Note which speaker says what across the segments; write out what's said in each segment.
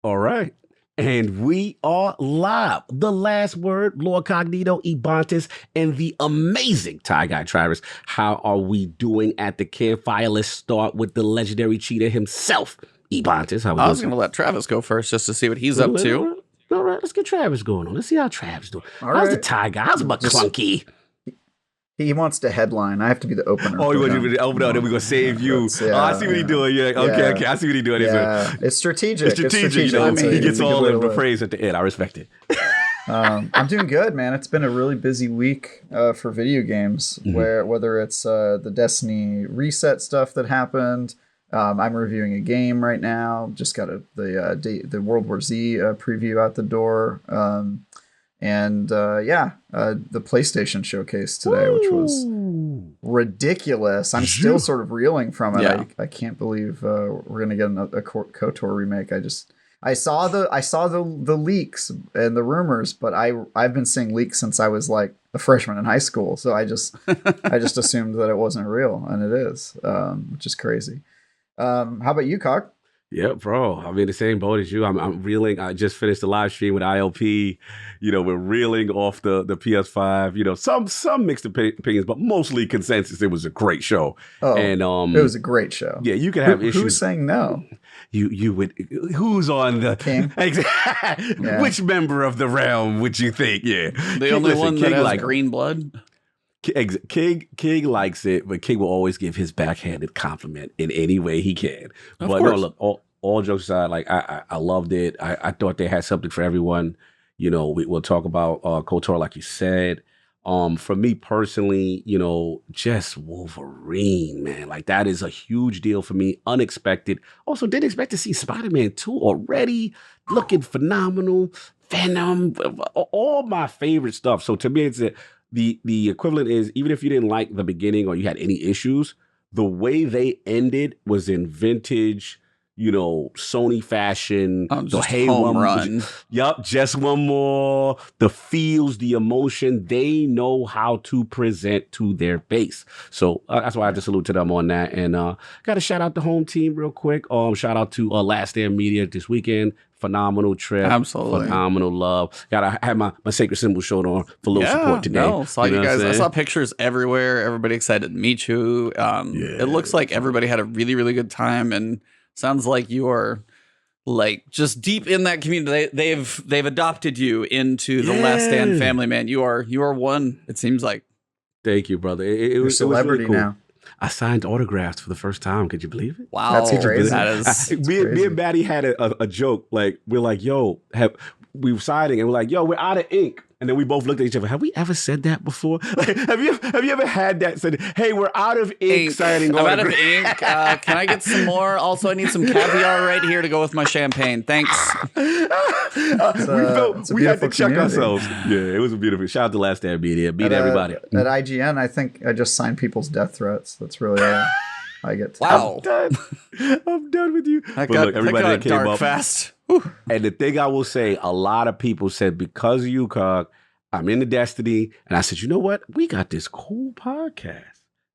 Speaker 1: All right. And we are live. The last word, Lord Cognito, Ebontis, and the amazing Tie Guy Travis. How are we doing at the campfire? Let's start with the legendary cheater himself, Ebontis. How we
Speaker 2: I was going to let Travis go first just to see what he's up to.
Speaker 1: All right, let's get Travis going on. Let's see how Travis doing.
Speaker 3: All
Speaker 1: How's
Speaker 3: right.
Speaker 1: the Tie Guy? How's McClunky?
Speaker 3: He wants to headline. I have to be the opener.
Speaker 1: Oh, you want to open up? Then we're gonna save you.
Speaker 3: Yeah,
Speaker 1: I see what he's doing. Yeah. Okay. I see what he's doing.
Speaker 3: Yeah. It's strategic.
Speaker 1: It's strategic. You know, I mean, he gets all the praise at the end. I respect it.
Speaker 3: I'm doing good, man. It's been a really busy week for video games. Whether it's the Destiny reset stuff that happened. I'm reviewing a game right now. Just got the World War Z preview out the door. The PlayStation showcase today, which was ridiculous. I'm still sort of reeling from it.
Speaker 2: Yeah.
Speaker 3: I can't believe we're gonna get a KOTOR remake. I saw the leaks and the rumors, but I've been seeing leaks since I was like a freshman in high school. So I just assumed that it wasn't real, and it is, which is crazy. How about you, Cock?
Speaker 1: Yeah, bro. I'm in the same boat as you. I'm reeling. I just finished the live stream with ILP. You know, we're reeling off the PS5. You know, some mixed opinions, but mostly consensus. It was a great show.
Speaker 3: Oh,
Speaker 1: and
Speaker 3: it was a great show.
Speaker 1: Yeah, you can have issues.
Speaker 3: Who's saying no?
Speaker 1: You would. Who's on the
Speaker 3: King?
Speaker 1: Yeah. Which member of the realm would you think? Yeah,
Speaker 2: The only one that has green blood.
Speaker 1: King likes it, but King will always give his backhanded compliment in any way he can.
Speaker 2: Of
Speaker 1: but
Speaker 2: course.
Speaker 1: no, look, all jokes aside, like I loved it. I thought they had something for everyone. You know, we'll talk about KOTOR, like you said. For me personally, you know, just Wolverine, man, like that is a huge deal for me. Unexpected. Also, didn't expect to see Spider-Man 2 already, looking phenomenal. Venom, all my favorite stuff. So to me, it's the equivalent is, even if you didn't like the beginning or you had any issues, the way they ended was in vintage, you know, Sony fashion.
Speaker 2: Just home run.
Speaker 1: Yup, just one more. The feels, the emotion, they know how to present to their base. So that's why I have to salute to them on that. And got to shout out the home team real quick. Shout out to Last Stand Media this weekend. Phenomenal trip.
Speaker 2: Absolutely.
Speaker 1: Phenomenal love. Gotta have my sacred symbol showed on for a little support today.
Speaker 2: No, saw you guys. I
Speaker 1: saying?
Speaker 2: saw pictures everywhere. Everybody excited to meet you. It looks like everybody had a really, really good time, and sounds like you are like just deep in that community. They've adopted you into the Last Stand family, man. You are one. It seems like.
Speaker 1: Thank you, brother. It was
Speaker 3: celebrity
Speaker 1: really cool.
Speaker 3: now.
Speaker 1: I signed autographs for the first time. Could you believe it?
Speaker 2: Wow,
Speaker 3: That's crazy.
Speaker 2: That is
Speaker 1: Me and Maddie had a joke. Like, we're like, yo, we were signing, and we're like, yo, we're out of ink. And then we both looked at each other. Have we ever said that before? Like, have you ever had that said, hey, we're out of ink signing
Speaker 2: I'm out
Speaker 1: autographs?
Speaker 2: of ink. Can I get some more? Also, I need some caviar right here to go with my champagne. Thanks.
Speaker 1: We had to check
Speaker 3: community.
Speaker 1: ourselves. Yeah, it was a beautiful. Shout out to Last Stand Media. Meet everybody.
Speaker 3: At IGN, I think I just signed people's death threats. That's really all I get to.
Speaker 2: Wow.
Speaker 1: I'm done with you.
Speaker 2: That
Speaker 1: But
Speaker 2: got,
Speaker 1: look, everybody
Speaker 2: that
Speaker 1: that came
Speaker 2: got dark
Speaker 1: up.
Speaker 2: fast.
Speaker 1: And the thing I will say, a lot of people said, because of you, Cog, I'm into Destiny. And I said, you know what? We got this cool podcast.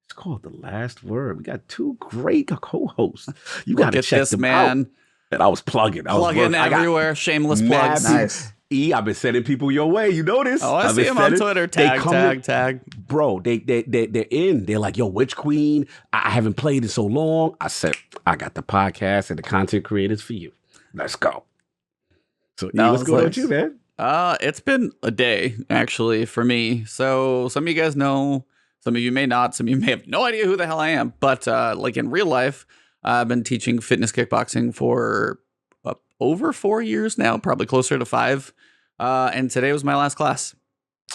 Speaker 1: It's called The Last Word. We got two great co-hosts. You got to check
Speaker 2: this,
Speaker 1: them
Speaker 2: man.
Speaker 1: out. And I was plugging.
Speaker 2: Plugging everywhere. Shameless plugs.
Speaker 3: Nice.
Speaker 1: I've been sending people your way. You know this.
Speaker 2: Oh, I see him on Twitter. Tag.
Speaker 1: Bro, they're in. They're like, yo, Witch Queen, I haven't played in so long. I said, I got the podcast and the content creators for you. Let's go. So, what's going on with you, man?
Speaker 2: It's been a day, actually, for me. So some of you guys know, some of you may not, some of you may have no idea who the hell I am. But like in real life, I've been teaching fitness kickboxing for over 4 years now, probably closer to 5. And today was my last class.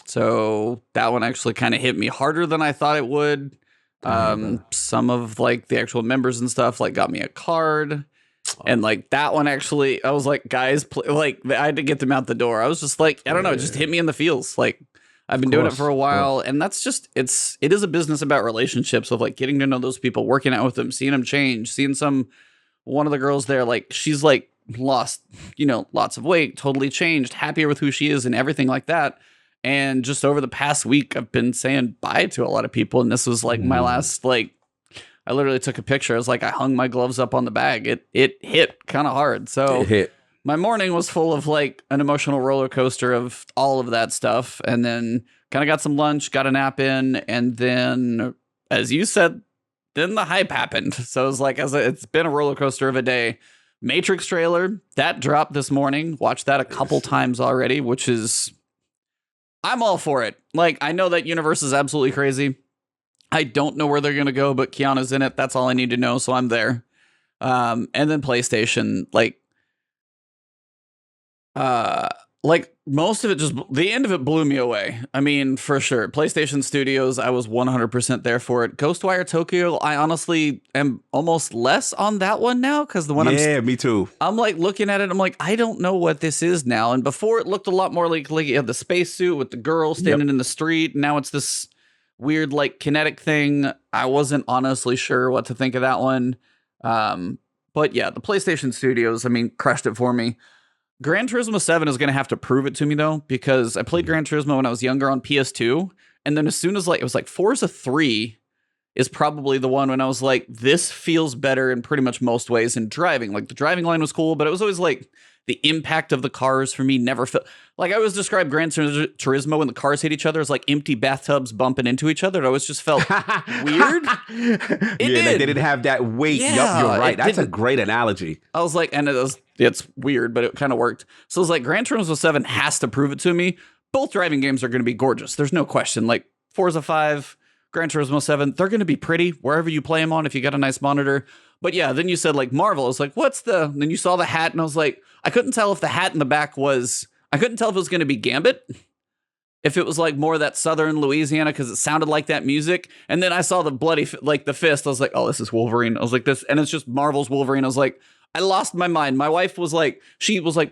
Speaker 2: So that one actually kind of hit me harder than I thought it would. Some of like the actual members and stuff like got me a card. And like that one actually, I was like, guys, like I had to get them out the door. I was just like, I don't know, it just hit me in the feels. Like I've been doing it for a while, and that's just it is a business about relationships, of like getting to know those people, working out with them, seeing them change, seeing one of the girls there, like she's like lost, lots of weight, totally changed, happier with who she is and everything like that. And just over the past week, I've been saying bye to a lot of people, and this was like my last I literally took a picture. I was like, I hung my gloves up on the bag. It hit kind of hard. So
Speaker 1: It hit.
Speaker 2: my morning was full of like an emotional roller coaster of all of that stuff. And then kind of got some lunch, got a nap in. And then, as you said, then the hype happened. So it was like, it's been a roller coaster of a day. Matrix trailer, that dropped this morning. Watched that a couple times already, which is, I'm all for it. Like, I know that universe is absolutely crazy. I don't know where they're going to go, but Keanu's in it. That's all I need to know. So I'm there. And then PlayStation, like most of it, just the end of it blew me away. I mean, for sure. PlayStation Studios, I was 100% there for it. Ghostwire Tokyo, I honestly am almost less on that one now because the one
Speaker 1: me too.
Speaker 2: I'm like looking at it, I'm like, I don't know what this is now. And before it looked a lot more like you had the spacesuit with the girl standing in the street. And now it's this weird like kinetic thing. I wasn't honestly sure what to think of that one. But yeah, the PlayStation Studios, I mean, crushed it for me. Gran Turismo 7 is going to have to prove it to me, though, because I played Gran Turismo when I was younger on PS2. And then as soon as it was like Forza 3 is probably the one when I was like, this feels better in pretty much most ways in driving. Like the driving line was cool, but it was always like the impact of the cars for me never felt like I always describe Gran Turismo when the cars hit each other as like empty bathtubs bumping into each other. It always just felt weird.
Speaker 1: They didn't have that weight.
Speaker 2: Yeah,
Speaker 1: yup, you're right. That's a great analogy.
Speaker 2: I was like, and it's weird, but it kind of worked. So it's like Gran Turismo 7 has to prove it to me. Both driving games are going to be gorgeous. There's no question. Like Forza 5, Gran Turismo 7, they're going to be pretty wherever you play them on if you got a nice monitor. But yeah, then you said like Marvel. I was like, then you saw the hat and I was like, I couldn't tell if the hat in the back I couldn't tell if it was going to be Gambit. If it was like more that Southern Louisiana, because it sounded like that music. And then I saw the bloody, like the fist. I was like, oh, this is Wolverine. I was like this. And it's just Marvel's Wolverine. I was like, I lost my mind. My wife was like,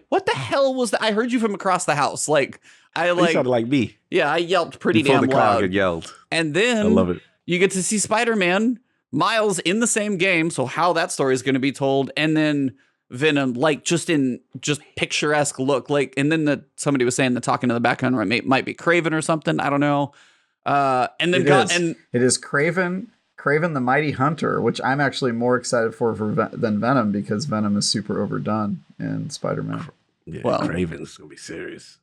Speaker 2: what the hell was that? I heard you from across the house. Like,
Speaker 1: You sounded like me.
Speaker 2: Yeah, I yelled pretty
Speaker 1: Before
Speaker 2: damn
Speaker 1: the crowd
Speaker 2: loud.
Speaker 1: had yelled.
Speaker 2: And then
Speaker 1: I love it.
Speaker 2: You get to see Spider-Man, Miles in the same game. So how that story is going to be told. And then Venom, like just picturesque look. Like, and then somebody was saying the talking in the background might be Craven or something. I don't know. And then
Speaker 3: it is Craven the Mighty Hunter, which I'm actually more excited for than Venom because Venom is super overdone in Spider-Man.
Speaker 1: Yeah,
Speaker 2: well,
Speaker 1: Craven's gonna be serious.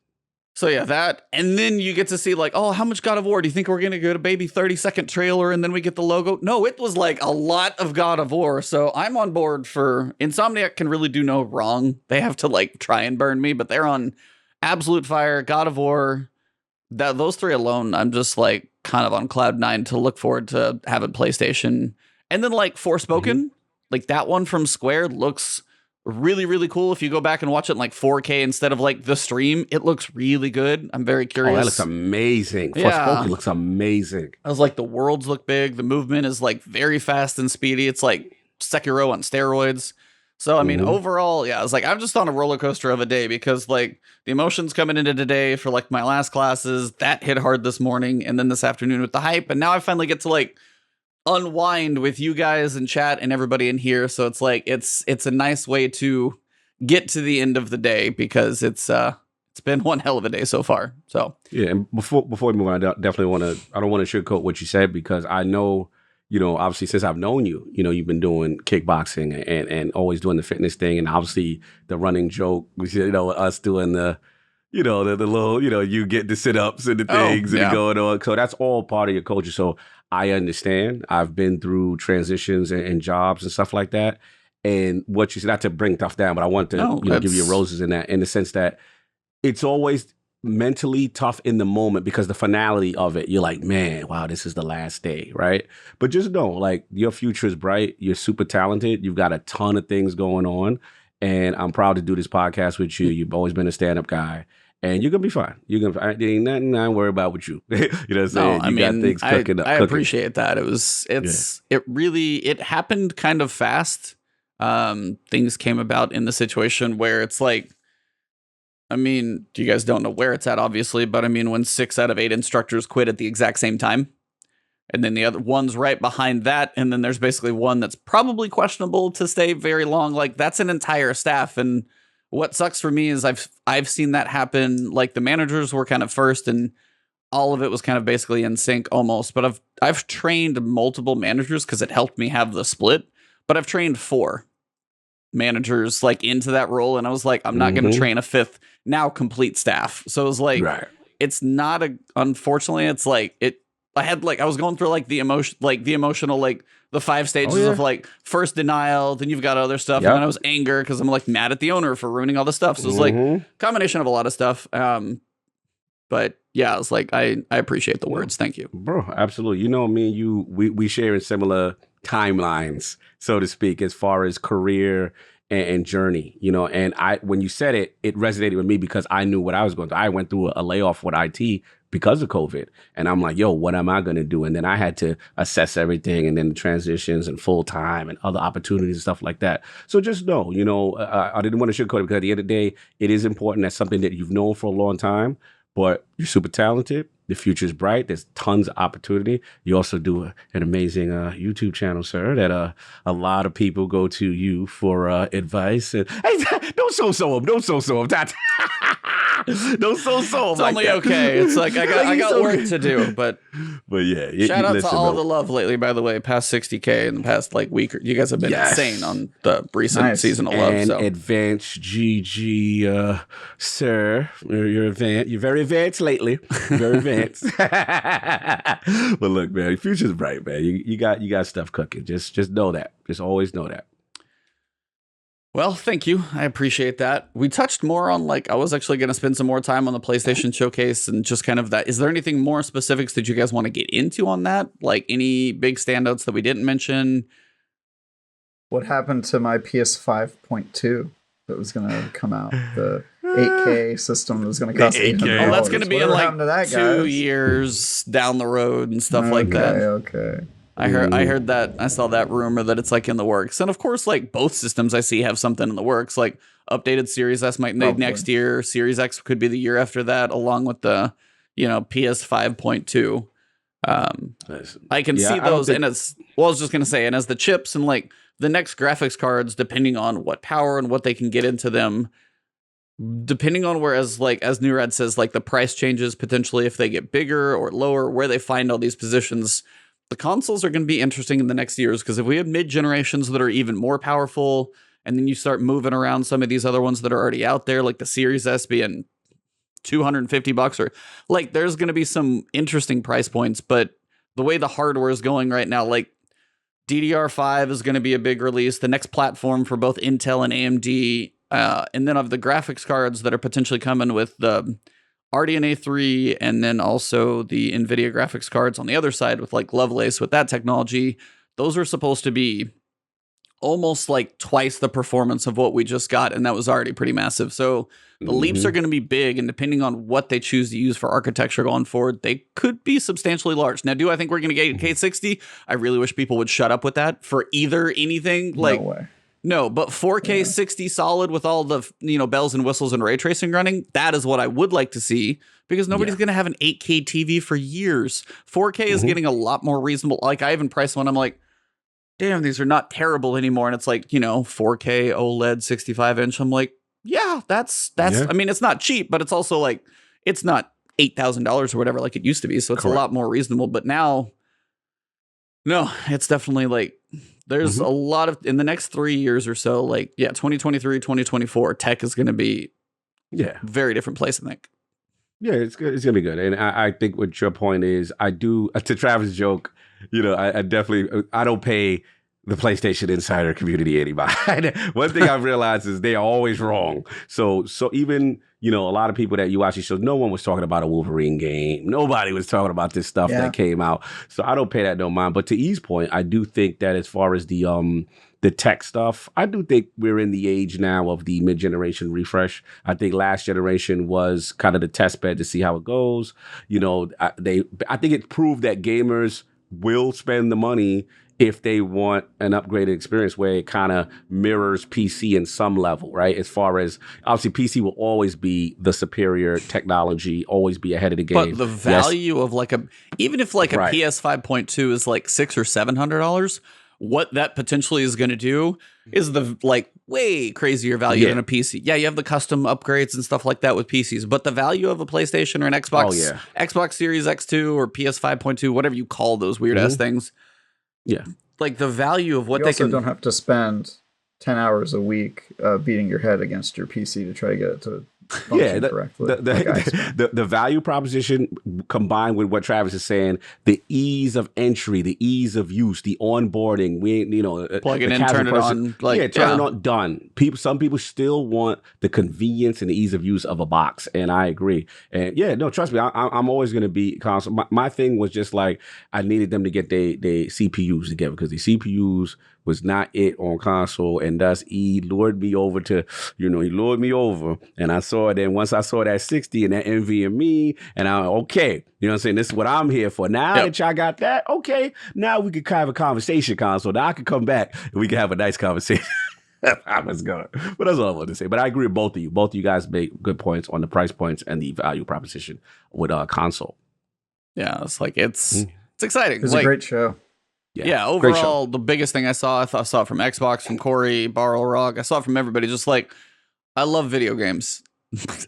Speaker 2: So yeah, that, and then you get to see like, oh, how much God of War? Do you think we're gonna get a baby 30-second trailer and then we get the logo? No, it was like a lot of God of War. So I'm on board for Insomniac can really do no wrong. They have to like try and burn me, but they're on absolute fire. God of War, those three alone, I'm just like kind of on cloud nine to look forward to having PlayStation. And then like Forspoken, like that one from Square looks really, really cool. If you go back and watch it in like 4K instead of like the stream, it looks really good. I'm very curious.
Speaker 1: Oh, that looks amazing.
Speaker 2: Yeah.
Speaker 1: Forspoken looks amazing.
Speaker 2: I was like, the worlds look big. The movement is like very fast and speedy. It's like Sekiro on steroids. So, I mean, overall, yeah, I was like, I'm just on a roller coaster of a day because like the emotions coming into today for like my last classes, that hit hard this morning. And then this afternoon with the hype. And now I finally get to like unwind with you guys and chat and everybody in here. So it's like, it's a nice way to get to the end of the day because it's been one hell of a day so far. So
Speaker 1: yeah. And before we move on, I don't want to sugarcoat what you said because I know, you know, obviously since I've known you, you know, you've been doing kickboxing and always doing the fitness thing. And obviously the running joke, you know, us doing the, you know, the little, you know, you get the sit-ups and the things and going on. So that's all part of your culture. So I understand. I've been through transitions and jobs and stuff like that. And what you said, not to bring stuff down, but I want to give you roses in that, in the sense that it's always mentally tough in the moment because the finality of it, you're like, man, wow, this is the last day, right? But just know, like, your future is bright. You're super talented. You've got a ton of things going on. And I'm proud to do this podcast with you. You've always been a stand-up guy. And you're gonna be fine. There ain't nothing I worry about with you. You know what I'm saying?
Speaker 2: No, I mean,
Speaker 1: got things cooking up.
Speaker 2: I appreciate that. It happened kind of fast. Things came about in the situation where it's like, I mean, you guys don't know where it's at, obviously, but I mean, when 6 out of 8 instructors quit at the exact same time, and then the other one's right behind that, and then there's basically one that's probably questionable to stay very long. Like, that's an entire staff. And what sucks for me is I've seen that happen. Like, the managers were kind of first, and all of it was kind of basically in sync almost. But I've trained multiple managers because it helped me have the split. But I've trained 4. managers like into that role, and I was like, I'm not going to train a fifth now complete staff. So it was like, it's not unfortunately, it's like I was going through like the emotional, like the 5 stages of like first denial, then you've got other stuff, and then I was anger because I'm like mad at the owner for ruining all the stuff. So it's like combination of a lot of stuff. But yeah, it's like I appreciate the words. Thank you,
Speaker 1: bro. Absolutely. You know, me and you, we share in similar timelines, so to speak, as far as career and journey. You know, and when you said it, it resonated with me because I knew what I was going through. I went through a layoff with IT because of COVID, and I'm like, yo, what am I going to do? And then I had to assess everything, and then the transitions and full time and other opportunities and stuff like that. So just know, you know, I didn't want to sugarcoat it because at the end of the day, it is important. That's something that you've known for a long time. But you're super talented. The future is bright. There's tons of opportunity. You also do an amazing YouTube channel, sir, that a lot of people go to you for advice. And, hey, don't so-so him. Don't so-so him. Don't so-so him.
Speaker 2: It's only okay. It's like I got work to do. But
Speaker 1: yeah.
Speaker 2: Shout out to all the love lately, by the way. Past 60K in the past like week. You guys have been insane on the recent season of love.
Speaker 1: And
Speaker 2: so.
Speaker 1: advanced GG, sir. You're advanced. You're very advanced lately. Very advanced. But look, man, the future's bright, man. You got stuff cooking. Just know that. Just always know that.
Speaker 2: Well, thank you. I appreciate that. We touched more on like I was actually going to spend some more time on the PlayStation showcase and just kind of that. Is there anything more specifics that you guys want to get into on that? Like any big standouts that we didn't mention?
Speaker 3: What happened to my PS 5.2 that was going to come out? The 8K system that was going to cost $800.
Speaker 2: Oh, that's going to be in like
Speaker 3: that,
Speaker 2: 2 years down the road and stuff like that.
Speaker 3: Okay.
Speaker 2: I heard that. I saw that rumor that it's like in the works. And of course, like both systems I see have something in the works. Like updated Series S might be next year. Series X could be the year after that, along with the, PS 5.2. I can see those. And as well, I was just going to say, and as the chips and like the next graphics cards, depending on what power and what they can get into them, depending on where, as Nurad says, like the price changes potentially if they get bigger or lower, where they find all these positions. The consoles are going to be interesting in the next years because if we have mid-generations that are even more powerful, and then you start moving around some of these other ones that are already out there, like the Series S being $250, or like there's going to be some interesting price points. But the way the hardware is going right now, like DDR5 is going to be a big release, the next platform for both Intel and AMD, and then of the graphics cards that are potentially coming with the RDNA 3 and then also the NVIDIA graphics cards on the other side with like Lovelace with that technology. Those are supposed to be almost like twice the performance of what we just got, and that was already pretty massive. So the leaps are going to be big, and depending on what they choose to use for architecture going forward, they could be substantially large. Now, do I think we're going to get 8K60? I really wish people would shut up with that for either anything. Like,
Speaker 3: no way.
Speaker 2: No, but 4K 60 solid with all the bells and whistles and ray tracing running, that is what I would like to see, because nobody's going to have an 8K TV for years. 4K is getting a lot more reasonable. Like I even priced one, I'm like, damn, these are not terrible anymore. And it's like, 4K OLED 65-inch. I'm like, yeah, that's I mean, it's not cheap, but it's also like, it's not $8,000 or whatever like it used to be. So it's a lot more reasonable. But now, no, it's definitely like, there's a lot of, in the next 3 years or so, like, 2023, 2024, tech is going to be very different place, I think.
Speaker 1: Yeah, it's good. It's going to be good. And I think what your point is, I do, to Travis' joke, I definitely, I don't pay the PlayStation Insider community any mind. One thing I've realized is they are always wrong. So even, a lot of people that you watch these shows, no one was talking about a Wolverine game. Nobody was talking about this stuff that came out. So I don't pay that no mind. But to E's point, I do think that as far as the tech stuff, I do think we're in the age now of the mid-generation refresh. I think last generation was kind of the test bed to see how it goes. I think it proved that gamers will spend the money if they want an upgraded experience where it kind of mirrors PC in some level, right? As far as, obviously, PC will always be the superior technology, always be ahead of the game.
Speaker 2: But the value of even if a PS 5.2 is like $600 or $700, what that potentially is going to do is the way crazier value than a PC. Yeah, you have the custom upgrades and stuff like that with PCs, but the value of a PlayStation or an Xbox, Xbox Series X2 or PS 5.2, whatever you call those weird ass things. Yeah. Like the value of what
Speaker 3: you
Speaker 2: they
Speaker 3: also
Speaker 2: can.
Speaker 3: don't have to spend 10 hours a week beating your head against your PC to try to get it to function correctly.
Speaker 1: The value proposition combined with what Travis is saying, the ease of entry, the ease of use, the onboarding,
Speaker 2: plug it in, turn it on,
Speaker 1: turn it on, done. Some people still want the convenience and the ease of use of a box, and I agree. And trust me, I'm always going to be console. My thing was just like I needed them to get their CPUs together because the CPUs was not it on console, and thus he lured me over, and I saw it. And once I saw that 60 and that NVMe, and I'm okay, you know what I'm saying? This is what I'm here for. Now that y'all got that, okay, now we can have a conversation console. Now I can come back and we can have a nice conversation. I was going, but that's all I wanted to say. But I agree with both of you. Both of you guys make good points on the price points and the value proposition with console.
Speaker 2: Yeah, it's like it's exciting.
Speaker 3: It's a great show.
Speaker 2: Yeah, overall, the biggest thing I saw it from Xbox, from Corey, Barrelrog. I saw it from everybody. Just like, I love video games.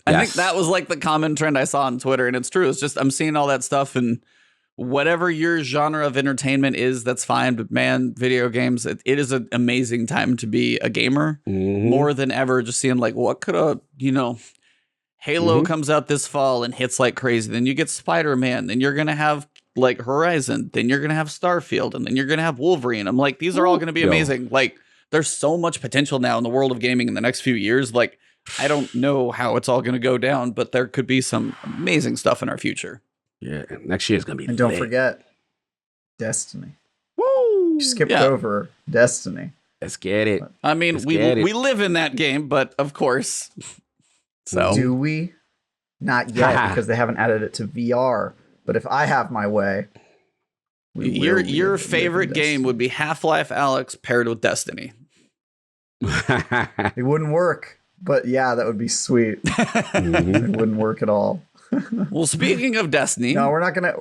Speaker 2: I think that was like the common trend I saw on Twitter, and it's true. It's just I'm seeing all that stuff, and whatever your genre of entertainment is, that's fine. But man, video games, it is an amazing time to be a gamer. More than ever, just seeing like what could Halo comes out this fall and hits like crazy. Then you get Spider-Man. Then you're gonna have like Horizon, then you're gonna have Starfield, and then you're gonna have Wolverine. I'm like, these are all gonna be amazing. Like, there's so much potential now in the world of gaming in the next few years. Like, I don't know how it's all gonna go down, but there could be some amazing stuff in our future.
Speaker 1: Yeah, next year is gonna be.
Speaker 3: And don't forget Destiny. Woo! You skipped over Destiny.
Speaker 1: Let's get it.
Speaker 2: I mean, we live in that game, but of course. So
Speaker 3: do we? Not yet, because they haven't added it to VR. But if I have my way,
Speaker 2: your favorite game would be Half-Life Alyx paired with Destiny.
Speaker 3: It wouldn't work, but yeah, that would be sweet. It wouldn't work at all.
Speaker 2: Well, speaking of Destiny,
Speaker 3: no, we're not gonna.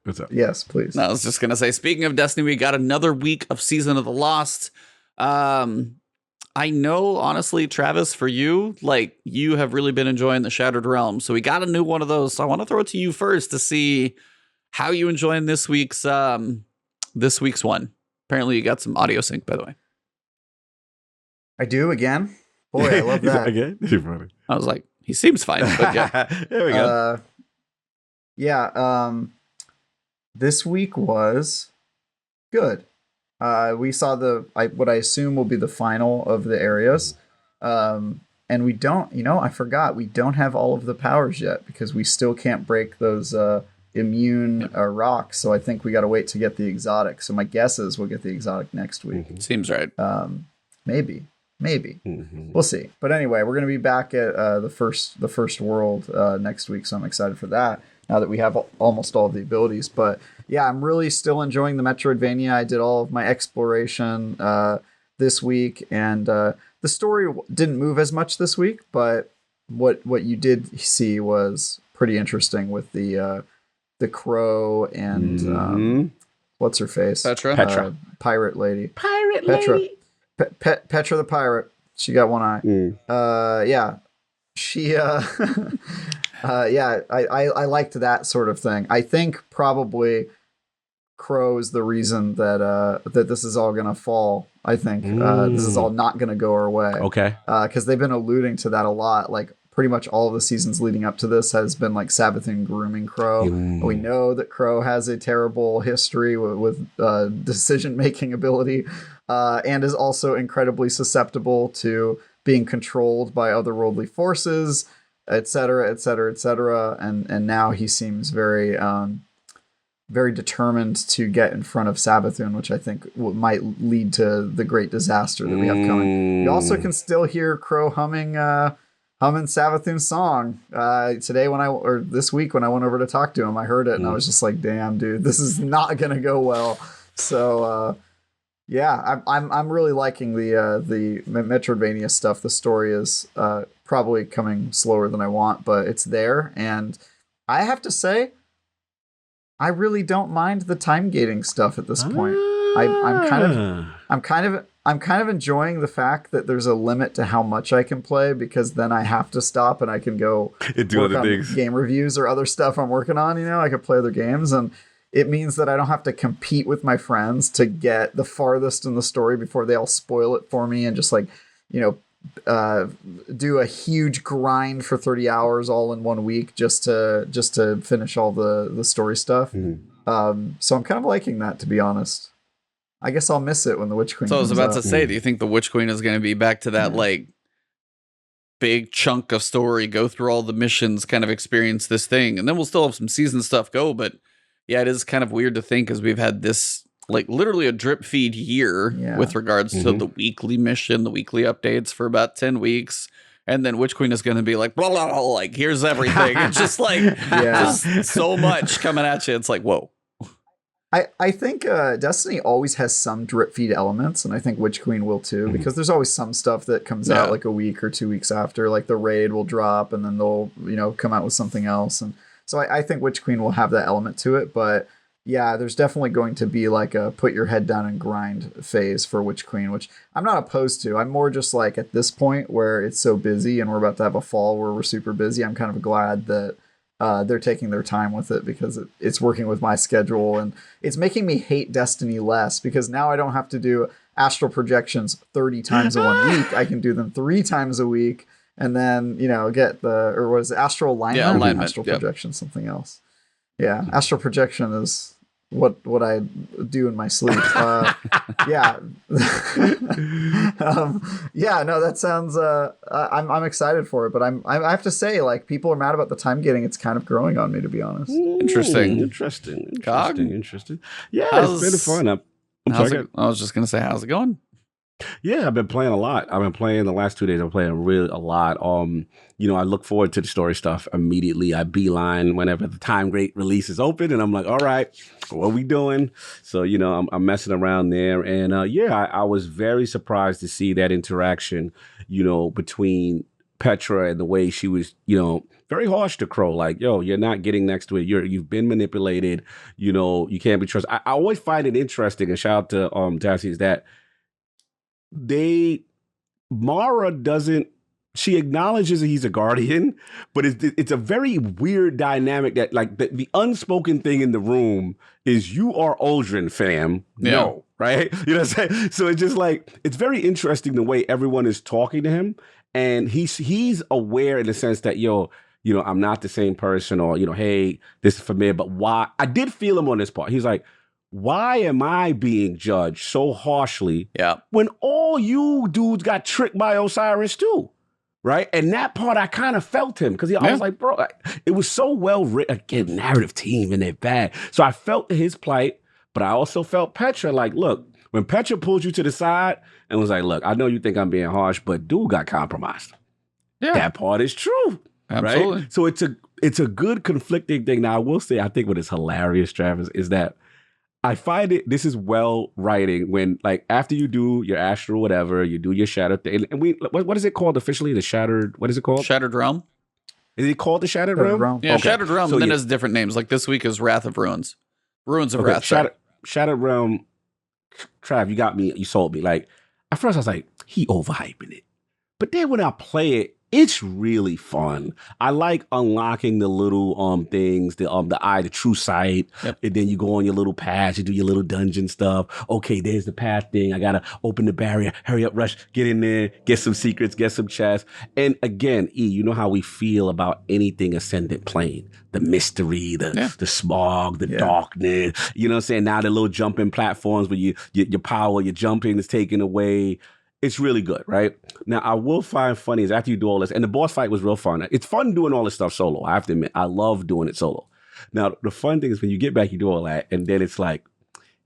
Speaker 1: What's up?
Speaker 3: Yes, please.
Speaker 2: No, I was just gonna say, speaking of Destiny, we got another week of Season of the Lost. I know, honestly, Travis, for you, like, you have really been enjoying the Shattered Realm. So we got a new one of those. So I want to throw it to you first to see how you enjoying this week's one. Apparently, you got some audio sync, by the way.
Speaker 3: I do again. Boy, I love that.
Speaker 1: Again? You're funny.
Speaker 2: I was like, he seems fine. But yeah.
Speaker 1: There we go.
Speaker 3: This week was good. We saw what I assume will be the final of the areas. And we don't, I forgot, we don't have all of the powers yet because we still can't break those immune rocks. So I think we got to wait to get the exotic. So my guess is we'll get the exotic next week.
Speaker 2: Seems right.
Speaker 3: Maybe. We'll see. But anyway, we're going to be back at the first world next week. So I'm excited for that now that we have almost all of the abilities. But yeah, I'm really still enjoying the Metroidvania. I did all of my exploration this week, and the story didn't move as much this week, but what you did see was pretty interesting with the crow and what's her face?
Speaker 2: Petra.
Speaker 3: Pirate lady.
Speaker 1: Petra.
Speaker 3: Petra the pirate. She got one eye. Yeah. She I liked that sort of thing. I think probably Crow is the reason that this is all gonna fall. I think this is all not gonna go our way.
Speaker 1: Okay.
Speaker 3: Because they've been alluding to that a lot. Like pretty much all of the seasons leading up to this has been like Sabathun grooming Crow. We know that Crow has a terrible history with decision-making ability, and is also incredibly susceptible to being controlled by otherworldly forces, etc., etc., etc. And now he seems very very determined to get in front of Sabathun, which I think might lead to the great disaster that we have coming. You also can still hear Crow humming Sabathun's song today this week when I went over to talk to him. I heard it and I was just like, damn, dude, this is not gonna go well. So yeah, I'm really liking the Metroidvania stuff. The story is probably coming slower than I want, but it's there, and I have to say, I really don't mind the time gating stuff at this point. I'm kind of enjoying the fact that there's a limit to how much I can play, because then I have to stop and I can go
Speaker 1: do
Speaker 3: work
Speaker 1: other
Speaker 3: on
Speaker 1: things,
Speaker 3: game reviews or other stuff I'm working on. I could play other games, and it means that I don't have to compete with my friends to get the farthest in the story before they all spoil it for me and just like, do a huge grind for 30 hours all in 1 week just to finish all the story stuff. So I'm kind of liking that, to be honest. I guess I'll miss it when the Witch Queen
Speaker 2: So I was
Speaker 3: comes
Speaker 2: about
Speaker 3: out.
Speaker 2: to say, do you think the Witch Queen is going to be back to that like big chunk of story, go through all the missions, kind of experience this thing, and then we'll still have some season stuff go? But yeah, it is kind of weird to think, because we've had this like literally a drip feed year with regards to the weekly mission, the weekly updates for about 10 weeks. And then Witch Queen is going to be like, blah, blah, blah, like, here's everything. It's just like, just so much coming at you. It's like, whoa.
Speaker 3: I think Destiny always has some drip feed elements, and I think Witch Queen will too, because there's always some stuff that comes out like a week or 2 weeks after, like the raid will drop and then they'll, come out with something else. And so I think Witch Queen will have that element to it, but yeah, there's definitely going to be like a put your head down and grind phase for Witch Queen, which I'm not opposed to. I'm more just like at this point where it's so busy and we're about to have a fall where we're super busy, I'm kind of glad that they're taking their time with it, because it's working with my schedule, and it's making me hate Destiny less, because now I don't have to do astral projections 30 times in 1 week. I can do them 3 times a week, and then get or what is it, astral alignment?
Speaker 2: Yeah, alignment.
Speaker 3: Astral projection, something else. Yeah, astral projection is what I do in my sleep. Yeah. No, that sounds I'm excited for it, but I have to say, like, people are mad about the time getting. It's kind of growing on me, to be honest.
Speaker 2: Interesting.
Speaker 1: Yeah, it's been fun.
Speaker 2: I was just gonna say, how's it going?
Speaker 1: Yeah, I've been playing a lot. I've been playing the last 2 days. I'm playing a lot. I look forward to the story stuff immediately. I beeline whenever the time great release is open, and I'm like, all right, what are we doing? So, I'm messing around there. And I was very surprised to see that interaction, between Petra and the way she was, very harsh to Crow. Like, yo, you're not getting next to it. You've been manipulated. You can't be trusted. I always find it interesting, and shout out to Darcy, is that Mara doesn't, she acknowledges that he's a guardian, but it's a very weird dynamic that, like, the unspoken thing in the room is, you are Aldrin, fam. No, right? You know what I'm saying? So it's just like, it's very interesting the way everyone is talking to him, and he's aware in the sense that, I'm not the same person, or, hey, this is familiar, but why? I did feel him on this part. He's like, why am I being judged so harshly when all you dudes got tricked by Osiris too? Right? And that part, I kind of felt him, because I was like, bro, it was so well written. Again, narrative team, and they're bad. So I felt his plight, but I also felt Petra. Like, look, when Petra pulled you to the side and was like, look, I know you think I'm being harsh, but dude got compromised. Yeah. That part is true.
Speaker 2: Absolutely.
Speaker 1: Right? So it's a good conflicting thing. Now, I will say, I think what is hilarious, Travis, is that I find this is well writing when, like, after you do your astral whatever, you do your shattered thing, and what is it called officially? The shattered, what is it called?
Speaker 2: Shattered Realm.
Speaker 1: Is it called the Shattered Realm?
Speaker 2: Yeah, okay. Shattered Realm, so, and then has different names. Like this week is Wrath of Ruins. Ruins of Wrath.
Speaker 1: Shattered Realm, Trav, you got me, you sold me. Like, at first I was like, he overhyping it. But then when I play it, it's really fun. I like unlocking the little things, the true sight, and then you go on your little path, you do your little dungeon stuff. Okay, there's the path thing. I gotta open the barrier, hurry up, rush, get in there, get some secrets, get some chests. And again, you know how we feel about anything Ascendant Plane. The mystery, the smog, the darkness. You know what I'm saying? Now the little jumping platforms where your power, your jumping is taken away. It's really good, right? Now, I will find funny is after you do all this, and the boss fight was real fun. It's fun doing all this stuff solo. I have to admit, I love doing it solo. Now, the fun thing is when you get back, you do all that, and then it's like,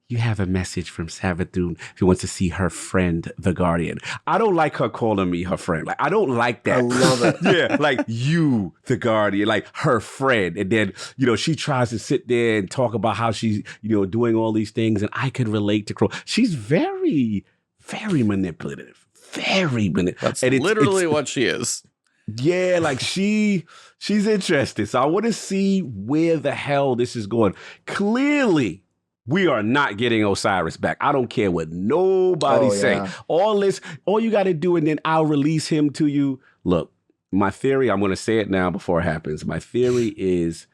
Speaker 1: you have a message from Savathun who wants to see her friend, the Guardian. I don't like her calling me her friend. Like, I don't like that.
Speaker 3: I love it.
Speaker 1: Yeah, like, you, the Guardian, like her friend. And then, she tries to sit there and talk about how she's, doing all these things, and I can relate to Crow. She's very, very manipulative. Very manipulative.
Speaker 2: That's literally what she is.
Speaker 1: Yeah, like she's interested. So I want to see where the hell this is going. Clearly, we are not getting Osiris back. I don't care what nobody's saying. All you got to do, and then I'll release him to you. Look, my theory, I'm going to say it now before it happens. My theory is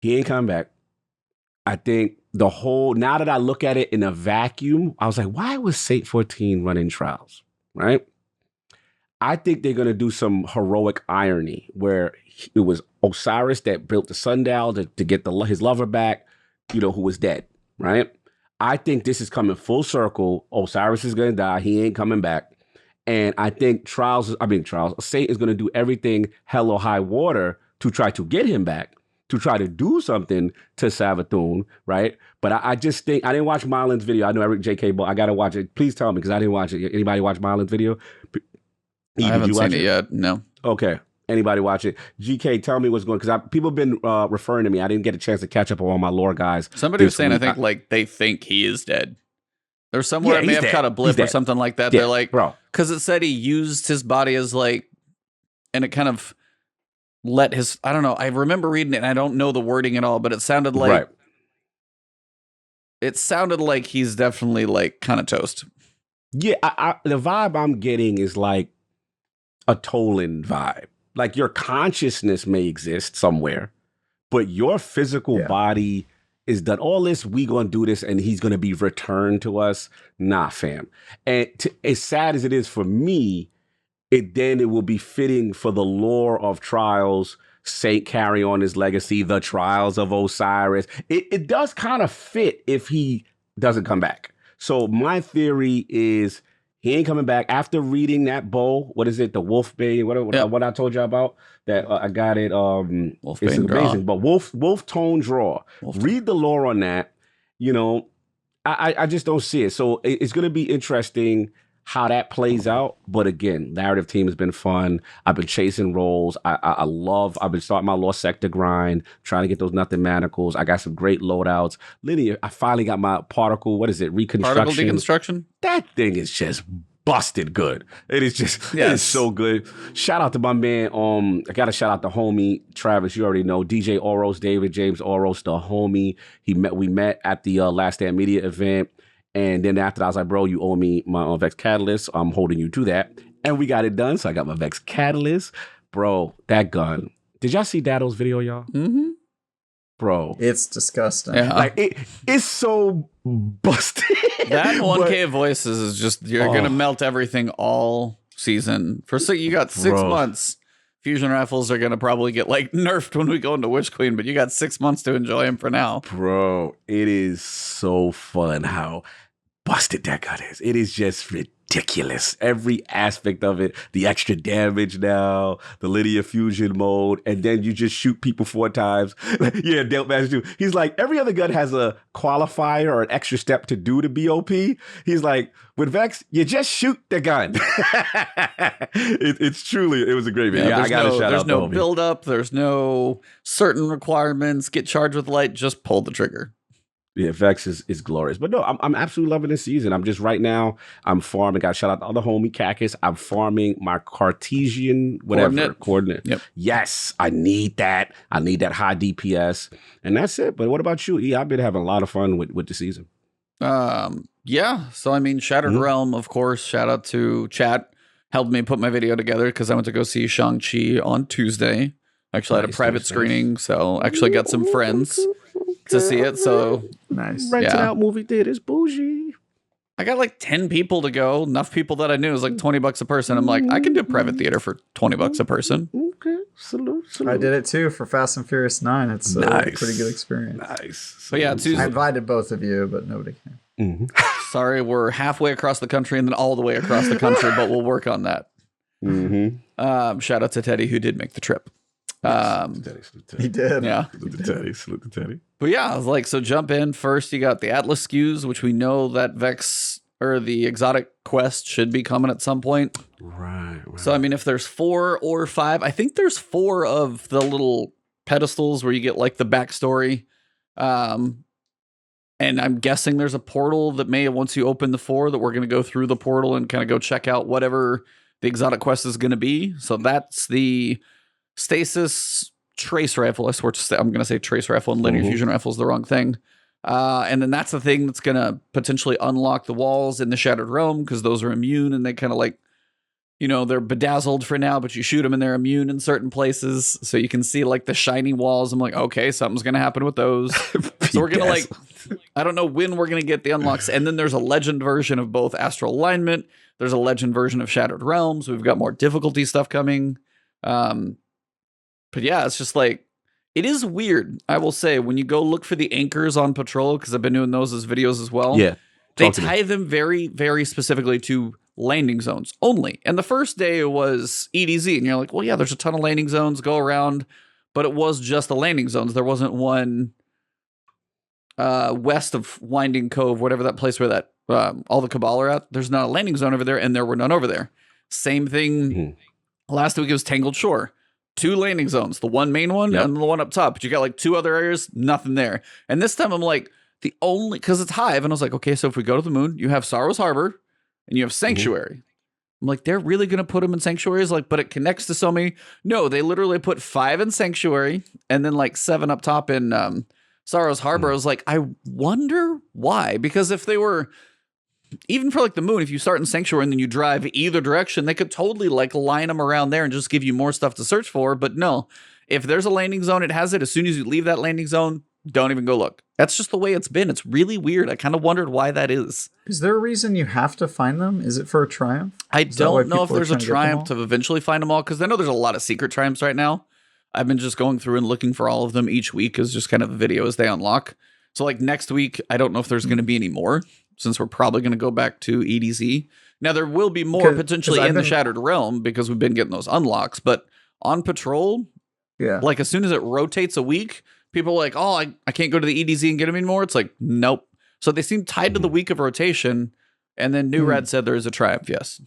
Speaker 1: he ain't coming back. I think now that I look at it in a vacuum, I was like, why was Saint 14 running trials, right? I think they're going to do some heroic irony where it was Osiris that built the sundial to get his lover back, who was dead, right? I think this is coming full circle. Osiris is going to die. He ain't coming back. And I think Saint is going to do everything hell or high water to try to get him back, to try to do something to Savathun, right? But I just think, I didn't watch Marlon's video. I know Eric J.K., but I got to watch it. Please tell me, because I didn't watch it. Anybody watch Marlon's video?
Speaker 2: I haven't seen it yet. No.
Speaker 1: Okay. Anybody watch it? GK, tell me what's going, because people have been referring to me. I didn't get a chance to catch up on all my lore guys.
Speaker 2: Somebody was saying, I think, they think he is dead. There's somewhere I may have caught a blip or something like that. Yeah, they're like, bro, because it said he used his body as and it kind of let his, I don't know. I remember reading it and I don't know the wording at all, but it sounded like, he's definitely kind of toast.
Speaker 1: Yeah. The vibe I'm getting is like a Toland vibe. Like your consciousness may exist somewhere, but your physical body is done. All this, we gonna do this, and he's gonna be returned to us. Nah, fam. And as sad as it is for me, it will be fitting for the lore of Trials. Saint carry on his legacy, the Trials of Osiris. It does kind of fit if he doesn't come back. So my theory is he ain't coming back. After reading that bowl, what is it? The Wolf Bane, what I told you about? That I got it.
Speaker 2: Wolf
Speaker 1: it's
Speaker 2: Bane
Speaker 1: amazing.
Speaker 2: draw.
Speaker 1: But Wolf Tone Draw. Read the lore on that. I just don't see it. So it's going to be interesting how that plays out. But again, narrative team has been fun. I've been chasing roles. I've been starting my Lost Sector grind, trying to get those nothing manacles. I got some great loadouts. Linear, I finally got my particle, what is it? Reconstruction.
Speaker 2: Particle deconstruction?
Speaker 1: That thing is just busted good. It is just, It is so good. Shout out to my man. I got to shout out the homie, Travis, you already know, DJ Oros, David James Oros, the homie. We met at the Last Stand Media event. And then after that, I was like, bro, you owe me my Vex Catalyst. I'm holding you to that. And we got it done. So I got my Vex Catalyst. Bro, that gun. Did y'all see Dado's video, y'all?
Speaker 2: Mm-hmm.
Speaker 3: Bro. It's disgusting.
Speaker 2: Yeah.
Speaker 1: Like, it's so busted.
Speaker 2: That 1K of voices is just, you're going to melt everything all season. You got 6 months. Fusion rifles are going to probably get nerfed when we go into Witch Queen, but you got 6 months to enjoy them for now.
Speaker 1: Bro, it is so fun how busted that gun is. It is just ridiculous. Every aspect of it, the extra damage now, the linear fusion mode, and then you just shoot people 4 times. Yeah, Dale Master too. He's like, every other gun has a qualifier or an extra step to do to be OP. He's like, with Vex, you just shoot the gun. It's truly, it was a great video. I got to shout out.
Speaker 2: There's no build up. There's no certain requirements. Get charged with light. Just pull the trigger.
Speaker 1: Yeah, Vex is glorious. But no, I'm absolutely loving this season. I'm just right now, I'm farming. Got to shout out the other homie, Cactus. I'm farming my Cartesian, coordinate.
Speaker 2: Yep.
Speaker 1: Yes, I need that. I need that high DPS. And that's it. But what about you? I've been having a lot of fun with the season.
Speaker 2: Yeah. So, I mean, Shattered Realm, of course. Shout out to chat. Helped me put my video together because I went to go see Shang-Chi on Tuesday. Actually, I had a private screening. So, actually got some friends to see it. So
Speaker 3: nice.
Speaker 1: Rented out movie theaters, bougie.
Speaker 2: I got 10 people to go. Enough people that I knew. It was $20 a person. I'm like, I can do private theater for $20 a person.
Speaker 1: Okay, salute.
Speaker 3: I did it too for Fast and Furious 9. It's a pretty good experience.
Speaker 1: Nice.
Speaker 2: But yeah,
Speaker 3: I invited both of you, but nobody came.
Speaker 1: Mm-hmm.
Speaker 2: Sorry, we're halfway across the country and then all the way across the country, but we'll work on that.
Speaker 1: Mm-hmm.
Speaker 2: Shout out to Teddy who did make the trip.
Speaker 3: He did.
Speaker 2: Yeah.
Speaker 1: Salute to Teddy.
Speaker 2: But yeah, I was like, so jump in. First, you got the Atlas SKUs, which we know that Vex or the exotic quest should be coming at some point.
Speaker 1: Right.
Speaker 2: So, I mean, if there's 4 or 5, I think there's 4 of the little pedestals where you get the backstory. And I'm guessing there's a portal that once you open the 4, that we're going to go through the portal and kind of go check out whatever the exotic quest is going to be. So that's the Stasis Trace Rifle. I swear I'm going to say Trace Rifle and Linear Fusion Rifle is the wrong thing. And then that's the thing that's going to potentially unlock the walls in the Shattered Realm because those are immune and they kind of they're bedazzled for now, but you shoot them and they're immune in certain places. So you can see like the shiny walls. I'm like, okay, something's going to happen with those. So we're going to I don't know when we're going to get the unlocks. And then there's a legend version of both Astral Alignment. There's a legend version of Shattered Realms. We've got more difficulty stuff coming. But yeah, it's just like, it is weird, I will say, when you go look for the anchors on patrol, because I've been doing those as videos as well.
Speaker 1: Yeah.
Speaker 2: They tie them very, very specifically to landing zones only. And the first day it was EDZ, and you're like, well, yeah, there's a ton of landing zones, go around, but it was just the landing zones. There wasn't one west of Winding Cove, whatever that place where that all the Cabal are at. There's not a landing zone over there, and there were none over there. Same thing last week, it was Tangled Shore. 2 landing zones, the one main one and the one up top, but you got like 2 other areas, nothing there. And this time I'm like, because it's Hive, and I was like, okay, so if we go to the moon, you have Sorrow's Harbor, and you have Sanctuary. I'm like, they're really going to put them in Sanctuaries? Like, but it connects to so many. No, they literally put 5 in Sanctuary and then like 7 up top in Sorrow's Harbor. I was like, I wonder why. Because if they were, even for like the moon, if you start in Sanctuary and then you drive either direction, they could totally like line them around there and just give you more stuff to search for. But no, if there's a landing zone, it has it. As soon as you leave that landing zone, don't even go look. That's just the way it's been. It's really weird. I kind of wondered why that is.
Speaker 3: Is there a reason you have to find them? Is it for a triumph?
Speaker 2: I don't know if there's a triumph to eventually find them all, because I know there's a lot of secret triumphs right now. I've been just going through and looking for all of them each week as just kind of a video as they unlock. So like next week, I don't know if there's going to be any more, since we're probably going to go back to EDZ. Now there will be more potentially in the Shattered Realm because we've been getting those unlocks, but on patrol, like as soon as it rotates a week, people are like, oh, I can't go to the EDZ and get them anymore. It's like, nope. So they seem tied to the week of rotation. And then New Red said there is a triumph, yes.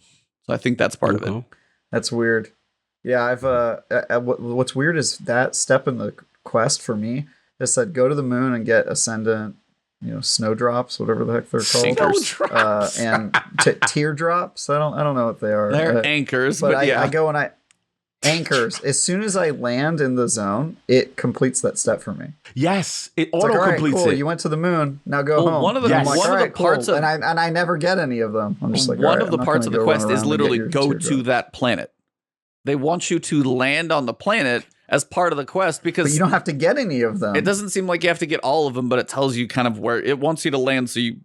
Speaker 2: So I think that's part of it.
Speaker 3: That's weird. Yeah, what's weird is that step in the quest for me. It said go to the moon and get Ascendant, snowdrops, whatever the heck they're called. And teardrops. I don't know what they are.
Speaker 2: They're anchors, but
Speaker 3: I go and anchors. As soon as I land in the zone, it completes that step for me.
Speaker 1: Yes, it auto completes
Speaker 3: cool.
Speaker 1: it.
Speaker 3: You went to the moon. Now go home.
Speaker 2: One of the parts of,
Speaker 3: and I never get any of them. I'm just like,
Speaker 2: one of the parts of the quest is literally go to that planet. They want you to land on the planet as part of the quest because
Speaker 3: but you don't have to get any of them.
Speaker 2: It doesn't seem like you have to get all of them, but it tells you kind of where it wants you to land, so you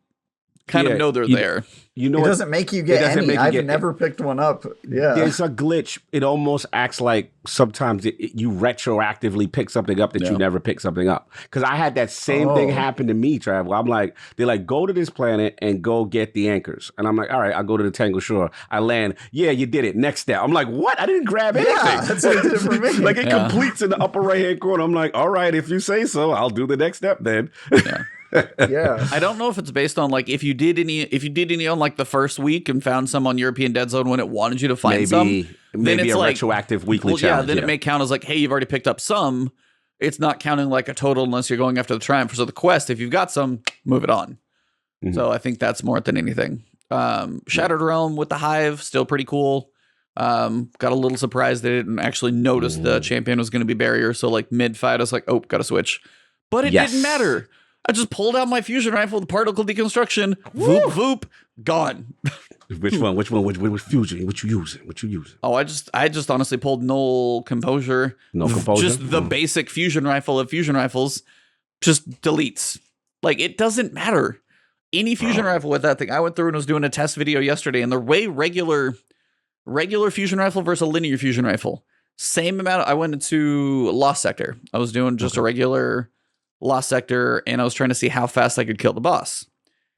Speaker 2: kind of know they're there.
Speaker 3: It doesn't make you get any. I've never picked one up. Yeah.
Speaker 1: There's a glitch. It almost acts like sometimes you retroactively pick something up that you never picked something up. Because I had that same thing happen to me, Trav. Where I'm like, they're like, go to this planet and go get the anchors. And I'm like, all right, I'll go to the Tangle Shore. I land. Yeah, you did it. Next step. I'm like, what? I didn't grab anything.
Speaker 3: Yeah, that's what it did for me.
Speaker 1: Like it completes in the upper right hand corner. I'm like, all right, if you say so, I'll do the next step then.
Speaker 2: Yeah.
Speaker 3: Yeah,
Speaker 2: I don't know if it's based on like if you did any on like the first week and found some on European Dead Zone when it wanted you to find
Speaker 1: maybe
Speaker 2: then it's
Speaker 1: a
Speaker 2: like,
Speaker 1: retroactive weekly challenge.
Speaker 2: Then it may count as like, hey, you've already picked up some. It's not counting like a total unless you're going after the triumph. So the quest, if you've got some, move it on. So I think that's more than anything. Shattered Realm with the Hive, still pretty cool. Got a little surprised that I didn't actually notice the champion was going to be barrier. So like mid fight, I was like, oh, got to switch. But it didn't matter. I just pulled out my fusion rifle, the particle deconstruction, voop, voop, gone.
Speaker 1: Which one? Which fusion? What you using?
Speaker 2: Oh, I just honestly pulled null composure.
Speaker 1: No composure?
Speaker 2: Just the basic fusion rifle of fusion rifles just deletes. Like, it doesn't matter. Any fusion rifle with that thing. I went through and was doing a test video yesterday, and the way regular fusion rifle versus a linear fusion rifle, same amount. I went into Lost Sector. I was doing just a regular Lost Sector, and I was trying to see how fast I could kill the boss.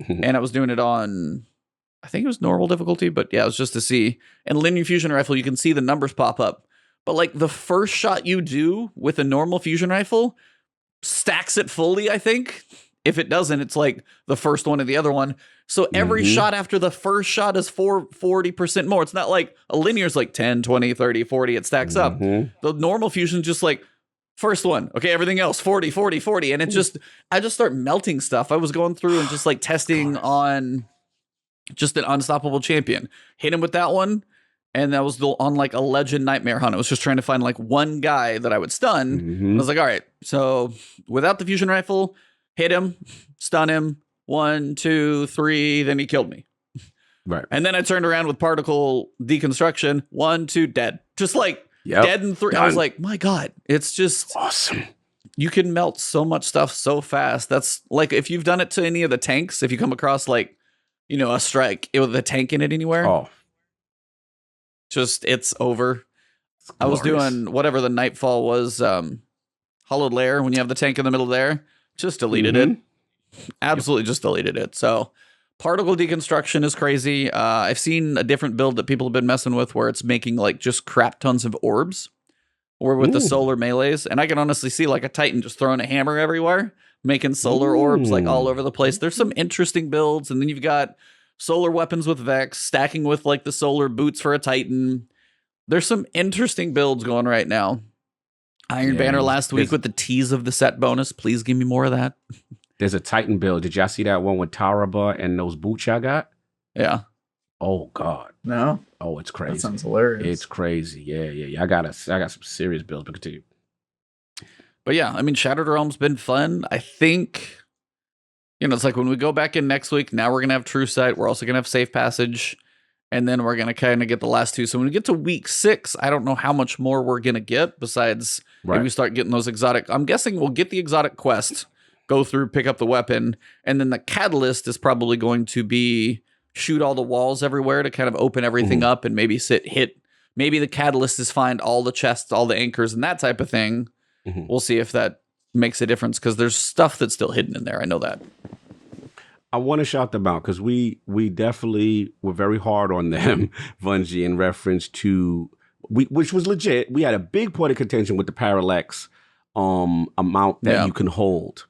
Speaker 2: And I was doing it on, I think it was normal difficulty, but yeah, it was just to see. And linear fusion rifle, you can see the numbers pop up. But like the first shot you do with a normal fusion rifle stacks it fully, I think. If it doesn't, it's like the first one or the other one. So every shot after the first shot is 40% more. It's not like a linear is like 10, 20, 30, 40. It stacks up. The normal fusion just like, first one. Okay, everything else, 40, 40, 40. And I just start melting stuff. I was going through and just like testing on just an unstoppable champion. Hit him with that one. And that was on like a legend nightmare hunt. I was just trying to find like one guy that I would stun. I was like, all right, so without the fusion rifle, hit him, stun him, 1, 2, 3, then he killed me.
Speaker 1: Right.
Speaker 2: And then I turned around with particle deconstruction, 1, 2, dead. Just like
Speaker 1: Yep.
Speaker 2: dead in 3. I was like, my God, it's just
Speaker 1: Awesome.
Speaker 2: you can melt so much stuff so fast. That's like if you've done it to any of the tanks, if you come across like, a strike with a tank in it anywhere,
Speaker 1: Oh,
Speaker 2: just it's over.
Speaker 1: it's
Speaker 2: I was
Speaker 1: glorious.
Speaker 2: doing whatever the Nightfall was, Hollowed Lair, when you have the tank in the middle there, just deleted it. Absolutely just deleted it. So particle deconstruction is crazy. I've seen a different build that people have been messing with where it's making like just crap tons of orbs or with the
Speaker 1: Ooh.
Speaker 2: solar melees. And I can honestly see like a Titan just throwing a hammer everywhere, making solar orbs like all over the place. There's some interesting builds. And then you've got solar weapons with Vex stacking with like the solar boots for a Titan. There's some interesting builds going right now. Iron Banner last week with the tease of the set bonus. Please give me more of that.
Speaker 1: There's a Titan build. Did y'all see that one with Taraba and those boots y'all got?
Speaker 2: Yeah.
Speaker 1: Oh God.
Speaker 3: No,
Speaker 1: Oh, it's crazy.
Speaker 3: that sounds hilarious.
Speaker 1: It's crazy. Yeah. I got some serious builds. But continue.
Speaker 2: But yeah, I mean, Shattered Realm's been fun. I think, it's like when we go back in next week, now we're going to have True Sight. We're also going to have Safe Passage. And then we're going to kind of get the last 2. So when we get to week 6, I don't know how much more we're going to get besides if we start getting those exotic. I'm guessing we'll get the exotic quest, go through, pick up the weapon. And then the catalyst is probably going to be shoot all the walls everywhere to kind of open everything up and maybe hit. Maybe the catalyst is find all the chests, all the anchors and that type of thing. We'll see if that makes a difference because there's stuff that's still hidden in there. I know that.
Speaker 1: I want to shout them out because we definitely were very hard on them, Bungie, in reference to which was legit. We had a big point of contention with the parallax amount that you can hold,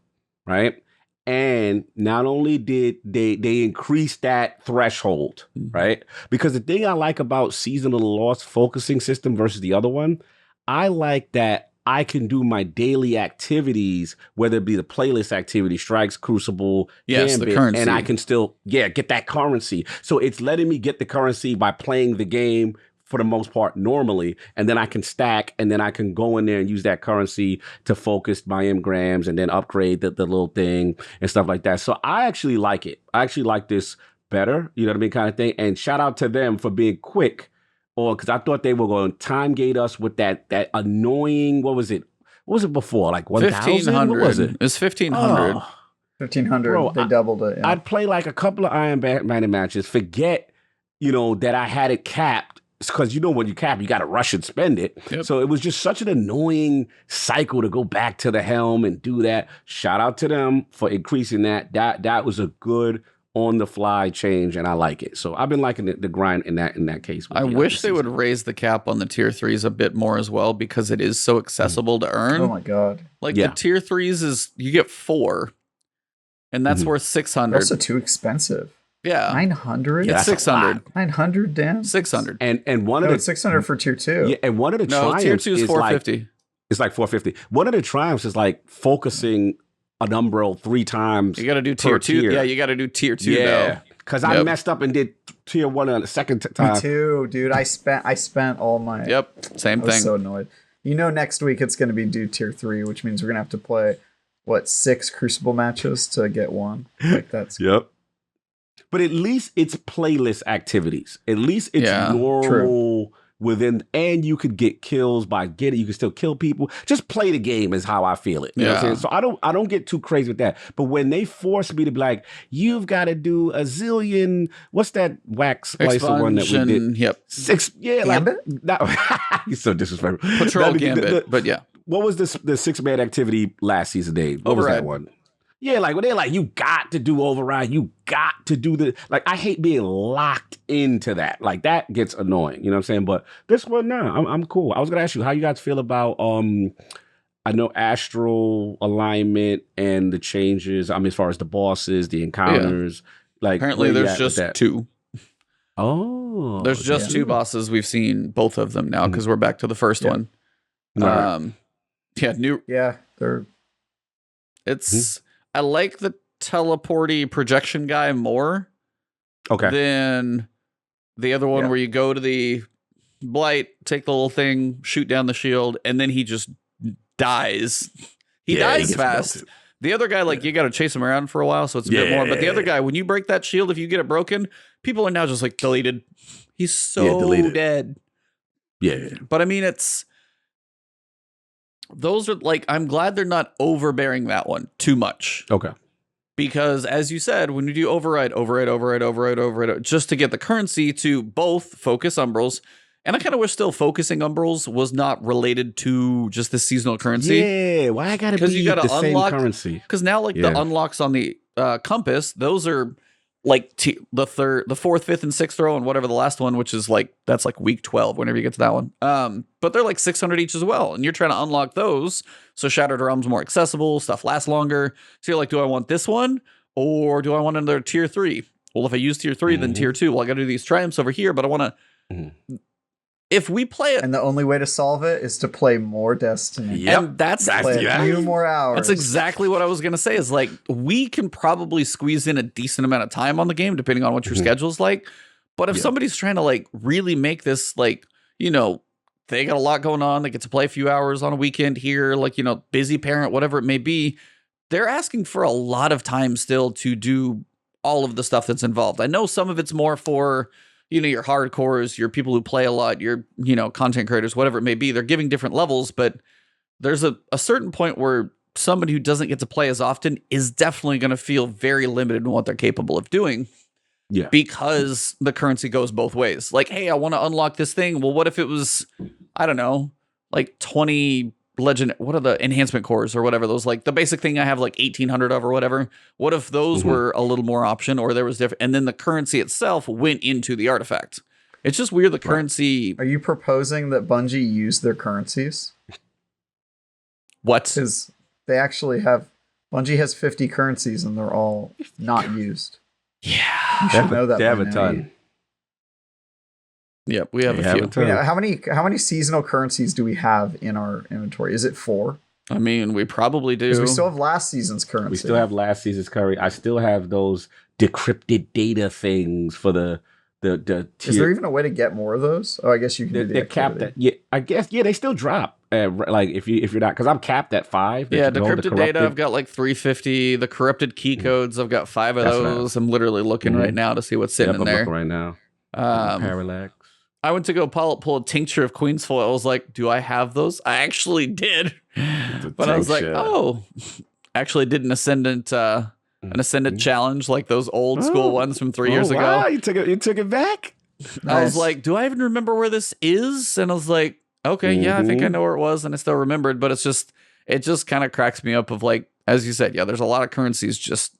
Speaker 1: right? And not only did they increase that threshold, right? Because the thing I like about Season of the Lost focusing system versus the other one, I like that I can do my daily activities, whether it be the playlist activity, Strikes, Crucible, Gambit,
Speaker 2: the currency.
Speaker 1: and I can still, get that currency. So it's letting me get the currency by playing the game for the most part normally, and then I can stack, and then I can go in there and use that currency to focus my engrams and then upgrade the little thing and stuff like that. So I actually like it. I actually like this better, you know what I mean, kind of thing. And shout out to them for being quick. Or because I thought they were going to time gate us with that annoying, what was it? What was it before? Like 1,000? What was it?
Speaker 2: It's 1,500.
Speaker 3: 1,500.
Speaker 1: Bro,
Speaker 3: They doubled it. Yeah.
Speaker 1: I'd play like a couple of Iron Banner matches, forget, that I had it capped. Because when you cap, you got to rush and spend it.
Speaker 2: Yep.
Speaker 1: So it was just such an annoying cycle to go back to the helm and do that. Shout out to them for increasing that. That was a good on the fly change, and I like it. So I've been liking the grind in that case.
Speaker 2: I wish they would raise the cap on the tier 3s a bit more as well because it is so accessible to earn.
Speaker 3: Oh my God.
Speaker 2: Like the tier 3s is you get 4 and that's worth 600.
Speaker 3: Also too expensive.
Speaker 2: Yeah.
Speaker 3: 900?
Speaker 2: It's 600.
Speaker 3: 900, damn.
Speaker 2: 600.
Speaker 1: And one of the
Speaker 3: 600 for tier 2.
Speaker 1: Yeah, and one of the triumphs
Speaker 2: tier 2 is 450.
Speaker 1: It's like 450. One of the triumphs is like focusing an umbral 3 times.
Speaker 2: You got to do tier 2.
Speaker 1: tier.
Speaker 2: Yeah, you got to do tier 2 though.
Speaker 1: Yeah, because I messed up and did tier 1 on the second time.
Speaker 3: Me too, dude. I spent all my.
Speaker 2: Yep, same
Speaker 3: I was
Speaker 2: thing.
Speaker 3: so annoyed. Next week it's going to be do tier 3, which means we're going to have to play 6 Crucible matches to get 1. Like that's.
Speaker 1: Yep. But at least it's playlist activities. At least it's normal within, and you could get kills by getting. You can still kill people. Just play the game is how I feel it. You know what I'm saying? So I don't get too crazy with that. But when they force me to be like, you've got to do a zillion. What's that wax splicer one that we did?
Speaker 2: Yep.
Speaker 1: 6. Yeah,
Speaker 3: Gambit?
Speaker 1: like that. You're so disrespectful.
Speaker 2: Patrol Gambit. But yeah.
Speaker 1: What was the 6-man activity last season, Dave? What was that one? Yeah, like when they're like, you got to do override, you got to do the I hate being locked into that. Like that gets annoying. You know what I'm saying? But this one, no, I'm cool. I was gonna ask you how you guys feel about I know astral alignment and the changes. I mean, as far as the bosses, the encounters. Like
Speaker 2: apparently there's just 2.
Speaker 1: Oh.
Speaker 2: There's just 2 bosses. We've seen both of them now because we're back to the first one.
Speaker 1: Right.
Speaker 3: They're
Speaker 2: it's I like the teleporty projection guy more than the other one where you go to the blight, take the little thing, shoot down the shield, and then he just dies. He dies fast. The other guy, like, you got to chase him around for a while, so it's a bit more. But the other guy, when you break that shield, if you get it broken, people are now just like deleted. He's so dead.
Speaker 1: Yeah.
Speaker 2: But I mean, those are like, I'm glad they're not overbearing that one too much.
Speaker 1: Okay.
Speaker 2: Because as you said, when you do override, just to get the currency to both focus Umbrals, and I kind of wish still focusing Umbrals was not related to just the seasonal currency.
Speaker 1: Yeah, why I gotta be
Speaker 2: you gotta
Speaker 1: the
Speaker 2: unlock,
Speaker 1: same currency?
Speaker 2: Because now, like, the unlocks on the compass, those are like the fourth, fifth, and sixth row, and whatever the last one, which is like, that's like week 12, whenever you get to that one. But they're like 600 each as well, and you're trying to unlock those, so Shattered Realm's more accessible, stuff lasts longer. So you're like, do I want this one, or do I want another tier 3? Well, if I use tier 3, then tier 2. Well, I gotta do these triumphs over here, but I want to... If we play it,
Speaker 3: and the only way to solve it is to play more Destiny.
Speaker 2: And that's
Speaker 3: play a few more hours.
Speaker 2: That's exactly what I was gonna say. Is like, we can probably squeeze in a decent amount of time on the game, depending on what your schedule's like. But if somebody's trying to like really make this, like, you know, they got a lot going on, they get to play a few hours on a weekend here, like, you know, busy parent, whatever it may be, they're asking for a lot of time still to do all of the stuff that's involved. I know some of it's more for, you know, your hardcores, your people who play a lot, your, you know, content creators, whatever it may be. They're giving different levels, but there's a certain point where somebody who doesn't get to play as often is definitely going to feel very limited in what they're capable of doing. Yeah. Because the currency goes both ways. Like, hey, I want to unlock this thing. Well, what if it was, I don't know, like 20 legend, what are the enhancement cores or whatever, those, like the basic thing I have like 1800 of or whatever. What if those were a little more option, or there was different, and then the currency itself went into the artifact? It's just weird, the currency.
Speaker 3: Are you proposing that Bungie use their currencies?
Speaker 2: What?
Speaker 3: Because they actually have, Bungie has 50 currencies and they're all not used.
Speaker 2: Yeah.
Speaker 3: You should know that.
Speaker 1: They have a ton.
Speaker 2: Yep, we have a few.
Speaker 3: Yeah, how many seasonal currencies do we have in our inventory? Is it 4?
Speaker 2: I mean, we probably do.
Speaker 3: Because we still have last season's currency.
Speaker 1: We still have last season's currency. I still have those decrypted data things for the tier.
Speaker 3: Is there even a way to get more of those? Oh, I guess you can.
Speaker 1: They're capped at, yeah. I guess, yeah. They still drop. Like if you're not, because I'm capped at 5.
Speaker 2: Yeah, decrypted data. I've got like 350. The corrupted key codes. I've got 5 of those. I'm literally looking right now to see what's sitting in there.
Speaker 1: I'm looking right now. Parallax.
Speaker 2: I went to go pull a tincture of Queen's Foil. I was like, do I have those? I actually did. But I was like, oh, actually did an ascendant challenge, like those old school ones from 3 years ago.
Speaker 1: Wow, you took it back?
Speaker 3: Nice.
Speaker 2: I was like, do I even remember where this is? And I was like, okay, yeah, I think I know where it was, and I still remembered, but it just kind of cracks me up of, like, as you said, yeah, there's a lot of currencies just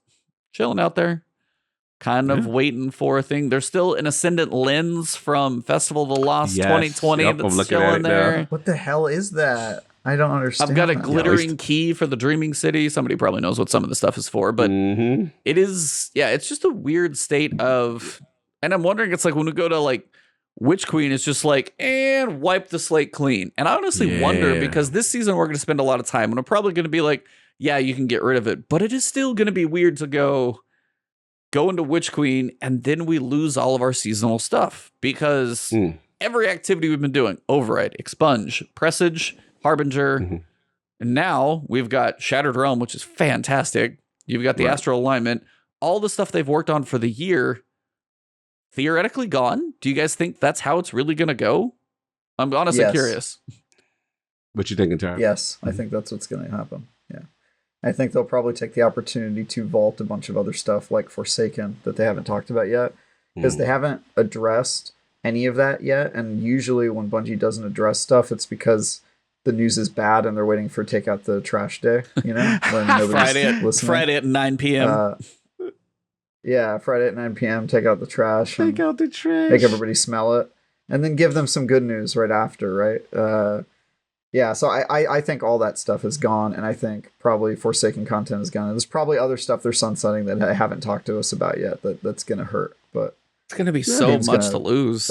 Speaker 2: chilling out there. Kind of waiting for a thing. There's still an Ascendant Lens from Festival of the Lost 2020 that's still in there.
Speaker 3: What the hell is that? I don't understand.
Speaker 2: I've got a glittering key for the Dreaming City. Somebody probably knows what some of the stuff is for, but it is, yeah, it's just a weird state of, and I'm wondering, it's like when we go to like Witch Queen, it's just like, and wipe the slate clean. And I honestly wonder, because this season we're going to spend a lot of time, and we're probably going to be like, yeah, you can get rid of it, but it is still going to be weird to go into Witch Queen, and then we lose all of our seasonal stuff, because every activity we've been doing, Override, Expunge, Presage, Harbinger, and now we've got Shattered Realm, which is fantastic. You've got the Astral Alignment, all the stuff they've worked on for the year, theoretically gone. Do you guys think that's how it's really going to go? I'm honestly curious.
Speaker 1: What you thinking, Tara?
Speaker 3: Yes, I think that's what's going to happen. Yeah. I think they'll probably take the opportunity to vault a bunch of other stuff like Forsaken that they haven't talked about yet, because they haven't addressed any of that yet. And usually when Bungie doesn't address stuff, it's because the news is bad and they're waiting for take out the trash day, you know, when nobody's
Speaker 2: Friday at 9 p.m.
Speaker 3: Yeah, Friday at 9 p.m. Take out the trash.
Speaker 1: Take out the trash.
Speaker 3: Make everybody smell it, and then give them some good news right after, right? Yeah, so I think all that stuff is gone, and I think probably Forsaken content is gone. And there's probably other stuff they're sunsetting that I haven't talked to us about yet that's going to hurt. But
Speaker 2: it's going to be so much to lose.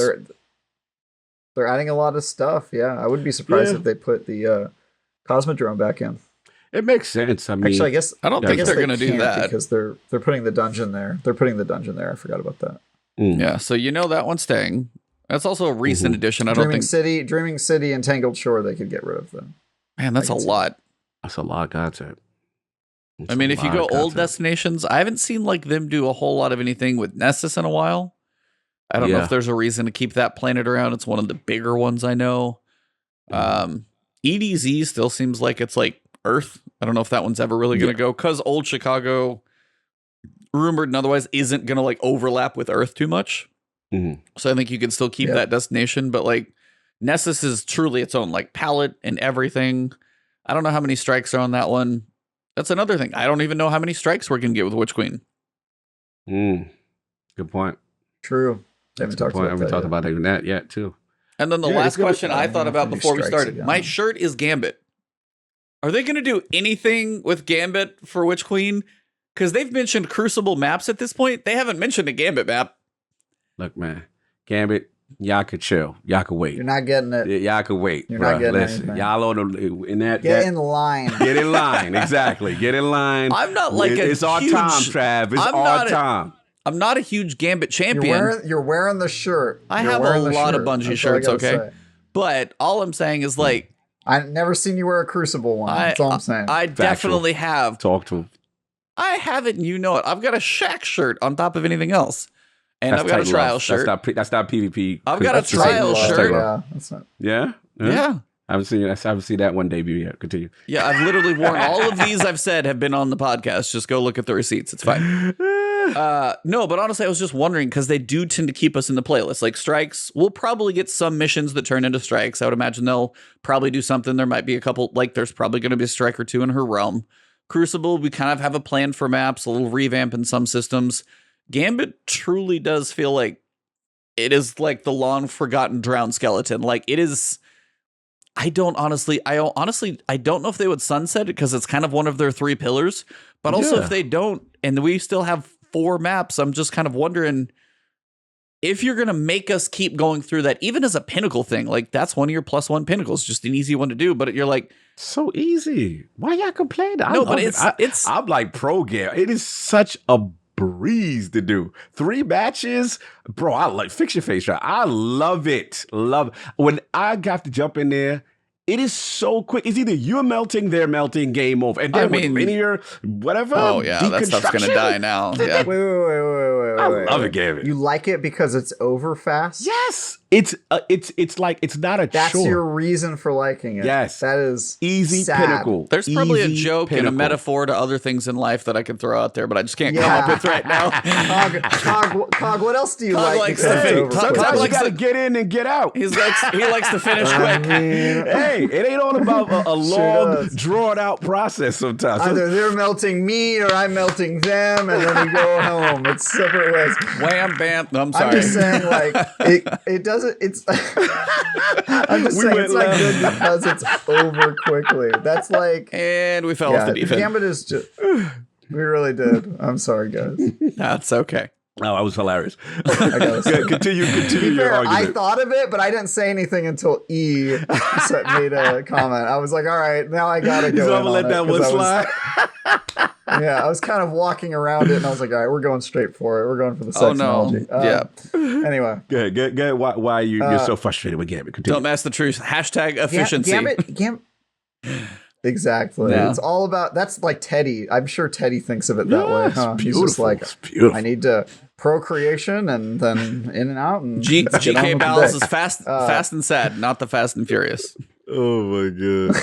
Speaker 3: They're adding a lot of stuff. Yeah, I wouldn't be surprised if they put the Cosmodrome back in.
Speaker 1: It makes sense. I mean,
Speaker 3: actually, I guess
Speaker 2: I don't think they're going to do that,
Speaker 3: because they're putting the dungeon there. They're putting the dungeon there. I forgot about that.
Speaker 2: Yeah, so you know that one's staying. That's also a recent addition. I don't think
Speaker 3: Dreaming City and Tangled Shore they could get rid of them.
Speaker 2: Man, that's a lot.
Speaker 1: That's a lot of content.
Speaker 2: I mean, if you go old destinations, I haven't seen like them do a whole lot of anything with Nessus in a while. I don't know if there's a reason to keep that planet around. It's one of the bigger ones I know. EDZ still seems like it's like Earth. I don't know if that one's ever really going to go, because old Chicago, rumored and otherwise, isn't going to like overlap with Earth too much. So I think you can still keep that destination, but like Nessus is truly its own like palette and everything. I don't know how many strikes are on that one. That's another thing. I don't even know how many strikes we're going to get with Witch Queen.
Speaker 1: Good point.
Speaker 3: True. Haven't talked
Speaker 1: about even that yet, too.
Speaker 2: And then the last question I thought about before we started. My shirt is Gambit. Are they going to do anything with Gambit for Witch Queen? Because they've mentioned Crucible maps at this point. They haven't mentioned a Gambit map.
Speaker 1: Look, man. Gambit, y'all could chill. Y'all could wait.
Speaker 3: You're not getting it.
Speaker 1: Y'all could wait.
Speaker 3: You're not getting
Speaker 1: anything. Y'all on the, in that.
Speaker 3: Get in line.
Speaker 1: Get in line. Exactly. Get in line.
Speaker 2: I'm not like
Speaker 1: it's our time, Trav. It's our time.
Speaker 2: I'm not a huge Gambit champion.
Speaker 3: You're wearing the shirt.
Speaker 2: I have a lot of Bungie shirts, okay? But all I'm saying is like,
Speaker 3: I've never seen you wear a Crucible one. That's all I'm saying.
Speaker 2: I definitely have.
Speaker 1: Talk to him.
Speaker 2: I have it, and you know it. I've got a Shaq shirt on top of anything else. And I've got a trial shirt.
Speaker 1: That's not PvP.
Speaker 2: I've got a trial shirt.
Speaker 3: Yeah, that's not.
Speaker 2: Yeah.
Speaker 1: I haven't seen that one debut yet. Continue.
Speaker 2: Yeah, I've literally worn all of these I've said have been on the podcast. Just go look at the receipts. It's fine. No, but honestly, I was just wondering, because they do tend to keep us in the playlist. Like strikes, we'll probably get some missions that turn into strikes. I would imagine they'll probably do something. There might be a couple, like there's probably going to be a strike or two in her realm. Crucible, we kind of have a plan for maps, a little revamp in some systems. Gambit truly does feel like it is like the long forgotten drowned skeleton. Like it is. I don't know if they would sunset it, because it's kind of one of their 3 pillars. But also if they don't, and we still have 4 maps, I'm just kind of wondering if you're going to make us keep going through that, even as a pinnacle thing. Like that's one of your +1 pinnacles, just an easy one to do. But you're like,
Speaker 1: so easy. Why y'all complaining?
Speaker 2: No, but
Speaker 1: I'm like pro game. It is such a breeze to do. 3 matches, bro. I like fix your face right. I love it. When I got to jump in there, it is so quick. It's either you're melting, they're melting, game over. And then with linear, whatever.
Speaker 2: Oh yeah, that stuff's gonna die now. Yeah.
Speaker 3: Wait.
Speaker 1: I love it, Gambit.
Speaker 3: You like it because it's over fast?
Speaker 1: Yes. It's like it's not a
Speaker 3: That's
Speaker 1: chore.
Speaker 3: your reason for liking it.
Speaker 1: Yes.
Speaker 3: That is
Speaker 1: easy
Speaker 3: sad.
Speaker 1: pinnacle.
Speaker 2: There's probably
Speaker 1: Easy
Speaker 2: a joke and a
Speaker 1: pinnacle.
Speaker 2: metaphor to other things in life that I can throw out there, but I just can't come up with right now.
Speaker 3: Cog, what else do you
Speaker 2: Cog
Speaker 3: like?
Speaker 2: likes to finish.
Speaker 1: Sometimes you gotta get in and get out.
Speaker 2: He likes to finish quick.
Speaker 1: Hey, it ain't all about a long, drawn out process sometimes.
Speaker 3: Either they're melting me or I'm melting them, and then we go home. It's separate ways.
Speaker 2: Wham, bam. I'm sorry.
Speaker 3: I'm just saying, like, it doesn't, it's, I'm just saying it's not good because it's over quickly. That's like,
Speaker 2: and we fell off the deep end.
Speaker 3: Gambit is just, we really did. I'm sorry, guys.
Speaker 2: That's okay.
Speaker 1: No, that was hilarious.
Speaker 3: Continue
Speaker 1: your argument.
Speaker 3: I thought of it, but I didn't say anything until E made a comment. I was like, all right, now I gotta go.
Speaker 1: So I'm gonna let that one slide.
Speaker 3: Yeah, I was kind of walking around it, and I was like, all right, we're going straight for it. We're going for the sexology. Anyway.
Speaker 1: Good. Why you're so frustrated with Gambit? Continue.
Speaker 2: Don't mess the truth. Hashtag efficiency.
Speaker 3: Gambit. Exactly. Yeah. It's all about, that's like Teddy. I'm sure Teddy thinks of it that way. Huh?
Speaker 1: Beautiful.
Speaker 3: He's just like,
Speaker 1: it's beautiful.
Speaker 3: I need to procreation and then in and out. And
Speaker 2: GK Bowles is fast and sad, not the Fast and Furious.
Speaker 1: Oh my god.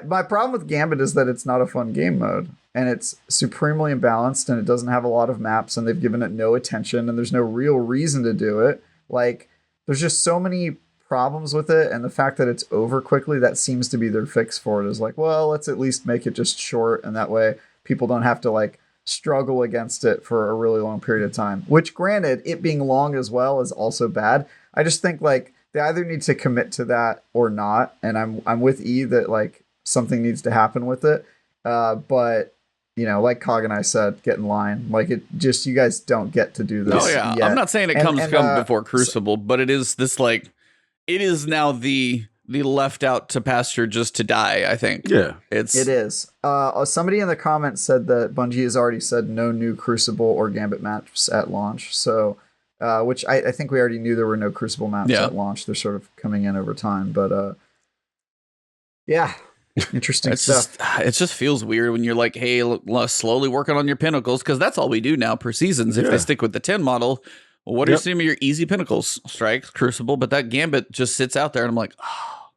Speaker 3: My problem with Gambit is that it's not a fun game mode, and it's supremely imbalanced, and it doesn't have a lot of maps, and they've given it no attention, and there's no real reason to do it. Like, there's just so many problems with it, and the fact that it's over quickly, that seems to be their fix for it, is like, well, let's at least make it just short, and that way people don't have to like struggle against it for a really long period of time. Which, granted, it being long as well is also bad. I just think like they either need to commit to that or not, and I'm with E that like something needs to happen with it. But you know, like Cog and I said, get in line. Like, it just, you guys don't get to do this.
Speaker 2: Oh yeah,
Speaker 3: yet.
Speaker 2: I'm not saying it comes before Crucible, but it is this like, it is now the left out to pasture just to die. I think.
Speaker 1: Yeah,
Speaker 3: it is. Somebody in the comments said that Bungie has already said no new Crucible or Gambit maps at launch. So, which I think we already knew there were no Crucible maps at launch. They're sort of coming in over time, but yeah. Interesting
Speaker 2: It's
Speaker 3: stuff.
Speaker 2: just it just feels weird when you're like, hey, slowly working on your pinnacles, because that's all we do now per seasons. If
Speaker 1: Yeah.
Speaker 2: they stick with the 10 model, well, what are
Speaker 1: Yep.
Speaker 2: some of your easy pinnacles? Strike, Crucible, but that Gambit just sits out there, and I'm like, oh.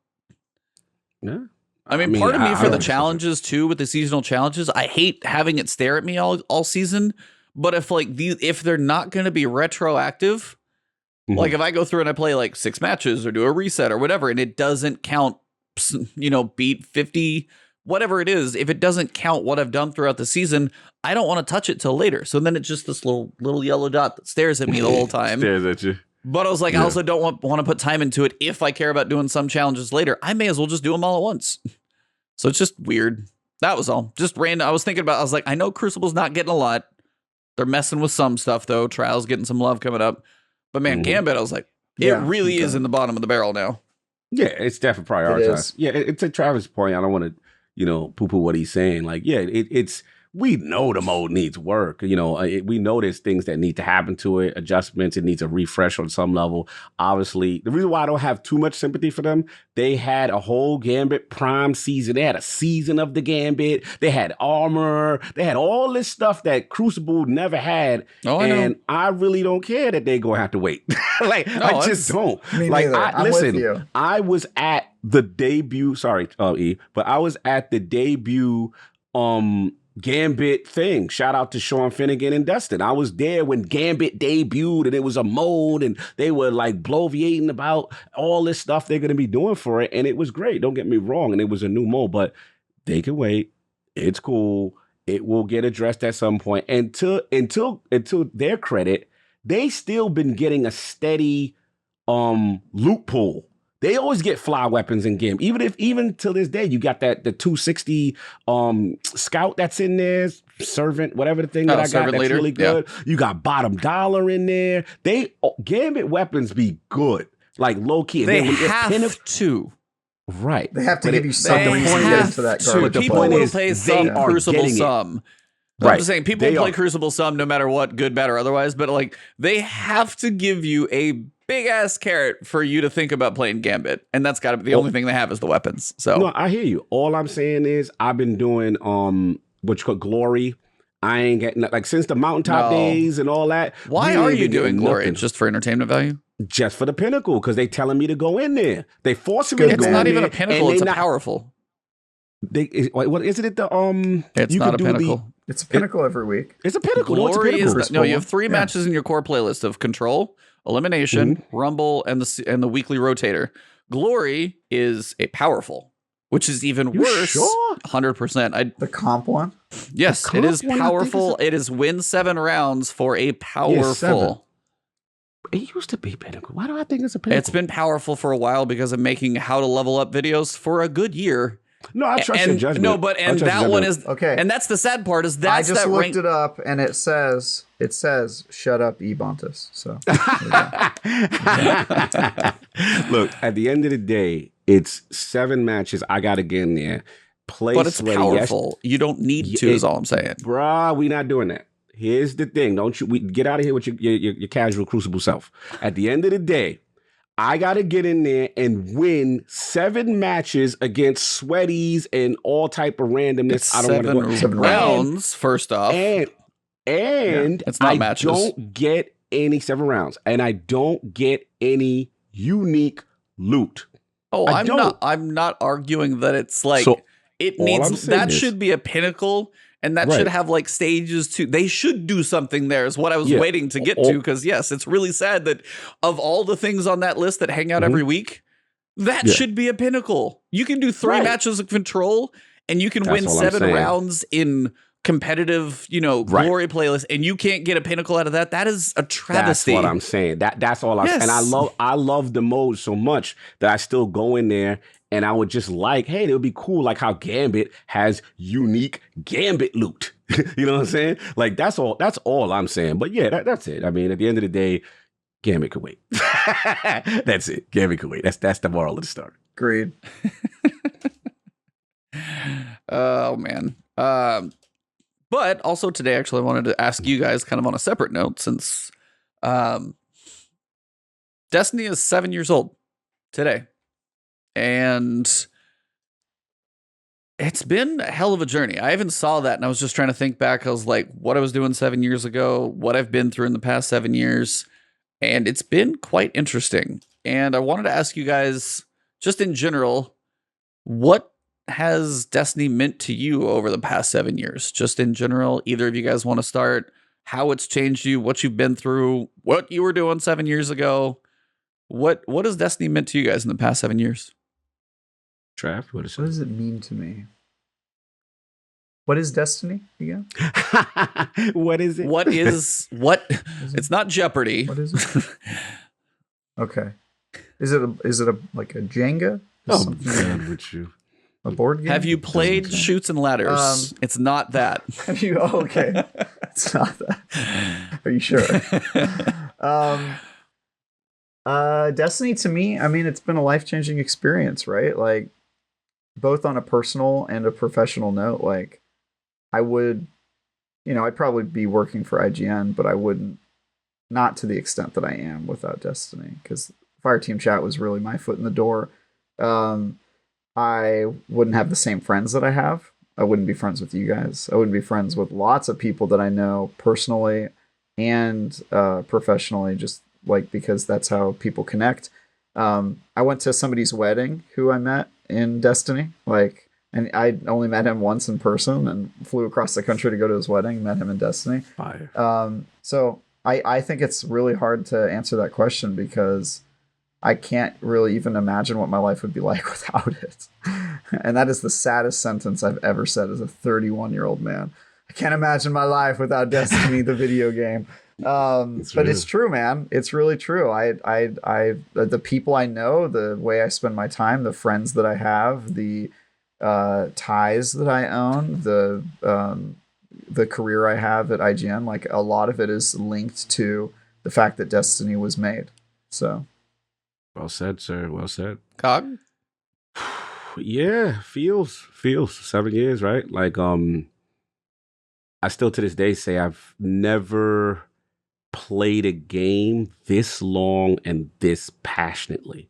Speaker 1: Yeah.
Speaker 2: I mean, part of me for the
Speaker 1: understand.
Speaker 2: challenges too, with the seasonal challenges, I hate having it stare at me all season. But if like if they're not going to be retroactive,
Speaker 1: Mhm.
Speaker 2: like if I go through and I play like 6 matches or do a reset or whatever, and it doesn't count, beat 50, whatever it is, if it doesn't count what I've done throughout the season, I don't want to touch it till later. So then it's just this little yellow dot that stares at me the whole time.
Speaker 1: Stares at you.
Speaker 2: But I was like, I
Speaker 1: Yeah.
Speaker 2: also don't want to put time into it. If I care about doing some challenges later, I may as well just do them all at once. So it's just weird. That was all. Just random. I was thinking about, I was like, I know Crucible's not getting a lot. They're messing with some stuff, though. Trial's getting some love coming up. But man,
Speaker 1: Mhm.
Speaker 2: Gambit, I was like, it
Speaker 3: Yeah,
Speaker 2: really is
Speaker 3: okay.
Speaker 2: in the bottom of the barrel now.
Speaker 1: Yeah, it's definitely
Speaker 3: It
Speaker 1: prioritized.
Speaker 3: is.
Speaker 1: Yeah, it's a Travis point. I don't want to, poo-poo what he's saying. Like, yeah, it's we know the mode needs work. We know there's things that need to happen to it, adjustments. It needs a refresh on some level. Obviously, the reason why I don't have too much sympathy for them, they had a whole Gambit Prime season. They had a season of the Gambit. They had armor. They had all this stuff that Crucible never had.
Speaker 2: Oh, I know.
Speaker 1: And I really don't care that they're going to have to wait. Like,
Speaker 2: No,
Speaker 1: I just don't.
Speaker 3: Me
Speaker 1: Like,
Speaker 3: neither. I'm with you.
Speaker 1: I was at the debut, sorry, E, but I was at the debut Gambit thing. Shout out to Shaun Finnegan and Dustin. I was there when Gambit debuted and it was a mode and they were like bloviating about all this stuff they're going to be doing for it. And it was great. Don't get me wrong. And it was a new mode, but they can wait. It's cool. It will get addressed at some point. Until their credit, they still been getting a steady loot pool. They always get fly weapons in game. Even till this day, you got the 260 scout that's in there, servant, whatever the thing that I got
Speaker 2: Servant
Speaker 1: that's
Speaker 2: leader.
Speaker 1: really good. You got bottom dollar in there. Gambit weapons be good, like low key. And
Speaker 2: They
Speaker 1: then when
Speaker 2: have to.
Speaker 1: right.
Speaker 3: They have to
Speaker 1: But
Speaker 3: give you some
Speaker 2: They
Speaker 3: reason to get
Speaker 2: have
Speaker 3: into that
Speaker 2: to.
Speaker 3: garbage.
Speaker 1: the
Speaker 2: People
Speaker 1: point
Speaker 2: will
Speaker 1: is,
Speaker 2: play
Speaker 1: they
Speaker 2: some
Speaker 1: are
Speaker 2: Crucible
Speaker 1: getting it.
Speaker 2: some.
Speaker 1: Right.
Speaker 2: I'm just saying, people
Speaker 1: They
Speaker 2: will play
Speaker 1: are.
Speaker 2: Crucible some no matter what, good, bad, or otherwise. But like, they have to give you a big ass carrot for you to think about playing Gambit, and that's got to be the only thing they have is the weapons. So
Speaker 1: No, I hear you. All I'm saying is I've been doing what you call glory. I ain't getting like since the mountaintop
Speaker 2: No.
Speaker 1: days and all that.
Speaker 2: why
Speaker 1: we
Speaker 2: are
Speaker 1: ain't
Speaker 2: you
Speaker 1: been
Speaker 2: doing
Speaker 1: getting
Speaker 2: Glory?
Speaker 1: nothing.
Speaker 2: Just for entertainment value?
Speaker 1: Just for the pinnacle because they telling me to go in there. They forcing me to
Speaker 2: It's
Speaker 1: go
Speaker 2: not
Speaker 1: in
Speaker 2: even
Speaker 1: there,
Speaker 2: a pinnacle.
Speaker 1: and
Speaker 2: It's
Speaker 1: they
Speaker 2: a
Speaker 1: not-
Speaker 2: powerful.
Speaker 1: What isn't it? The
Speaker 2: It's
Speaker 1: you
Speaker 2: not a
Speaker 1: could do
Speaker 2: pinnacle.
Speaker 3: It's a pinnacle every week.
Speaker 1: It's a pinnacle. No, it's a
Speaker 2: Glory
Speaker 1: pinnacle.
Speaker 2: is no. You have 3
Speaker 3: Yeah.
Speaker 2: matches in your core playlist of Control, Elimination,
Speaker 1: Mm-hmm.
Speaker 2: Rumble, and the weekly rotator. Glory is a powerful, which is even
Speaker 1: You
Speaker 2: worse.
Speaker 1: sure?
Speaker 2: 100%.
Speaker 3: The comp one.
Speaker 2: Yes,
Speaker 1: The
Speaker 2: it is
Speaker 1: comp one, I think,
Speaker 2: powerful. It is win 7 rounds for a powerful.
Speaker 1: 7. It used to be pinnacle. Why do I think it's a pinnacle?
Speaker 2: It's been powerful for a while because of making how to level up videos for a good year.
Speaker 1: no, I trust your judgment.
Speaker 2: No, but
Speaker 1: I
Speaker 2: and
Speaker 1: trust your
Speaker 2: that one
Speaker 1: judgment.
Speaker 2: is
Speaker 3: Okay.
Speaker 2: and that's the sad part is
Speaker 3: I
Speaker 2: that's
Speaker 3: just
Speaker 2: that
Speaker 3: looked
Speaker 2: rank.
Speaker 3: it up and it says shut up, Ebontis. So there you go.
Speaker 1: Look, at the end of the day, it's 7 matches. I got to get in there. Play
Speaker 2: But it's
Speaker 1: sweaty.
Speaker 2: powerful. You don't need to, is all I'm saying.
Speaker 1: Bruh, we not doing that. Here's the thing. Get out of here with your casual Crucible self. At the end of the day, I got to get in there and win 7 matches against sweaties and all type of randomness.
Speaker 2: It's
Speaker 1: I don't want to go.
Speaker 3: 7
Speaker 2: rounds, first off.
Speaker 1: And
Speaker 2: It's not
Speaker 1: I
Speaker 2: matches.
Speaker 1: don't get any 7 rounds. And I don't get any unique loot.
Speaker 2: Oh,
Speaker 1: I don't.
Speaker 2: I'm not arguing that it's like
Speaker 1: So,
Speaker 2: it
Speaker 1: all I'm
Speaker 2: needs
Speaker 1: saying
Speaker 2: that
Speaker 1: is-
Speaker 2: should be a pinnacle and that
Speaker 1: Right.
Speaker 2: should have like stages too. They should do something there is what I was
Speaker 1: Yeah.
Speaker 2: waiting to get
Speaker 1: Oh.
Speaker 2: to because yes, it's really sad that of all the things on that list that hang out
Speaker 1: Mhm.
Speaker 2: every week, that
Speaker 1: Yeah.
Speaker 2: should be a pinnacle. You can do 3
Speaker 1: Right.
Speaker 2: matches of Control and you can
Speaker 1: That's
Speaker 2: win
Speaker 1: all I'm
Speaker 2: 7
Speaker 1: saying.
Speaker 2: rounds in competitive,
Speaker 1: Right.
Speaker 2: glory playlist and you can't get a pinnacle out of that. That is a
Speaker 1: That's
Speaker 2: travesty.
Speaker 1: what I'm saying. That's all I'm
Speaker 2: Yes.
Speaker 1: and I love the mode so much that I still go in there and I would just like, hey, it would be cool like how Gambit has unique Gambit loot. You know what I'm saying? Like that's all I'm saying. But yeah, that's it. I mean, at the end of the day, Gambit could wait. That's it. Gambit could wait. That's the moral of the story.
Speaker 3: Agreed.
Speaker 2: Oh man. But also today, actually, I wanted to ask you guys kind of on a separate note, since Destiny is 7 years old today, and It's been a hell of a journey. I even saw that and I was just trying to think back. I was like, what I was doing 7 years ago, what I've been through in the past 7 years. And it's been quite interesting. And I wanted to ask you guys, just in general, what has Destiny meant to you over the past 7 years? Just in general, either of you guys want to start, how it's changed you, what you've been through, what you were doing 7 years ago. What has Destiny meant to you guys in the past 7 years?
Speaker 1: Trav,
Speaker 3: What does it mean to me? What is Destiny again?
Speaker 1: What is it?
Speaker 2: What? It's not Jeopardy.
Speaker 3: What is it? Okay. Is it like a Jenga?
Speaker 1: Oh, man, with you.
Speaker 3: A board game?
Speaker 2: Have you played Shoots and Ladders? It's not that.
Speaker 3: Have you? Oh, okay. It's not that. Are you sure? Destiny to me, I mean, it's been a life-changing experience, right? Like, both on a personal and a professional note. Like, I would, I'd probably be working for IGN, but I wouldn't, not to the extent that I am without Destiny, because Fireteam Chat was really my foot in the door. I wouldn't have the same friends that I have. I wouldn't be friends with you guys. I wouldn't be friends with lots of people that I know personally and professionally, just like because that's how people connect. I went to somebody's wedding who I met in Destiny, and I only met him once in person and flew across the country to go to his wedding, met him in Destiny.
Speaker 1: Fire.
Speaker 3: So I think it's really hard to answer that question because I can't really even imagine what my life would be like without it. And that is the saddest sentence I've ever said as a 31-year-old man. I can't imagine my life without Destiny, the video game. But it's true, man. It's really true. The people I know, the way I spend my time, the friends that I have, the ties that I own, the career I have at IGN, like a lot of it is linked to the fact that Destiny was made. So.
Speaker 1: Well said, sir. Well said.
Speaker 2: Cog?
Speaker 1: Yeah, feels 7 years, right? Like, I still to this day say I've never played a game this long and this passionately.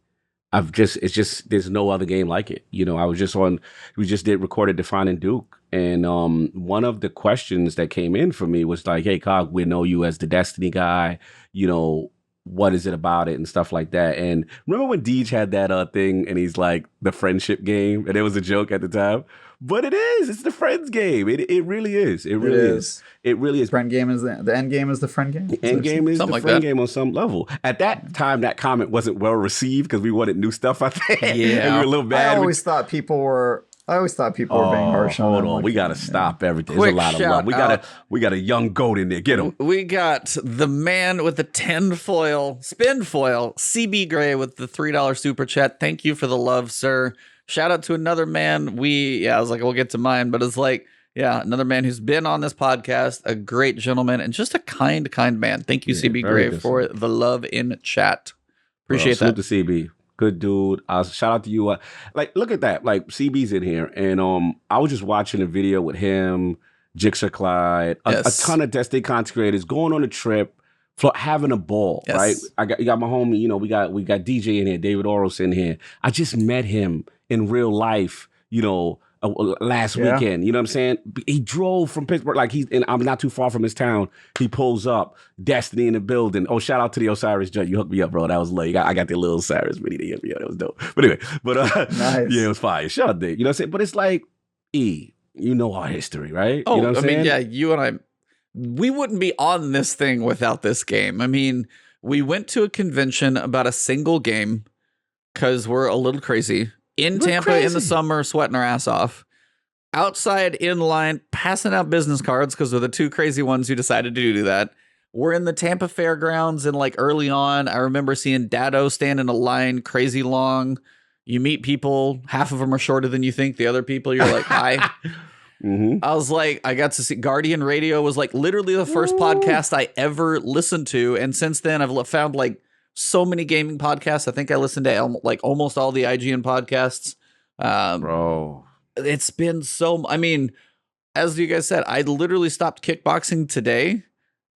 Speaker 1: There's no other game like it. We just did recorded Defining Duke. And one of the questions that came in for me was like, hey, Cog, we know you as the Destiny guy, what is it about it and stuff like that. And remember when Deej had that thing and he's like the friendship game, and it was a joke at the time, but it's the friends game. It really is. It really is. It really is.
Speaker 3: Friend game is the end game is the friend game.
Speaker 1: The end game is the friend game on some level. At that time, that comment wasn't well received because we wanted new stuff out there.
Speaker 2: Yeah,
Speaker 1: and we were a little bad.
Speaker 3: I always thought people were being harsh on them.
Speaker 1: Hold on, we gotta stop everything. There's a lot of love. We got a young goat in there. Get him.
Speaker 2: We got the man with the spin foil, CB Gray with the $3 super chat. Thank you for the love, sir. Shout out to another man. I was like, we'll get to mine, but it's like, another man who's been on this podcast, a great gentleman, and just a kind man. Thank you, CB Gray, for the love in chat. Appreciate that.
Speaker 1: Salute to CB. Good dude. Shout out to you. Look at that. Like, CB's in here, and I was just watching a video with him, Jixer Clyde, a ton of Destiny content creators going on a trip, having a ball. Yes. Right. You got my homie. We got DJ in here, David Oros in here. I just met him in real life. Last weekend, you know what I'm saying? He drove from Pittsburgh, and I'm not too far from his town. He pulls up, Destiny in the building. Oh, shout out to the Osiris judge. You hooked me up, bro. That was late. I got the little Osiris video to hit me up. That was dope. But anyway,
Speaker 3: nice.
Speaker 1: Yeah, it was fire. Shout out, Dave. You know what I'm saying? But it's like, our history, right?
Speaker 2: Oh,
Speaker 1: you know what I'm saying?
Speaker 2: Yeah, you and I, we wouldn't be on this thing without this game. I mean, we went to a convention about a single game because we're a little crazy. In Tampa in the summer, sweating our ass off. Outside in line, passing out business cards because we're the two crazy ones who decided to do that. We're in the Tampa Fairgrounds and early on, I remember seeing Dado stand in a line crazy long. You meet people, half of them are shorter than you think. The other people, you're like, hi.
Speaker 1: Mm-hmm.
Speaker 2: I was like, I got to see Guardian Radio was literally the first podcast I ever listened to. And since then, I've found so many gaming podcasts. I think I listened to almost all the IGN podcasts.
Speaker 1: Bro,
Speaker 2: it's been as you guys said, I literally stopped kickboxing today,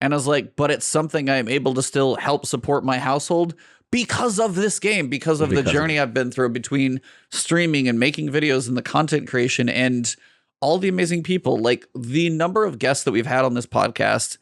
Speaker 2: and I was like, but it's something I'm able to still help support my household because of this game, because of the journey I've been through between streaming and making videos and the content creation and all the amazing people. Like the number of guests that we've had on this podcast,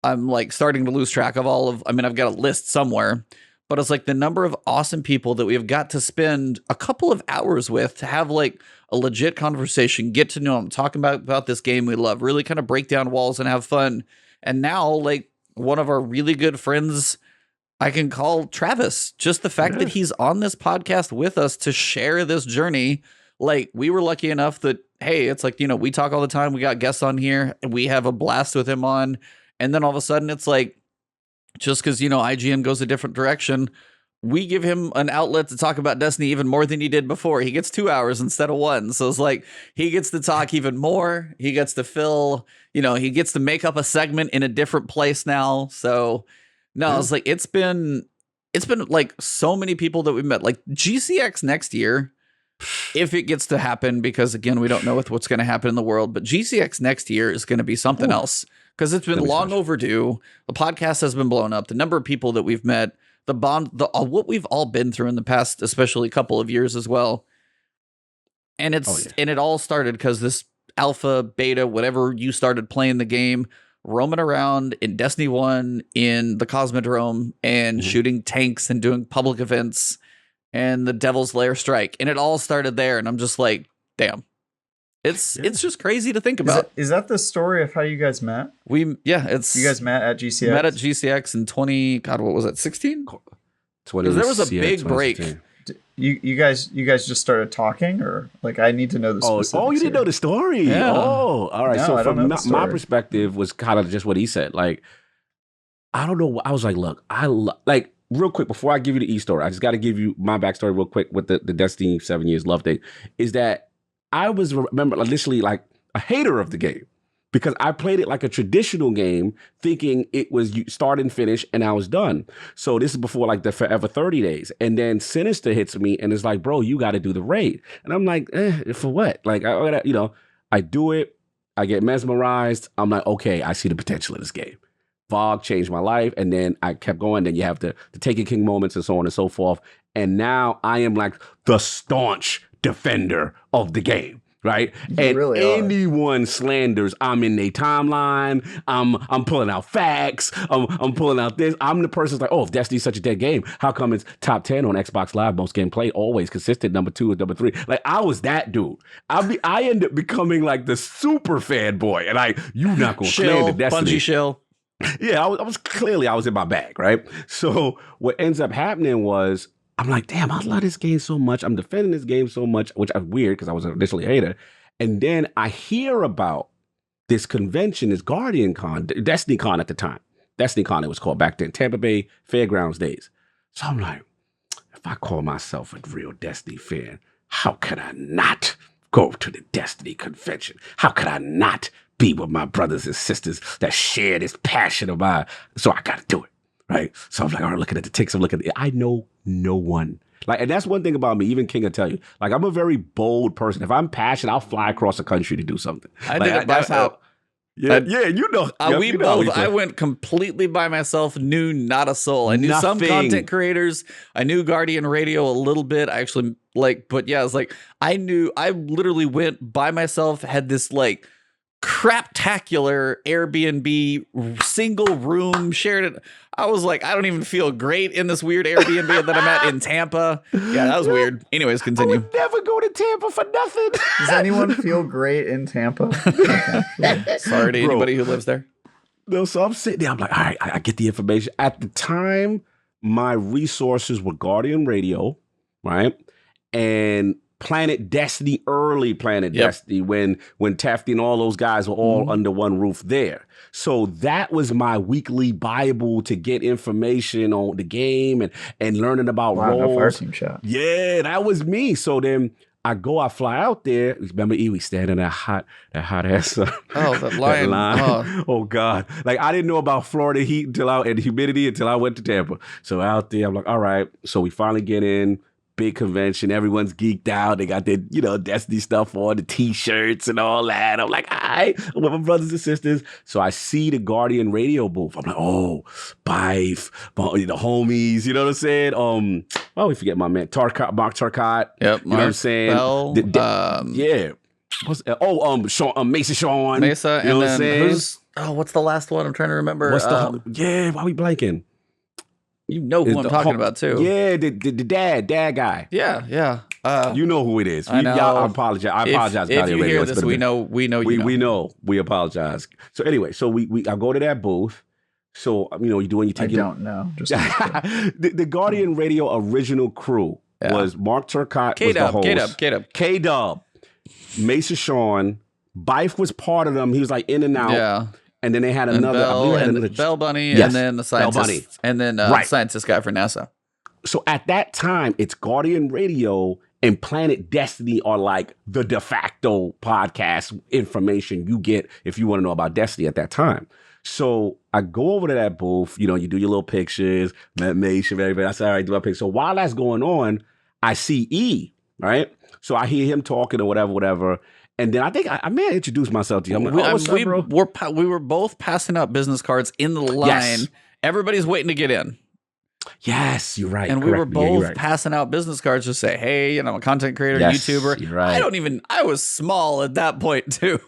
Speaker 2: I'm like starting to lose track of I've got a list somewhere, but it's like the number of awesome people that we've got to spend a couple of hours with to have like a legit conversation, get to know them, talking about this game we love, really kind of break down walls and have fun. And now like one of our really good friends, I can call Travis, just the fact that he's on this podcast with us to share this journey. Like we were lucky enough that, hey, it's like, we talk all the time. We got guests on here and we have a blast with him on. And then all of a sudden it's like, just because, IGN goes a different direction, we give him an outlet to talk about Destiny even more than he did before. He gets 2 hours instead of 1. So it's like he gets to talk even more. He gets to fill, he gets to make up a segment in a different place now. So no, it's like it's been like so many people that we met. Like GCX next year, if it gets to happen, because again, we don't know what's going to happen in the world, but GCX next year is going to be something else because it's been long overdue. The podcast has been blown up. The number of people that we've met, the bond, what we've all been through in the past, especially couple of years as well. And and it all started because this alpha, beta, whatever, you started playing the game, roaming around in Destiny 1 in the Cosmodrome and shooting tanks and doing public events and the Devil's Lair strike. And it all started there. And I'm just like, damn. It's just crazy to think about.
Speaker 3: Is that the story of how you guys met?
Speaker 2: You guys
Speaker 3: met at GCX?
Speaker 2: Met at GCX in 16? Because there was a big break.
Speaker 3: You guys just started talking, or like I need to know the specifics.
Speaker 1: Oh, you didn't know the story.
Speaker 2: Yeah.
Speaker 1: Oh, all right.
Speaker 3: No,
Speaker 1: so
Speaker 3: I don't
Speaker 1: from
Speaker 3: know the
Speaker 1: my
Speaker 3: story.
Speaker 1: perspective was kind of just what he said. Like, I don't know. I was like, look, like real quick before I give you the story, I just got to give you my backstory real quick with the Destiny 7 years love thing. Is that I was initially like a hater of the game because I played it like a traditional game, thinking it was you start and finish, and I was done. So this is before like the Forever 30 days, and then Sinister hits me and it's like, bro, you got to do the raid, and I'm like, for what? Like I do it, I get mesmerized. I'm like, okay, I see the potential of this game. VOG changed my life, and then I kept going. Then you have the Taken King moments and so on and so forth, and now I am like the staunch defender of the game, right? And
Speaker 3: really
Speaker 1: anyone slanders, I'm in their timeline. I'm pulling out facts. I'm pulling out this. I'm the person that's like, oh, if Destiny's such a dead game, how come it's top 10 on Xbox Live most game played, always consistent, number 2 or number 3? Like I was that dude. I end up becoming like the super fanboy, and you not gonna slander Destiny.
Speaker 2: Bungie shill.
Speaker 1: Yeah, I was in my bag, right? So what ends up happening was, I'm like, damn, I love this game so much. I'm defending this game so much, which is weird because I was initially a hater. And then I hear about this convention, this Guardian Con, Destiny Con at the time. Destiny Con, it was called back then, Tampa Bay Fairgrounds days. So I'm like, if I call myself a real Destiny fan, how could I not go to the Destiny convention? How could I not be with my brothers and sisters that share this passion of mine? So I got to do it. Right. So I'm like, all right, looking at the ticks. I'm looking at it. I know no one. Like, and that's one thing about me. Even King will tell you, like, I'm a very bold person. If I'm passionate, I'll fly across the country to do something.
Speaker 2: I did it myself.
Speaker 1: Yeah, you know.
Speaker 2: We both. I went completely by myself. Knew not a soul. I knew some content creators. I knew Guardian Radio a little bit. I actually but yeah, it's like I literally went by myself. Had this like craptacular Airbnb, single room, shared it. I was like, I don't even feel great in this weird Airbnb that I'm at in Tampa. Yeah, that was weird. Anyways, continue.
Speaker 1: I would never go to Tampa for nothing.
Speaker 3: Does anyone feel great in Tampa?
Speaker 2: Sorry to anybody who lives there.
Speaker 1: No, so I'm sitting there. I'm like, all right, I get the information. At the time, my resources were Guardian Radio, right? And Planet Destiny, early Planet Destiny, when Tafty and all those guys were all under one roof there. So that was my weekly Bible to get information on the game and learning about roles.
Speaker 3: No fire team shot.
Speaker 1: Yeah, that was me. So then I fly out there. Remember, we standing that hot ass.
Speaker 2: Oh, that line.
Speaker 1: Oh God. Like I didn't know about Florida heat and humidity until I went to Tampa. So out there, I'm like, all right. So we finally get in. big convention. Everyone's geeked out. They got their, Destiny stuff on, the t-shirts and all that. I'm like, all right, with my brothers and sisters. So I see the Guardian radio booth. I'm like, oh, Bife, the homies, you know what I'm saying? We forget my man, Mark Turcotte.
Speaker 2: Yep,
Speaker 1: you know what I'm saying?
Speaker 2: Bell,
Speaker 1: yeah. Shaun.
Speaker 2: Mesa,
Speaker 1: you know
Speaker 2: and then what's the last one? I'm trying to remember.
Speaker 1: Why we blanking?
Speaker 2: You know who I'm talking about too.
Speaker 1: Yeah, the dad guy.
Speaker 2: Yeah.
Speaker 1: You know who it is.
Speaker 2: I know.
Speaker 1: Y'all, I apologize. I apologize.
Speaker 2: If you hear this, we know. We know.
Speaker 1: We apologize. So anyway, I go to that booth. So you do when you take.
Speaker 3: I don't know. Just
Speaker 1: the Guardian Radio original crew was Mark Turcotte was the host. K-Dub, Mesa Shaun, Bife was part of them. He was like in and out.
Speaker 2: Yeah.
Speaker 1: And then they had another
Speaker 2: Bell Bunny,
Speaker 1: yes,
Speaker 2: and then the scientist, and then scientist guy for NASA.
Speaker 1: So at that time, it's Guardian Radio and Planet Destiny are like the de facto podcast information you get if you want to know about Destiny at that time. So I go over to that booth, you do your little pictures, mention everybody. I said, all right, do my picture. So while that's going on, I see E, right? So I hear him talking or whatever. And then I think I may have introduced myself to you. I'm like, what's up, bro?
Speaker 2: We were both passing out business cards in the line.
Speaker 1: Yes.
Speaker 2: Everybody's waiting to get in.
Speaker 1: Yes, you're right.
Speaker 2: And we were both passing out business cards to say, hey, I'm a content creator, YouTuber.
Speaker 1: You're right.
Speaker 2: I was small at that point too.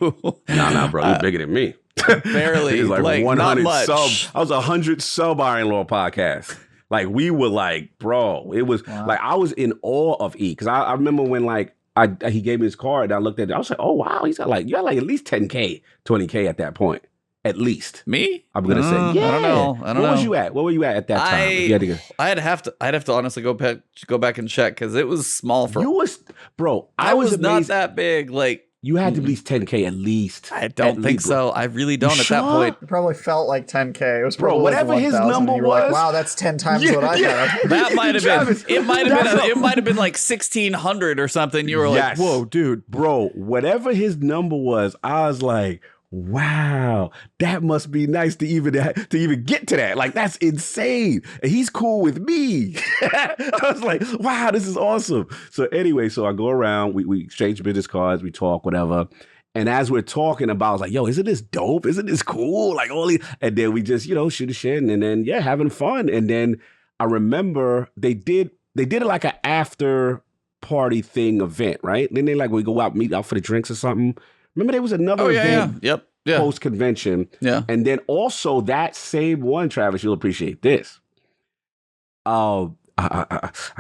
Speaker 1: No, bro, you're bigger than me.
Speaker 2: Barely.
Speaker 1: It was like 100
Speaker 2: not much.
Speaker 1: sub. I was 100 sub Iron Law podcast. Like we were like, bro, it was like I was in awe of E. Because I remember when he gave me his card and I looked at it. I was like, oh, wow, you got at least 10K, 20K at that point. At least.
Speaker 2: Me?
Speaker 1: I'm going to say, yeah.
Speaker 2: I don't know.
Speaker 1: Where was you at? Where were you at that time?
Speaker 2: I'd have to honestly go back and check because it was small for...
Speaker 1: Bro,
Speaker 2: I was not that big. Like,
Speaker 1: you had to be at least 10K at least.
Speaker 2: I don't think so. I really don't at that point.
Speaker 3: It probably felt like 10K. It was
Speaker 1: bro, whatever his number was.
Speaker 3: Like, wow, that's 10 times what I got.
Speaker 2: That might have been. It might have been like 1,600 or something. You were like, whoa, dude.
Speaker 1: Bro, whatever his number was, I was like, wow, that must be nice to even get to that. Like, that's insane. And he's cool with me. I was like, wow, this is awesome. So anyway, I go around, we exchange business cards, we talk, whatever. And as we're talking about, I was like, yo, isn't this dope? Isn't this cool? Like, and then we just, shoot the shit and then, having fun. And then I remember they did like an after party thing event, right? Then we go out, meet out for the drinks or something. Remember there was another event post-convention.
Speaker 2: Yeah.
Speaker 1: And then also that same one, Travis, you'll appreciate this. I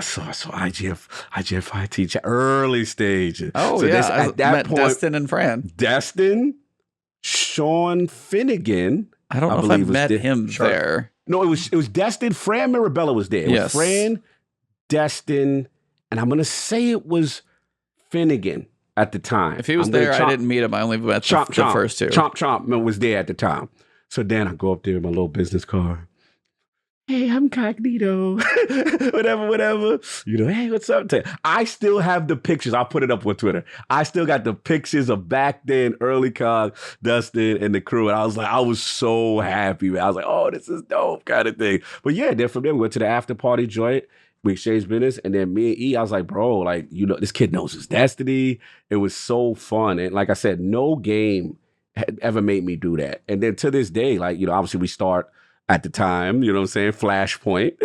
Speaker 1: saw IGF teacher early stages.
Speaker 2: Oh, so yeah. At that point, Destin and Fran.
Speaker 1: Destin, Shaun Finnegan.
Speaker 2: I don't know if I met him there.
Speaker 1: No, it was Destin. Fran Mirabella was there. It was Fran, Destin, and I'm going to say it was Finnegan at the time.
Speaker 2: If he was there, I didn't meet him. I only met the first two.
Speaker 1: Chomp was there at the time. So then I go up there with my little business card. Hey, I'm Cognito. whatever. Hey, what's up? I still have the pictures. I'll put it up on Twitter. I still got the pictures of back then, early Cog, Dustin, and the crew. And I was so happy, man. I was like, oh, this is dope kind of thing. But yeah, then from there, we went to the after party joint. We exchanged business, and then me and E, I was like, bro, this kid knows his Destiny. It was so fun. And like I said, no game had ever made me do that. And then to this day, obviously we start at the time, you know what I'm saying? Flashpoint.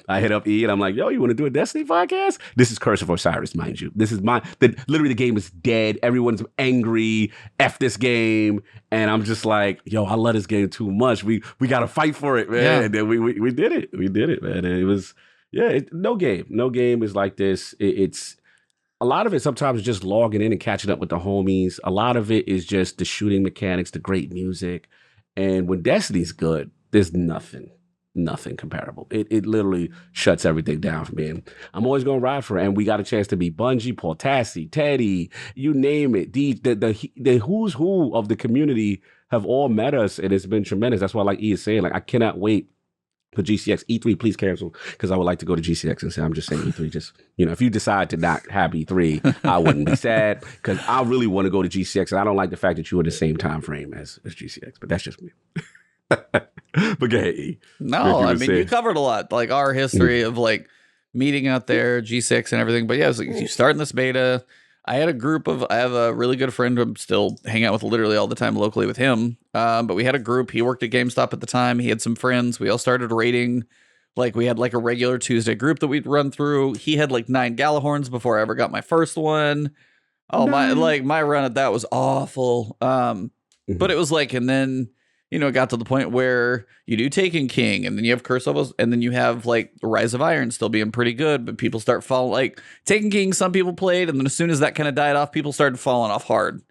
Speaker 1: I hit up E and I'm like, yo, you want to do a Destiny podcast? This is Curse of Osiris, mind you. This is literally the game is dead. Everyone's angry. F this game. And I'm just like, yo, I love this game too much. We got to fight for it, man. Yeah. And then we did it. We did it, man. And it was, no game is like this. It's a lot of it sometimes is just logging in and catching up with the homies. A lot of it is just the shooting mechanics, the great music. And when Destiny's good, there's nothing comparable. It literally shuts everything down for me. And I'm always going to ride for it. And we got a chance to be Bungie, Paul Tassi, Teddy, you name it. The who's who of the community have all met us, and it's been tremendous. That's why, like E is saying, I cannot wait for GCX. E3, please cancel, because I would like to go to GCX and say, I'm just saying E3, just, if you decide to not have E3, I wouldn't be sad, because I really want to go to GCX, and I don't like the fact that you're in the same time frame as GCX, but that's just me. But go ahead, E.
Speaker 2: No, I mean, you covered a lot, like our history of meeting out there, G6 and everything. But yeah, it was like, you start in this beta. I have a really good friend who I'm still hang out with literally all the time locally with him. But we had a group. He worked at GameStop at the time. He had some friends. We all started raiding. Like we had like a regular Tuesday group that we'd run through. He had like 9 Galahorns before I ever got my first one. Oh, my run at that was awful. But it was like, and then, it got to the point where you do Taken King, and then you have Curse levels, and then you have like Rise of Iron still being pretty good, but people start falling. Like Taken King, some people played, and then as soon as that kind of died off, people started falling off hard.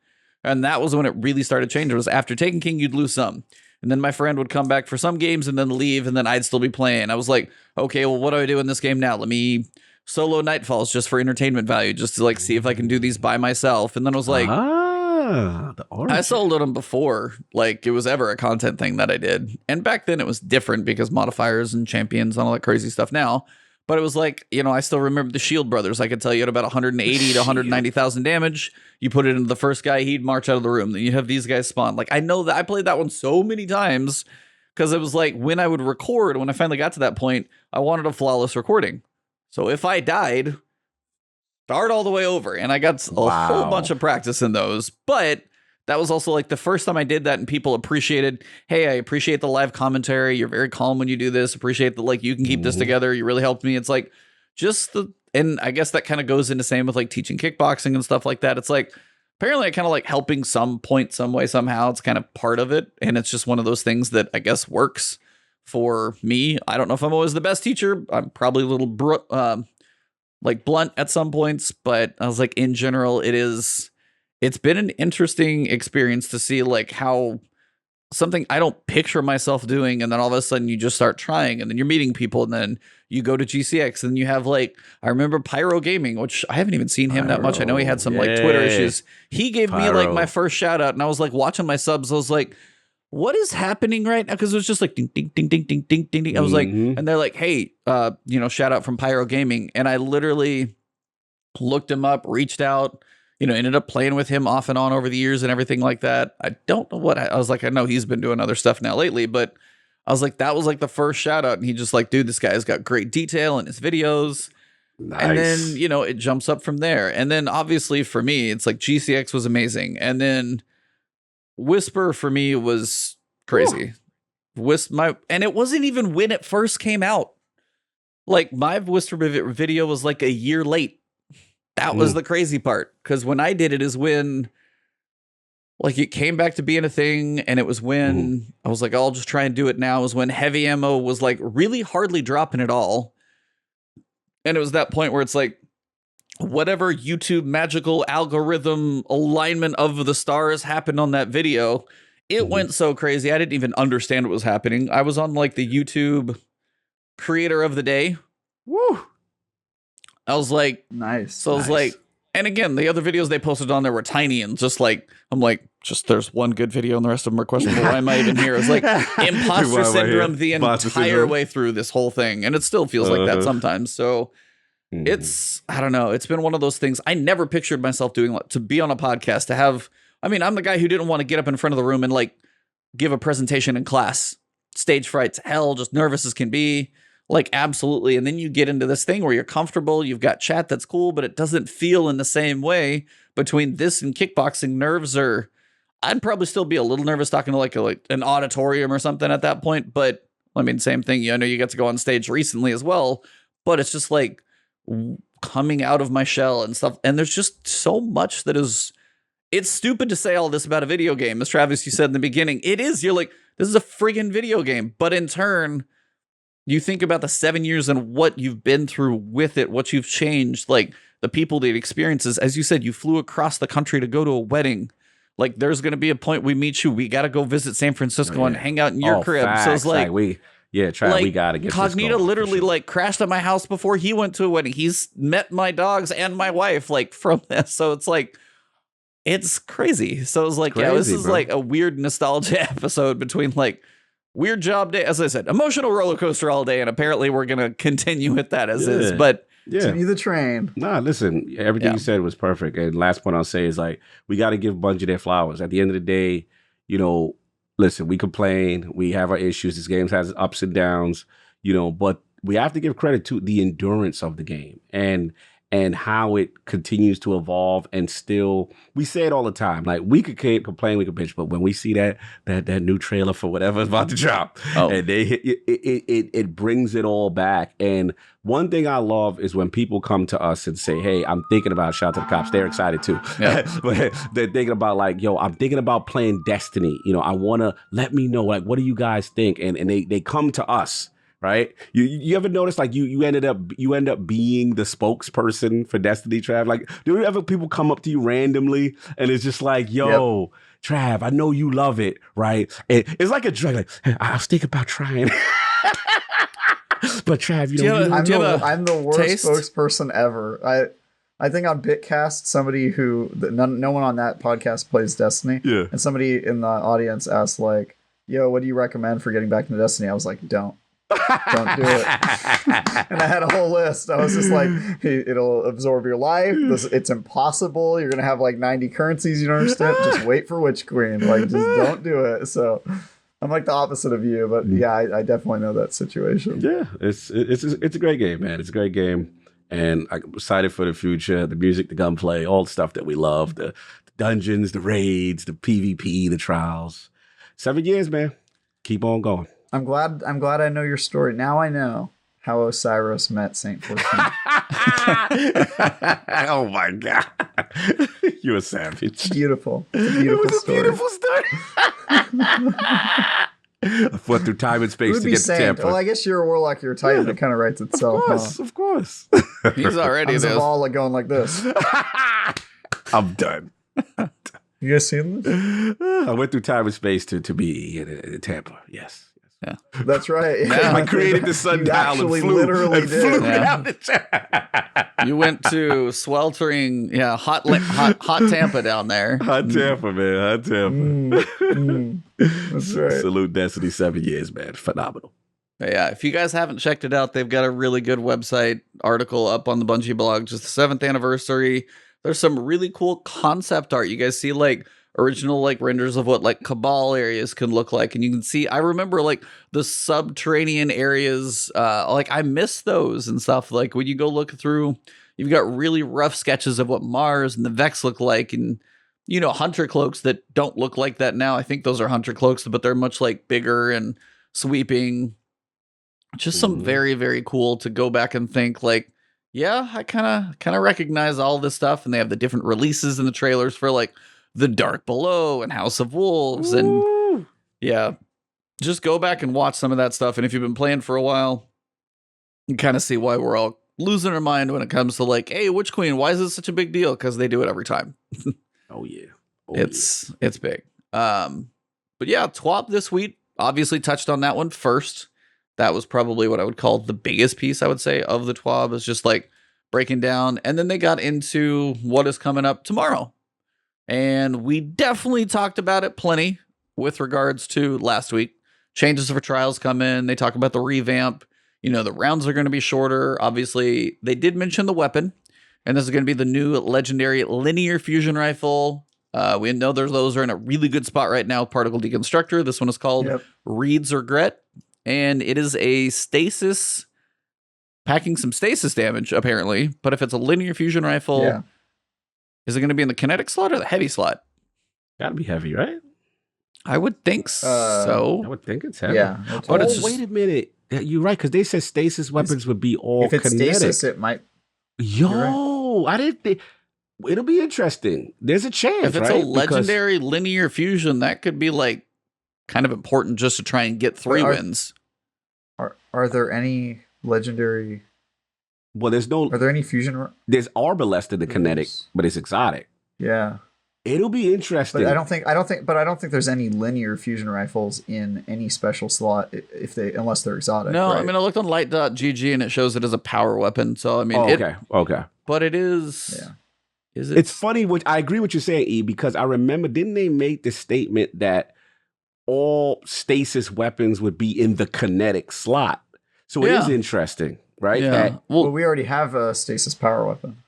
Speaker 2: And that was when it really started changing. It was after Taken King, you'd lose some. And then my friend would come back for some games and then leave, and then I'd still be playing. I was like, okay, well, what do I do in this game now? Let me solo Nightfalls just for entertainment value, just to like see if I can do these by myself. And then I was like, I soloed them before like it was ever a content thing that I did. And back then it was different because modifiers and champions and all that crazy stuff now. But it was like, I still remember the Shield Brothers. I could tell you at about 180 to 190,000 damage. You put it into the first guy, he'd march out of the room. Then you have these guys spawn. Like, I know that I played that one so many times because it was like when I would record, when I finally got to that point, I wanted a flawless recording. So if I died, start all the way over. And I got a whole bunch of practice in those. But that was also like the first time I did that, and people appreciated, hey, I appreciate the live commentary. You're very calm when you do this. Appreciate that, like, you can keep this together. You really helped me. It's like and I guess that kind of goes into same with like teaching kickboxing and stuff like that. It's like, apparently I kind of like helping some point, some way, somehow. It's kind of part of it. And it's just one of those things that I guess works for me. I don't know if I'm always the best teacher. I'm probably a little like blunt at some points, but I was like, in general, it's been an interesting experience to see like how something I don't picture myself doing, and then all of a sudden you just start trying, and then you're meeting people, and then you go to GCX, and you have like, I remember Pyro Gaming, which I haven't even seen him that much. I know he had some like Twitter issues. He gave me like my first shout out, and I was like watching my subs. I was like, what is happening right now? Because it was just like ding, ding, ding, ding, ding, ding, ding, ding. I was like, and they're like, hey, shout out from Pyro Gaming. And I literally looked him up, reached out, ended up playing with him off and on over the years and everything like that. I don't know what I was like. I know he's been doing other stuff now lately, but I was like, that was like the first shout out. And he just like, dude, this guy's got great detail in his videos. Nice. And then, it jumps up from there. And then obviously for me, it's like GCX was amazing. And then Whisper for me was crazy. And it wasn't even when it first came out. Like my Whisper video was like a year late. That was the crazy part. Because when I did it is when like it came back to being a thing. And it was when I was like, I'll just try and do it now. It was when heavy ammo was like really hardly dropping at all. And it was that point where it's like, whatever YouTube magical algorithm alignment of the stars happened on that video, it went so crazy. I didn't even understand what was happening. I was on like the YouTube creator of the day. Woo. I was like, nice. So I was like, and again, the other videos they posted on there were tiny and just like, I'm like, just there's one good video and the rest of them are questionable. Why am I even here? It's like imposter syndrome the entire way through this whole thing. And it still feels like that sometimes. So it's, I don't know. It's been one of those things I never pictured myself doing, to be on a podcast, to have, I mean, I'm the guy who didn't want to get up in front of the room and like give a presentation in class. Stage fright's hell, just nervous as can be. Like, absolutely. And then you get into this thing where you're comfortable. You've got chat that's cool, but it doesn't feel in the same way. Between this and kickboxing, nerves are, I'd probably still be a little nervous talking to like an auditorium or something at that point. But I mean, same thing. I know you got to go on stage recently as well, but it's just like coming out of my shell and stuff. And there's just so much that is, it's stupid to say all this about a video game. As Travis, you said in the beginning, it is, you're like, this is a friggin' video game. But in turn, you think about the 7 years and what you've been through with it, what you've changed, like the people, the experiences. As you said, you flew across the country to go to a wedding. Like, there's going to be a point we meet you. We got to go visit San Francisco and hang out in your crib.
Speaker 1: Facts.
Speaker 3: So
Speaker 1: it's like we got to get
Speaker 3: Cognito
Speaker 1: this
Speaker 3: literally like crashed at my house before he went to a wedding. He's met my dogs and my wife like from this. So it's like, it's crazy. So it's like, yeah, this is like a weird nostalgia episode between like weird job day. As I said, emotional roller coaster all day. And apparently we're going to continue with that as is. But
Speaker 4: continue the train.
Speaker 1: Nah, listen, everything you said was perfect. And last point I'll say is like, we got to give Bungie their flowers. At the end of the day, listen, we complain, we have our issues. This game has ups and downs, but we have to give credit to the endurance of the game and how it continues to evolve. And still, we say it all the time. Like, we could complain, we could bitch, but when we see that new trailer for whatever is about to drop, and they hit it brings it all back. And one thing I love is when people come to us and say, "Hey, I'm thinking about," shout out to the cops, they're excited too. Yeah. But they're thinking about, like, "Yo, I'm thinking about playing Destiny. You know, I want to let me know, like, what do you guys think?" And they come to us. Right? You ever notice, like, you end up being the spokesperson for Destiny, Trav? Like, do ever people come up to you randomly and it's just like, "Yo, Trav, I know you love it, right?" And it's like a drug. Like, I was thinking about trying. But Trav,
Speaker 3: I'm the worst spokesperson ever. I think on Bitcast, somebody no one on that podcast plays Destiny. Yeah. And somebody in the audience asked, like, "Yo, what do you recommend for getting back into Destiny?" I was like, Don't do it. And I had a whole list. I was just like, it'll absorb your life. It's impossible. You're gonna have like 90 currencies you don't understand. Just wait for Witch Queen. Like, just don't do it. So I'm like the opposite of you, but yeah, I definitely know that situation.
Speaker 1: Yeah, it's a great game, man. It's a great game, and I'm excited for the future. The music, the gunplay, all the stuff that we love, the dungeons, the raids, the PvP, the trials. 7 years, man. Keep on going.
Speaker 3: I'm glad I know your story. Now I know how Osiris met Saint 14.
Speaker 1: Oh my God. You're a savage.
Speaker 3: Beautiful. It's a beautiful story.
Speaker 1: Beautiful story. I fought through time and space to get to Tampa.
Speaker 3: Well, I guess you're a warlock, you're a titan. Yeah. It kind of writes itself.
Speaker 1: Of course.
Speaker 2: He's already there.
Speaker 3: All like going like this.
Speaker 1: I'm done.
Speaker 3: You guys seen this?
Speaker 1: I went through time and space to be in Tampa. Yes.
Speaker 3: Yeah, that's right.
Speaker 1: Yeah. I created the sundial and flew down the Tampa.
Speaker 2: You went to sweltering, hot Tampa down there.
Speaker 1: Hot Tampa, man. Hot Tampa.
Speaker 3: That's right.
Speaker 1: Salute Destiny 7 years, man. Phenomenal.
Speaker 2: Yeah, if you guys haven't checked it out, they've got a really good website article up on the Bungie blog, just the 7th anniversary. There's some really cool concept art. You guys see, like, original, like, renders of what, like, Cabal areas can look like. And you can see, I remember, like, the subterranean areas, like, I miss those and stuff. Like, when you go look through, you've got really rough sketches of what Mars and the Vex look like. And, you know, Hunter cloaks that don't look like that now. I think those are Hunter cloaks, but they're much, like, bigger and sweeping. Just some very, very cool to go back and think, like, yeah, I kind of recognize all this stuff. And they have the different releases in the trailers for, like, The Dark Below and House of Wolves. Ooh. And yeah, just go back and watch some of that stuff. And if you've been playing for a while, you kind of see why we're all losing our mind when it comes to, like, hey, Witch Queen, why is this such a big deal? Because they do it every time.
Speaker 1: Oh yeah.
Speaker 2: It's big. But yeah, TWAP this week obviously touched on that one first. That was probably what I would call the biggest piece, I would say, of the TWAB, is just like breaking down. And then they got into what is coming up tomorrow. And we definitely talked about it plenty with regards to last week. Changes for trials come in. They talk about the revamp. You know, the rounds are going to be shorter. Obviously, they did mention the weapon. And this is going to be the new legendary linear fusion rifle. We know those are in a really good spot right now. Particle Deconstructor. This one is called Reed's Regret. And it is a stasis, packing some stasis damage, apparently. But if it's a linear fusion rifle, is it going to be in the kinetic slot or the heavy slot?
Speaker 1: Gotta be heavy, right?
Speaker 2: I would think so.
Speaker 1: I would think it's heavy.
Speaker 3: Yeah.
Speaker 1: But wait a minute. You're right, because they said stasis weapons would be all kinetic.
Speaker 3: If it's stasis, it might...
Speaker 1: Yo, right. I didn't think... It'll be interesting. There's a chance,
Speaker 2: if it's a legendary linear fusion, that could be, like, kind of important just to try and get 3 wins.
Speaker 3: Are there any legendary...
Speaker 1: Well, there's no...
Speaker 3: Are there any fusion...
Speaker 1: There's Arbalest in the kinetic, but it's exotic.
Speaker 3: Yeah.
Speaker 1: It'll be interesting.
Speaker 3: But I don't think there's any linear fusion rifles in any special slot unless they're exotic.
Speaker 2: No,
Speaker 3: right?
Speaker 2: I mean, I looked on light.gg and it shows it as a power weapon. So, I mean...
Speaker 1: Okay.
Speaker 2: But it is...
Speaker 3: Yeah.
Speaker 1: It's funny, which I agree with you saying, E, because I remember, didn't they make the statement that all stasis weapons would be in the kinetic slot? So it is interesting, right?
Speaker 2: Yeah.
Speaker 3: Well, we already have a stasis power weapon.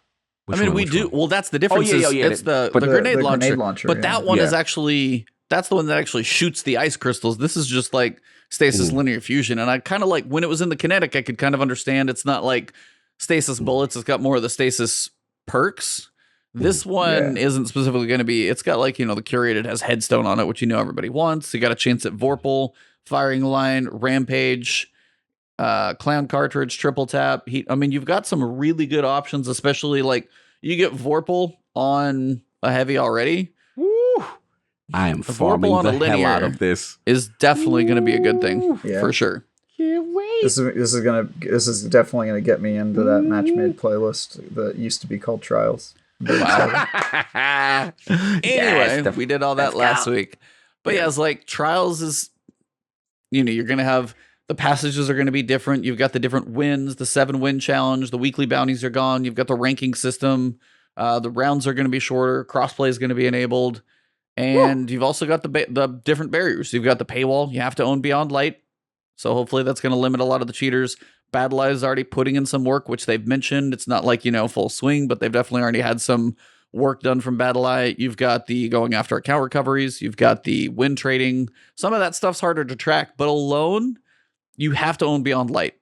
Speaker 2: We do. Well, that's the difference. It's the grenade launcher. But that one is actually that's the one that actually shoots the ice crystals. This is just like stasis linear fusion. And I kind of like when it was in the kinetic, I could kind of understand it's not like stasis bullets. It's got more of the stasis perks. This one isn't specifically going to be, it's got like, the curated has headstone on it, which everybody wants. You got a chance at Vorpal, firing line, rampage, clown cartridge, triple tap, heat. I mean, you've got some really good options, especially like you get Vorpal on a heavy already.
Speaker 1: Woo. I am farming the hell out of this.
Speaker 2: Is definitely going to be a good thing for sure.
Speaker 1: Can't wait.
Speaker 3: This is definitely gonna get me into that match made playlist that used to be called Trials.
Speaker 2: Wow. Anyway, we did all that last week. But yeah, it's like Trials is, you're going to have the passages are going to be different. You've got the different wins, the 7-win challenge, the weekly bounties are gone. You've got the ranking system. The rounds are going to be shorter. Crossplay is going to be enabled. And you've also got the different barriers. You've got the paywall. You have to own Beyond Light. So hopefully that's going to limit a lot of the cheaters. Battle Eye is already putting in some work, which they've mentioned. It's not like, full swing, but they've definitely already had some work done from Battle Eye. You've got the going after account recoveries. You've got the win trading. Some of that stuff's harder to track, but alone, you have to own Beyond Light.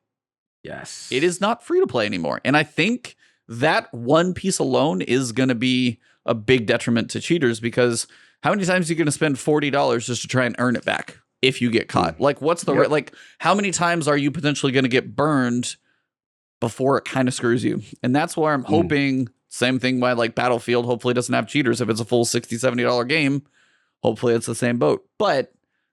Speaker 1: Yes.
Speaker 2: It is not free to play anymore. And I think that one piece alone is going to be a big detriment to cheaters, because how many times are you going to spend $40 just to try and earn it back if you get caught? Like, what's the like? How many times are you potentially going to get burned before it kind of screws you? And that's where I'm hoping. Same thing why like Battlefield hopefully doesn't have cheaters. If it's a full $60-$70 game, hopefully it's the same boat. But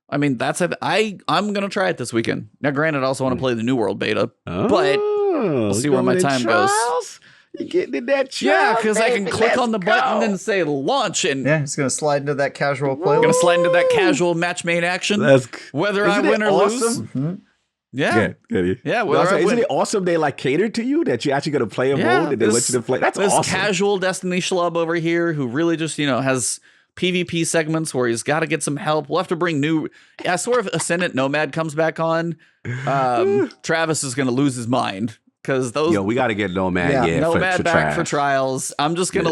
Speaker 2: I mean, that's it. I'm gonna try it this weekend. Now, granted, I also want to play the New World beta, but we'll see where my time goes.
Speaker 1: You getting in that trials?
Speaker 2: Yeah, because I can click on the button and say launch, and
Speaker 3: it's gonna slide into that casual play.
Speaker 2: I'm gonna slide into that casual match made action. Whether I win or lose. Yeah.
Speaker 1: Isn't it awesome they like cater to you, that you actually going to play a mode and they let you to play? That's awesome. This
Speaker 2: casual Destiny schlub over here who really just, has PvP segments where he's got to get some help. We'll have to bring new. I swear if Ascendant Nomad comes back on, Travis is going to lose his mind. Because those,
Speaker 1: we got to get Nomad,
Speaker 2: Nomad
Speaker 1: for
Speaker 2: back for Trials. I'm just gonna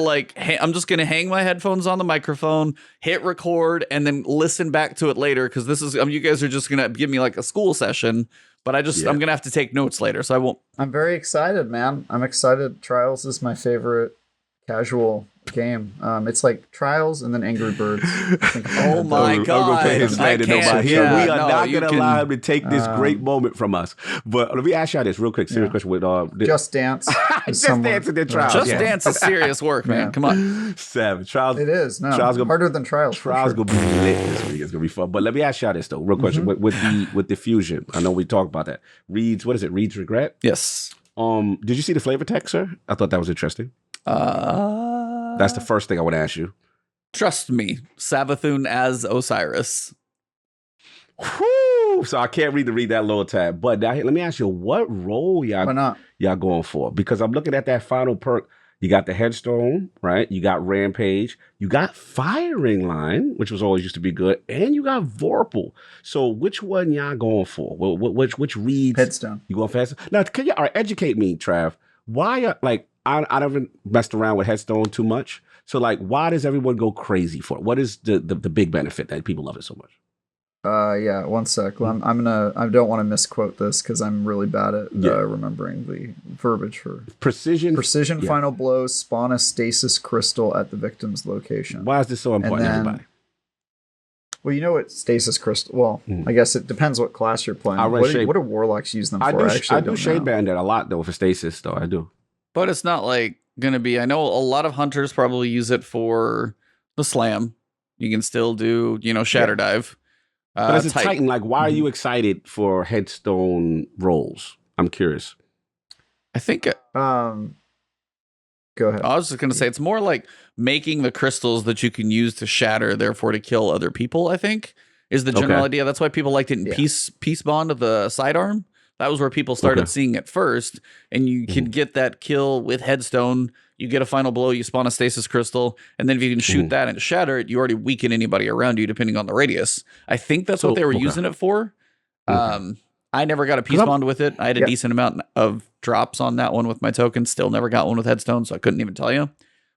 Speaker 2: I'm just gonna hang my headphones on the microphone, hit record, and then listen back to it later. Because this is, you guys are just gonna give me like a school session, but I'm gonna have to take notes later, so I won't.
Speaker 3: I'm very excited, man. I'm excited. Trials is my favorite casual game. It's like Trials and then Angry Birds.
Speaker 2: Oh my god!
Speaker 1: We are not going to allow him to take this great moment from us. But let me ask you this real quick, serious question. With
Speaker 3: Just Dance,
Speaker 1: Just Dance and then Trials.
Speaker 2: Just Dance is serious work, man. Come on,
Speaker 1: Savage. Trials.
Speaker 3: It is. No, Trials harder than Trials.
Speaker 1: Trials gonna be lit this week. It's gonna be fun. But let me ask you this though, real question. With the fusion, I know we talked about that. Reed's Reed's Regret.
Speaker 2: Yes.
Speaker 1: Did you see the flavor text, sir? I thought that was interesting. That's the first thing I would ask you.
Speaker 2: Trust me, Savathun as Osiris.
Speaker 1: Whew. So I can't read that little tab. But now, let me ask you, what role y'all going for? Because I'm looking at that final perk. You got the headstone, right? You got rampage. You got firing line, which was always used to be good, and you got Vorpal. So which one y'all going for? Which reads?
Speaker 3: Headstone.
Speaker 1: You going for headstone? Now, can you educate me, Trav? Why I never messed around with headstone too much. So why does everyone go crazy for it? What is the big benefit that people love it so much?
Speaker 3: 1 sec. I don't want to misquote this because I'm really bad at remembering the verbiage for
Speaker 1: precision.
Speaker 3: Final blow, spawn a stasis crystal at the victim's location.
Speaker 1: Why is this so important to everybody?
Speaker 3: Well, you know what stasis crystal. Well, I guess it depends what class you're playing. What do warlocks use them for?
Speaker 1: I do Shade Bandit a lot though for stasis though. I do.
Speaker 2: But it's not gonna be. I know a lot of hunters probably use it for the slam. You can still do Shatter Dive.
Speaker 1: But as a Titan, why are you excited for headstone rolls? I'm curious.
Speaker 2: I think.
Speaker 3: Go ahead.
Speaker 2: I was just gonna say it's more like making the crystals that you can use to shatter, therefore to kill other people. I think is the general idea. That's why people liked it in Peace Bond of the sidearm. That was where people started seeing it first, and you could get that kill with headstone. You get a final blow, you spawn a stasis crystal, and then if you can shoot that and shatter it, you already weaken anybody around you, depending on the radius. I think that's what they were using it for. I never got a Peace Bond with it. I had a decent amount of drops on that one with my token. Still never got one with headstone, so I couldn't even tell you.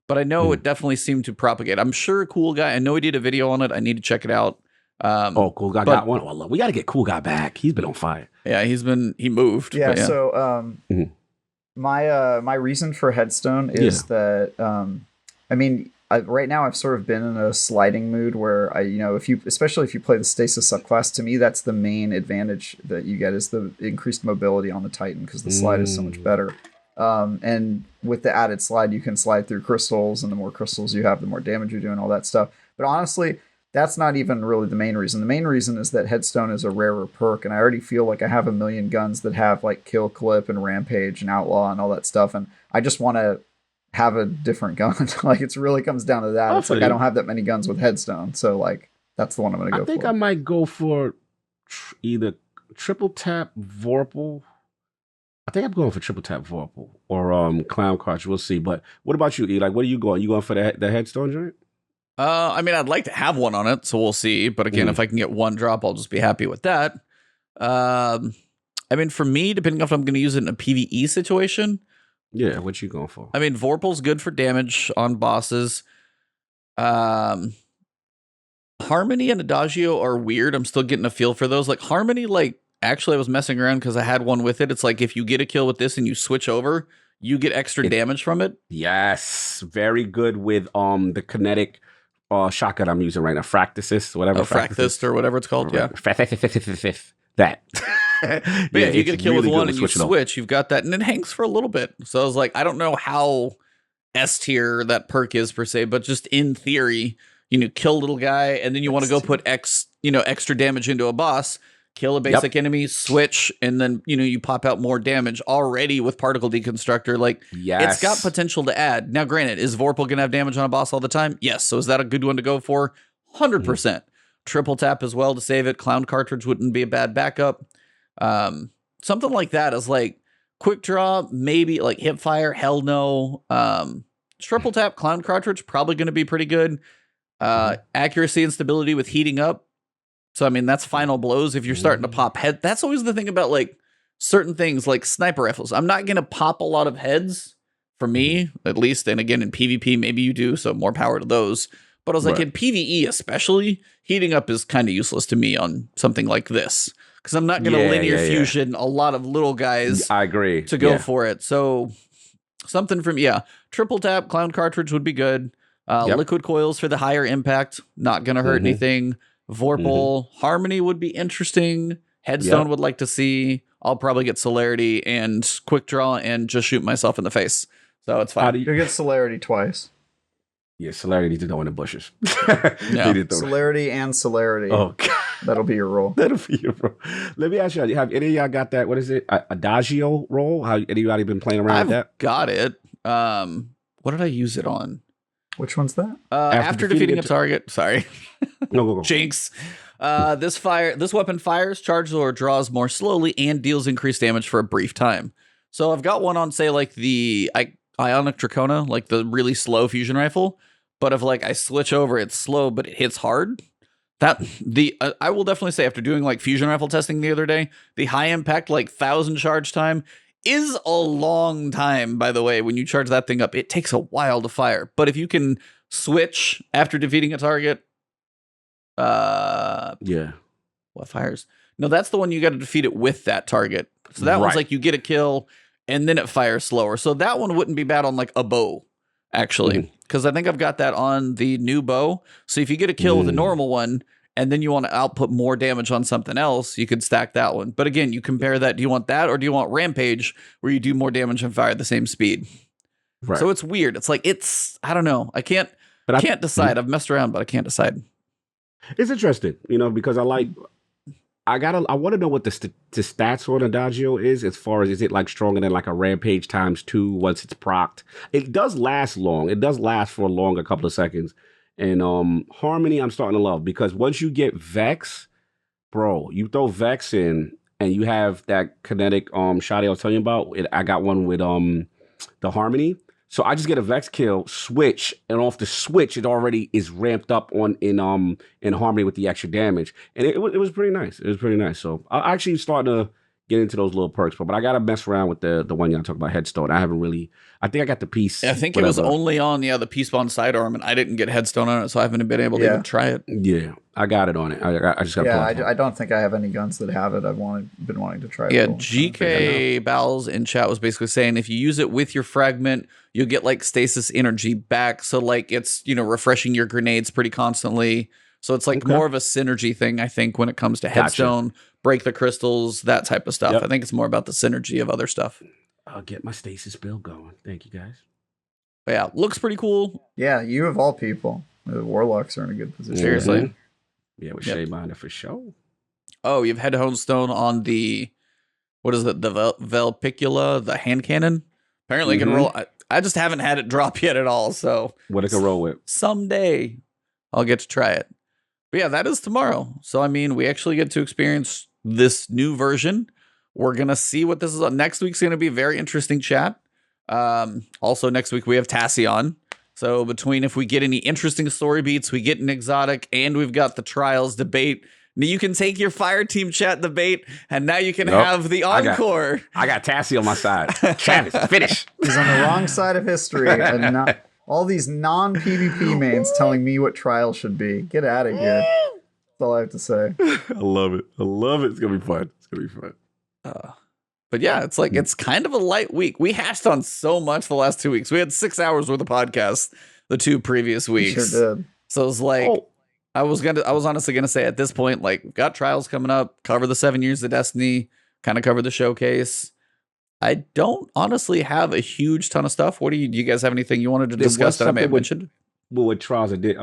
Speaker 2: but I know it definitely seemed to propagate. I'm sure Cool Guy. I know he did a video on it. I need to check it out.
Speaker 1: Cool Guy got one. Oh, we got to get Cool Guy back. He's been on fire.
Speaker 2: Yeah, he moved.
Speaker 3: Yeah.
Speaker 2: But
Speaker 3: So my reason for Headstone is that I mean. Right now, I've sort of been in a sliding mood where especially if you play the Stasis subclass, to me that's the main advantage that you get is the increased mobility on the Titan because the slide is so much better. And with the added slide, you can slide through crystals, and the more crystals you have, the more damage you're doing, all that stuff. But honestly, that's not even really the main reason. The main reason is that Headstone is a rarer perk, and I already feel like I have a million guns that have like Kill Clip and Rampage and Outlaw and all that stuff, and I just want to have a different gun. Like it really comes down to that. It's like I don't have that many guns with Headstone, so like that's the one I'm gonna go for.
Speaker 1: I think I might go for either triple tap Vorpal. I think I'm going for triple tap Vorpal or Clown Cartridge. We'll see. But what about you, E? Like, what are you going? You going for the Headstone joint?
Speaker 2: I mean, I'd like to have one on it, so we'll see. But again, if I can get one drop, I'll just be happy with that. I mean, for me, depending on if I'm going to use it in a PvE situation.
Speaker 1: Yeah, what you going for?
Speaker 2: I mean, Vorpal's good for damage on bosses. Harmony and Adagio are weird. I'm still getting a feel for those. Like Harmony, like actually I was messing around because I had one with it. It's like if you get a kill with this and you switch over, you get extra damage from it.
Speaker 1: Yes, very good with the kinetic shotgun I'm using right now, Fractus, whatever.
Speaker 2: Fractus or whatever it's called. Yeah,
Speaker 1: that.
Speaker 2: But yeah, if you get a kill with one and you switch, you've got that, and it hangs for a little bit. So I was like, I don't know how S tier that perk is per se, but just in theory, kill a little guy, and then you want to go put extra damage into a boss, kill a basic enemy, switch, and then you pop out more damage already with Particle Deconstructor. Like, it's got potential to add. Now, granted, is Vorpal gonna have damage on a boss all the time? Yes. So is that a good one to go for? 100%. Triple tap as well to save it. Clown Cartridge wouldn't be a bad backup. Something like that is like quick draw, maybe like hip fire. Hell no. Triple tap Clown Cartridge probably going to be pretty good. Accuracy and stability with heating up. So I mean that's final blows. If you're starting to pop head, that's always the thing about like certain things like sniper rifles. I'm not going to pop a lot of heads for me, at least. And again in PvP, maybe you do. So more power to those. But I was like in PvE, especially heating up is kind of useless to me on something like this. Because I'm not going to linear fusion a lot of little guys.
Speaker 1: I agree.
Speaker 2: To go for it. So something from, triple tap, Clown Cartridge would be good. Liquid coils for the higher impact. Not going to hurt anything. Vorpal. Harmony would be interesting. Headstone would like to see. I'll probably get Celerity and Quick Draw and just shoot myself in the face. So it's fine.
Speaker 3: You'll get Celerity twice.
Speaker 1: Yeah, Celerity needs to go in the bushes.
Speaker 3: Celerity and Celerity.
Speaker 1: Oh, God.
Speaker 3: That'll be your role.
Speaker 1: That'll be your role. Let me ask you, have any of y'all got that, what is it, Adagio role? How anybody been playing around with that?
Speaker 2: I've got it. What did I use it on?
Speaker 3: Which one's that?
Speaker 2: After defeating a target. Sorry.
Speaker 1: No, go.
Speaker 2: Jinx. This weapon fires, charges, or draws more slowly and deals increased damage for a brief time. So I've got one on, say, like the Ionic Dracona, like the really slow fusion rifle. But if like I switch over, it's slow, but it hits hard. I will definitely say after doing like fusion rifle testing the other day, the high impact like 1,000 charge time is a long time. By the way, when you charge that thing up, it takes a while to fire. But if you can switch after defeating a target, what fires? No, that's the one you got to defeat it with that target. So that one's like you get a kill and then it fires slower. So that one wouldn't be bad on like a bow, actually. Because I think I've got that on the new bow. So if you get a kill with a normal one, and then you want to output more damage on something else, you could stack that one. But again, you compare that. Do you want that, or do you want Rampage, where you do more damage and fire at the same speed? Right. So it's weird. It's like, I don't know. I can't decide. I've messed around, but I can't decide.
Speaker 1: It's interesting, because I want to know what the stats on Adagio is, as far as, is it like stronger than like a Rampage ×2 once it's procced? It does last long. It does last for a couple of seconds. And Harmony, I'm starting to love, because once you get Vex, bro, you throw Vex in and you have that kinetic shot I was telling you about. I got one with the Harmony. So I just get a Vex kill, switch, and off the switch, it already is ramped up in Harmony with the extra damage. And it was pretty nice. It was pretty nice. So I'm actually starting to get into those little perks. But I gotta mess around with the one y'all talk about, Headstone. I haven't really. I think I got the piece.
Speaker 2: I think it was only on the Peace Bond sidearm, and I didn't get Headstone on it, so I haven't been able to even try it.
Speaker 1: Yeah, I got it on it. I just got.
Speaker 3: Yeah, I don't think I have any guns that have it. I've been wanting to try it.
Speaker 2: Yeah, GK Bowles in chat was basically saying if you use it with your fragment, you'll get like stasis energy back. So like it's refreshing your grenades pretty constantly. So it's like more of a synergy thing, I think, when it comes to Headstone, break the crystals, that type of stuff. Yep. I think it's more about the synergy of other stuff.
Speaker 1: I'll get my stasis build going. Thank you, guys.
Speaker 2: But yeah, looks pretty cool.
Speaker 3: Yeah, you of all people. The Warlocks are in a good position.
Speaker 2: Seriously.
Speaker 1: Mm-hmm. Yeah, with Shay behind it for sure.
Speaker 2: Oh, you've had Headstone on the, what is it, the Velpicula, the hand cannon? Apparently it can roll. I just haven't had it drop yet at all, so.
Speaker 1: What it can roll with.
Speaker 2: Someday I'll get to try it. But yeah, that is tomorrow. So, I mean, we actually get to experience this new version. We're going to see what this is. Next week's going to be a very interesting chat. Also, next week we have Tassie on. So, between if we get any interesting story beats, we get an exotic, and we've got the trials debate. You can take your fire team chat debate, and now you can have the encore.
Speaker 1: I got Tassie on my side. Chat is finished.
Speaker 3: He's on the wrong side of history, and not all these non-PvP mains telling me what trials should be. Get out of here. That's all I have to say.
Speaker 1: I love it. I love it. It's gonna be fun. It's gonna be fun.
Speaker 2: But yeah, it's like it's kind of a light week. We hashed on so much the last 2 weeks. We had 6 hours worth of podcasts the 2 previous weeks.
Speaker 3: Sure did.
Speaker 2: So it was like I was honestly gonna say at this point, like, we've got trials coming up, cover the 7 years of Destiny, kind of cover the showcase. I don't honestly have a huge ton of stuff. What do you guys have anything you wanted to discuss that I may have mentioned?
Speaker 1: Well, with trials, I did.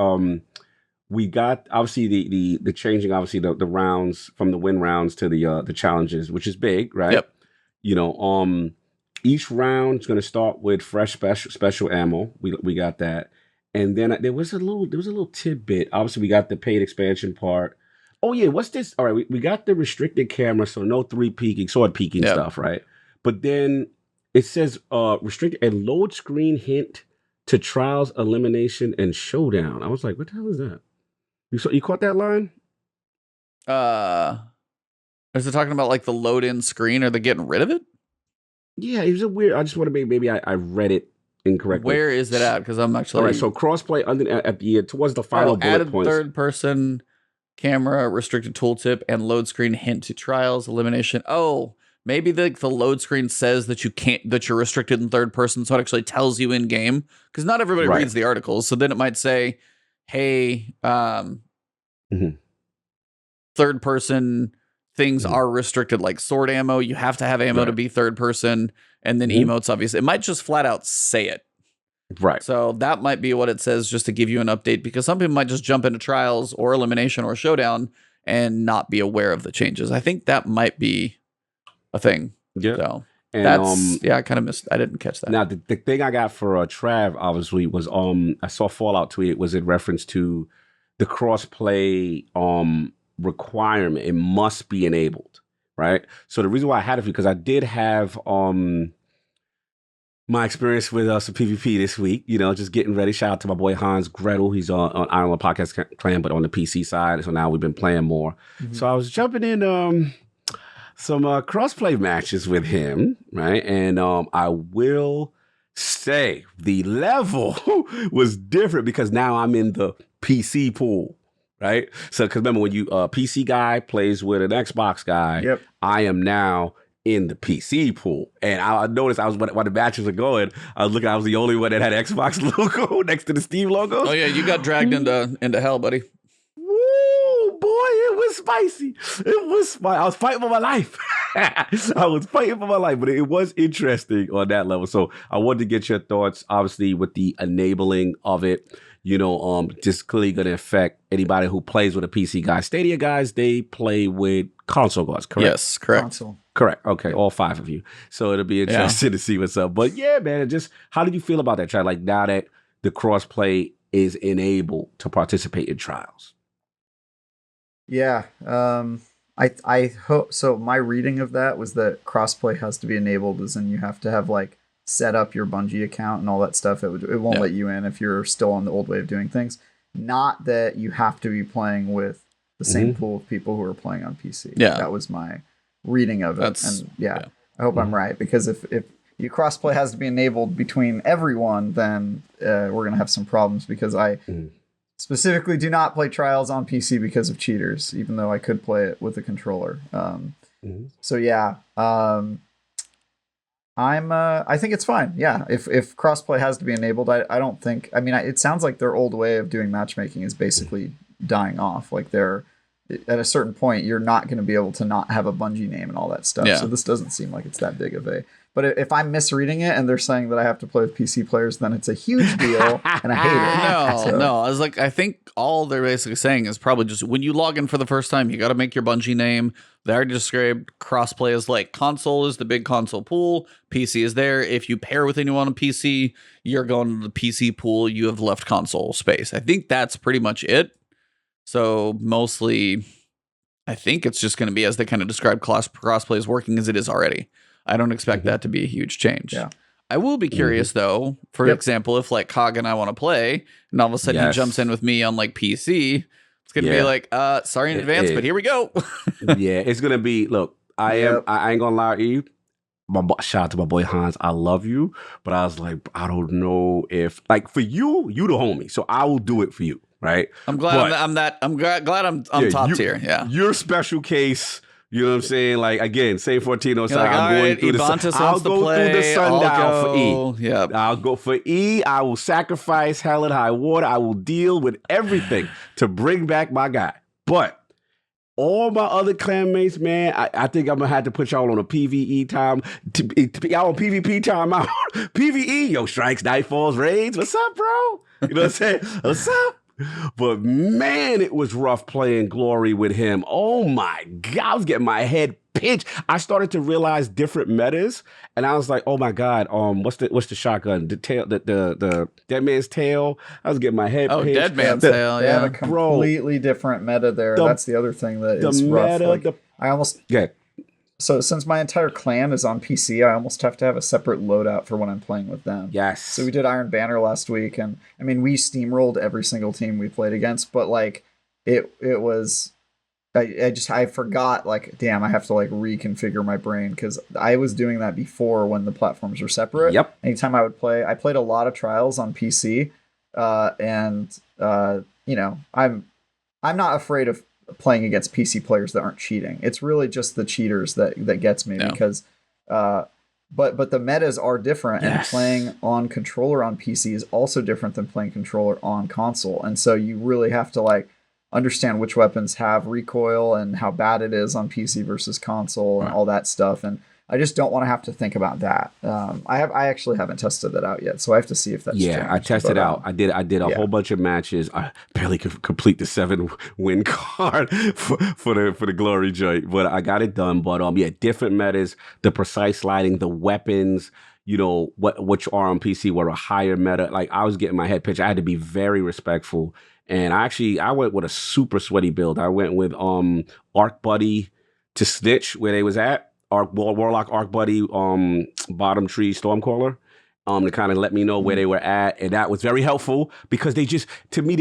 Speaker 1: We got obviously the changing, obviously the rounds from the win rounds to the challenges, which is big, right?
Speaker 2: Yep.
Speaker 1: Each round is going to start with fresh special ammo. We got that, and then there was a little tidbit. Obviously, we got the paid expansion part. Oh yeah, what's this? All right, we got the restricted camera, so no sword peeking stuff, right? But then it says restricted and load screen hint to trials, elimination, and showdown. I was like, what the hell is that? You caught that line?
Speaker 2: Is it talking about like the load in screen? Are they getting rid of it?
Speaker 1: Yeah, it was a weird. I just want to maybe I read it incorrectly.
Speaker 2: Where is it at? Because I'm actually
Speaker 1: all right. So crossplay towards the final bullet
Speaker 2: added
Speaker 1: points.
Speaker 2: Third person camera, restricted tooltip, and load screen hint to trials, elimination. Oh, maybe the load screen says that you're restricted in third person, so it actually tells you in game, because not everybody reads the articles. So then it might say, hey, third person things are restricted, like sword ammo. You have to have ammo to be third person, and then emotes, obviously. It might just flat out say it.
Speaker 1: Right.
Speaker 2: So that might be what it says, just to give you an update, because some people might just jump into trials or elimination or showdown and not be aware of the changes. I think that might be a thing.
Speaker 1: Yeah.
Speaker 2: So
Speaker 1: and,
Speaker 2: that's I kind of missed. I didn't catch that.
Speaker 1: Now the thing I got for Trav obviously was I saw Fallout tweet was in reference to the crossplay requirement. It must be enabled, right? So the reason why I had it because I did have my experience with some PvP this week, just getting ready. Shout out to my boy Hans Gretel. He's on Ireland Podcast Clan, but on the PC side. So now we've been playing more. So I was jumping in some crossplay matches with him, right? And I will say the level was different because now I'm in the PC pool, right? So because remember when you PC guy plays with an Xbox guy, I am now in the PC pool. And I noticed when the matches were going, I was looking, I was the only one that had Xbox logo next to the Steam logo.
Speaker 2: Oh yeah, you got dragged into hell, buddy.
Speaker 1: Woo, boy, it was spicy. It was spicy. I was fighting for my life. I was fighting for my life, but it was interesting on that level. So I wanted to get your thoughts, obviously, with the enabling of it. Just clearly going to affect anybody who plays with a PC guy. Stadia guys, they play with console guys, correct?
Speaker 2: Yes, correct.
Speaker 3: Console.
Speaker 1: Correct. Okay, all 5 of you. So it'll be interesting to see what's up. But yeah, man, just how did you feel about that trial? Like now that the crossplay is enabled to participate in trials.
Speaker 3: Yeah. I hope so. My reading of that was that crossplay has to be enabled, as in you have to have like set up your Bungie account and all that stuff. It won't let you in if you're still on the old way of doing things. Not that you have to be playing with the same pool of people who are playing on PC.
Speaker 2: Yeah,
Speaker 3: that was my reading of it.
Speaker 2: That's-
Speaker 3: And yeah, I hope I'm right, because if you crossplay has to be enabled between everyone, then we're gonna have some problems, because I specifically do not play Trials on PC because of cheaters, even though I could play it with a controller. So yeah, I think it's fine. Yeah, if crossplay has to be enabled, I don't think. I mean, it sounds like their old way of doing matchmaking is basically dying off. Like they're at a certain point, you're not going to be able to not have a Bungie name and all that stuff.
Speaker 2: Yeah.
Speaker 3: So this doesn't seem like it's that big of a. But if I'm misreading it and they're saying that I have to play with PC players, then it's a huge deal, and I hate it.
Speaker 2: No. I was like, I think all they're basically saying is probably just when you log in for the first time, you got to make your Bungie name. They already described crossplay as like console is the big console pool. PC is there. If you pair with anyone on PC, you're going to the PC pool. You have left console space. I think that's pretty much it. So mostly, I think it's just going to be as they kind of describe crossplay as working as it is already. I don't expect that to be a huge change.
Speaker 3: Yeah.
Speaker 2: I will be curious though, for example, if like Cog and I want to play and all of a sudden he jumps in with me on like PC, it's going to be like, sorry in advance, but here we go.
Speaker 1: Yeah, it's going to be, look, I ain't going to lie to you. Shout out to my boy Hans. I love you, but I was like, I don't know if, like, for you the homie, so I will do it for you, right?
Speaker 2: I'm glad I'm glad I'm top tier. Yeah,
Speaker 1: you're special case. You know what I'm saying? Like, again, say 14 on side.
Speaker 2: Like,
Speaker 1: I'm going through
Speaker 2: I'll go
Speaker 1: through the sundown for E.
Speaker 2: Yeah,
Speaker 1: I'll go for E. I will sacrifice hell and high water. I will deal with everything to bring back my guy. But all my other clanmates, man, I think I'm gonna have to put y'all on a PVE time. Y'all on PvP time out. PVE, yo, strikes, nightfalls, raids. What's up, bro? You know what I'm saying? What's up? But man, it was rough playing Glory with him. Oh my God, I was getting my head pinched. I started to realize different metas, and I was like, oh my God, what's the shotgun? The tail, the Dead Man's Tail. I was getting my head pinched.
Speaker 2: Dead Man's Tail.
Speaker 3: They have a completely different meta there. That's the other thing that is rough. Like, I almost So since my entire clan is on PC, I almost have to have a separate loadout for when I'm playing with them.
Speaker 1: Yes.
Speaker 3: So we did Iron Banner last week, and I mean, we steamrolled every single team we played against, but like it was, I forgot, like, damn, I have to like reconfigure my brain, because I was doing that before when the platforms were separate.
Speaker 1: Yep.
Speaker 3: Anytime I would play, I played a lot of Trials on PC, and you know, I'm not afraid of playing against PC players that aren't cheating. It's really just the cheaters that gets me, because but the metas are different, and playing on controller on PC is also different than playing controller on console. And so you really have to like understand which weapons have recoil and how bad it is on PC versus console and all that stuff. And I just don't want to have to think about that. I actually haven't tested that out yet, so I have to see if that's changed.
Speaker 1: I tested out. I did a whole bunch of matches. I barely could complete the 7-win card for the Glory joint, but I got it done. But different metas, the precise sliding, the weapons, you know, which are on PC were a higher meta. Like, I was getting my head pitched. I had to be very respectful. And I went with a super sweaty build. I went with Arc Buddy to Snitch where they was at. Warlock, Arc Buddy, Bottom Tree, Stormcaller, to kind of let me know where they were at. And that was very helpful, because they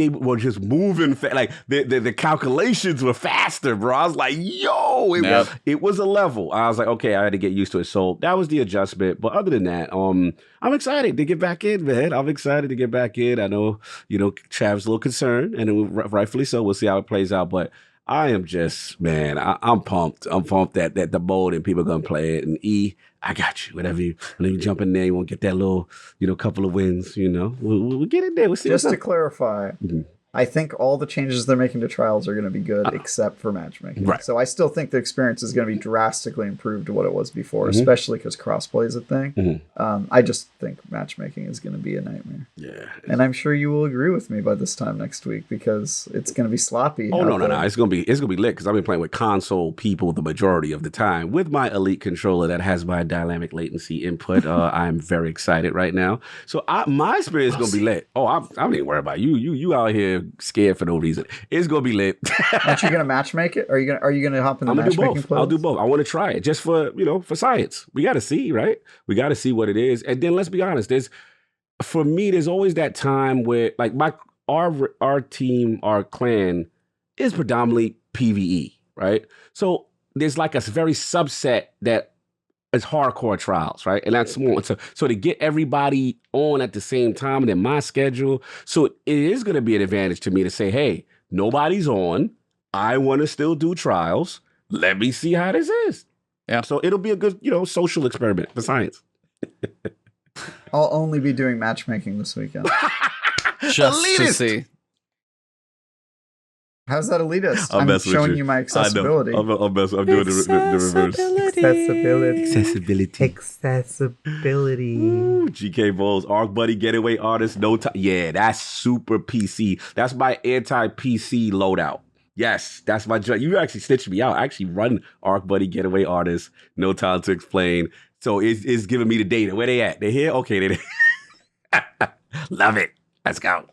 Speaker 1: were just moving. Like, the calculations were faster, bro. I was like, yo, it was a level. I was like, okay, I had to get used to it. So that was the adjustment. But other than that, I'm excited to get back in, man. I'm excited to get back in. I know, you know, Chav's a little concerned, and rightfully so. We'll see how it plays out. But I am just, man, I'm pumped. I'm pumped that the mode and people are going to play it. And E, I got you. Whenever you jump in there, you won't get that little, you know, couple of wins, you know. We'll get in there. We'll see.
Speaker 3: Just to clarify, I think all the changes they're making to Trials are going to be good, except for matchmaking.
Speaker 1: Right.
Speaker 3: So I still think the experience is going to be drastically improved to what it was before, especially because crossplay is a thing. I just think matchmaking is going to be a nightmare. Yeah. And I'm sure you will agree with me by this time next week, because it's going to be sloppy.
Speaker 1: Oh, no. It's going to be lit, because I've been playing with console people the majority of the time with my Elite controller that has my dynamic latency input. I'm very excited right now. So my experience is going to be lit. Oh, I don't even worry about you. You out here scared for no reason. It's gonna be lit.
Speaker 3: Aren't you gonna matchmake it? Are you gonna hop in the matchmaking?
Speaker 1: I'll do both. I want to try it just for science. We got to see, right? We got to see what it is, and then let's be honest. There's always that time where, like, our team, our clan is predominantly PVE, right? So there's like a very subset that is hardcore trials, right? And that's more. So to get everybody on at the same time and in my schedule, so it is going to be an advantage to me to say, hey, nobody's on. I want to still do trials. Let me see how this is.
Speaker 2: Yeah.
Speaker 1: So it'll be a good, social experiment for science.
Speaker 3: I'll only be doing matchmaking this weekend.
Speaker 2: Just to see.
Speaker 3: How's that elitist?
Speaker 1: I'm
Speaker 3: I'm showing you my accessibility.
Speaker 1: I'm doing the reverse.
Speaker 3: Accessibility.
Speaker 1: Ooh, GK Bowls, Arc Buddy, Getaway Artist, No Time. Yeah, that's super PC. That's my anti-PC loadout. Yes, that's my job. You actually stitched me out. I actually run Arc Buddy, Getaway Artist, No Time to Explain. So it's giving me the data. Where they at? They here? Okay, they there. Love it. Let's go.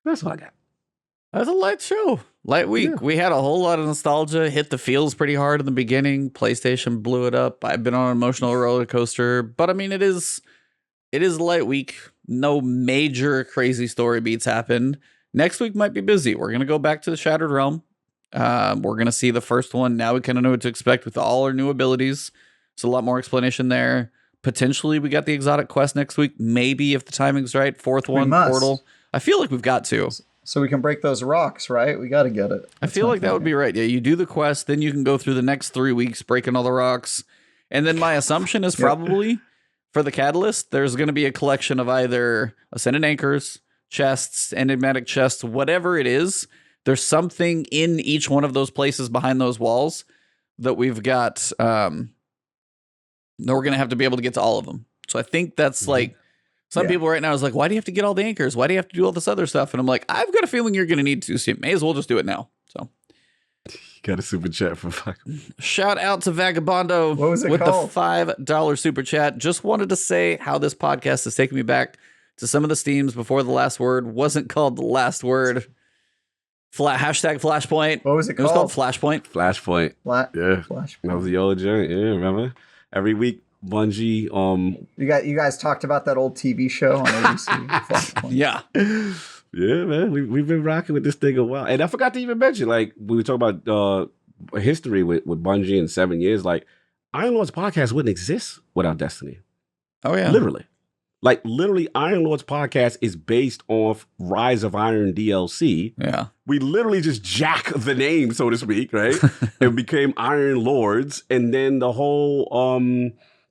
Speaker 1: That's all I got.
Speaker 2: That's a light show. Light week.
Speaker 1: Yeah.
Speaker 2: We had a whole lot of nostalgia. Hit the feels pretty hard in the beginning. PlayStation blew it up. I've been on an emotional roller coaster. But I mean, it is a light week. No major crazy story beats happened. Next week might be busy. We're going to go back to the Shattered Realm. We're going to see the first one. Now we kind of know what to expect with all our new abilities. So a lot more explanation there. Potentially, we got the exotic quest next week. Maybe if the timing's right. Fourth one, Portal. I feel like we've got to.
Speaker 3: So we can break those rocks, right? We got to get it.
Speaker 2: I feel like that would be right. Yeah, you do the quest, then you can go through the next 3 weeks breaking all the rocks. And then my assumption is probably for the catalyst, there's going to be a collection of either Ascendant Anchors, chests, enigmatic chests, whatever it is. There's something in each one of those places behind those walls that we've got. That we're going to have to be able to get to all of them. So I think that's like, some people right now is like, why do you have to get all the anchors? Why do you have to do all this other stuff? And I'm like, I've got a feeling you're going to need to, so you may as well just do it now. So,
Speaker 1: you got a super chat from
Speaker 2: shout out to Vagabondo
Speaker 3: What was it
Speaker 2: with
Speaker 3: called?
Speaker 2: the $5 super chat. Just wanted to say how this podcast has taken me back to some of the Steams before the last word wasn't called the last word. Hashtag Flashpoint.
Speaker 3: What was it
Speaker 2: It was called
Speaker 3: called?
Speaker 2: Flashpoint.
Speaker 1: Flashpoint. Yeah.
Speaker 3: Flashpoint.
Speaker 1: That was the old joint. Yeah, remember? Every week, Bungie.
Speaker 3: You guys talked about that old TV show on ABC. Flashpoint.
Speaker 2: Yeah.
Speaker 1: Yeah, man. We've been rocking with this thing a while. And I forgot to even mention, like, when we talk about history with Bungie in 7 years, like, Iron Lord's podcast wouldn't exist without Destiny.
Speaker 2: Oh, yeah.
Speaker 1: Literally. Like, literally, Iron Lord's podcast is based off Rise of Iron DLC.
Speaker 2: Yeah.
Speaker 1: We literally just jack the name, so to speak, right? It became Iron Lords. And then the whole,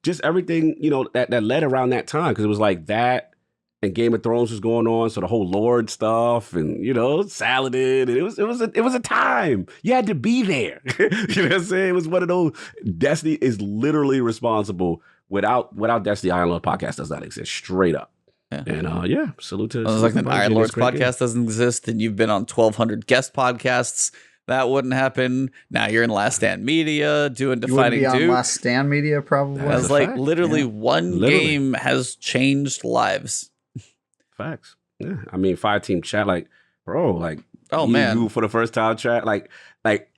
Speaker 1: just everything, that led around that time. Because it was like that and Game of Thrones was going on. So the whole Lord stuff and, Saladin. And it was a time. You had to be there. You know what I'm saying? It was one of those. Destiny is literally responsible. Without Destiny, Iron Lord podcast does not exist. Straight up. Yeah. And salute to.
Speaker 2: I was like, the Iron Lords podcast doesn't exist, and you've been on 1,200 guest podcasts. That wouldn't happen. Now you're in Last Stand Media doing Defining
Speaker 3: You would be
Speaker 2: Duke.
Speaker 3: on Last Stand Media, probably.
Speaker 2: I was like, literally, one game has changed lives.
Speaker 1: Facts. Yeah. I mean, 5-team chat, like, bro, like,
Speaker 2: oh man,
Speaker 1: you for the first time chat, like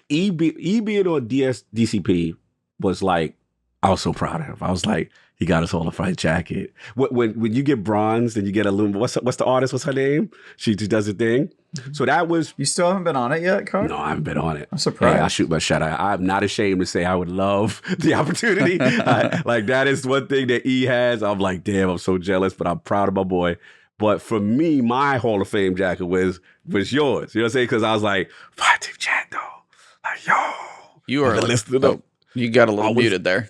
Speaker 1: E being on DCP was like, I was so proud of him. I was like, he got us all a fight jacket. When you get bronze, then you get a Lumba. What's the artist? What's her name? She just does a thing. So that was.
Speaker 3: You still haven't been on it yet, Carl?
Speaker 1: No, I haven't been on it.
Speaker 3: I'm surprised.
Speaker 1: Hey, I shoot my shot. I'm not ashamed to say I would love the opportunity. Like, that is one thing that E has. I'm like, damn, I'm so jealous, but I'm proud of my boy. But for me, my Hall of Fame jacket was yours. You know what I'm saying? Because I was like, 5-team chat, though. Like, yo.
Speaker 2: You are listening. You got a little muted there.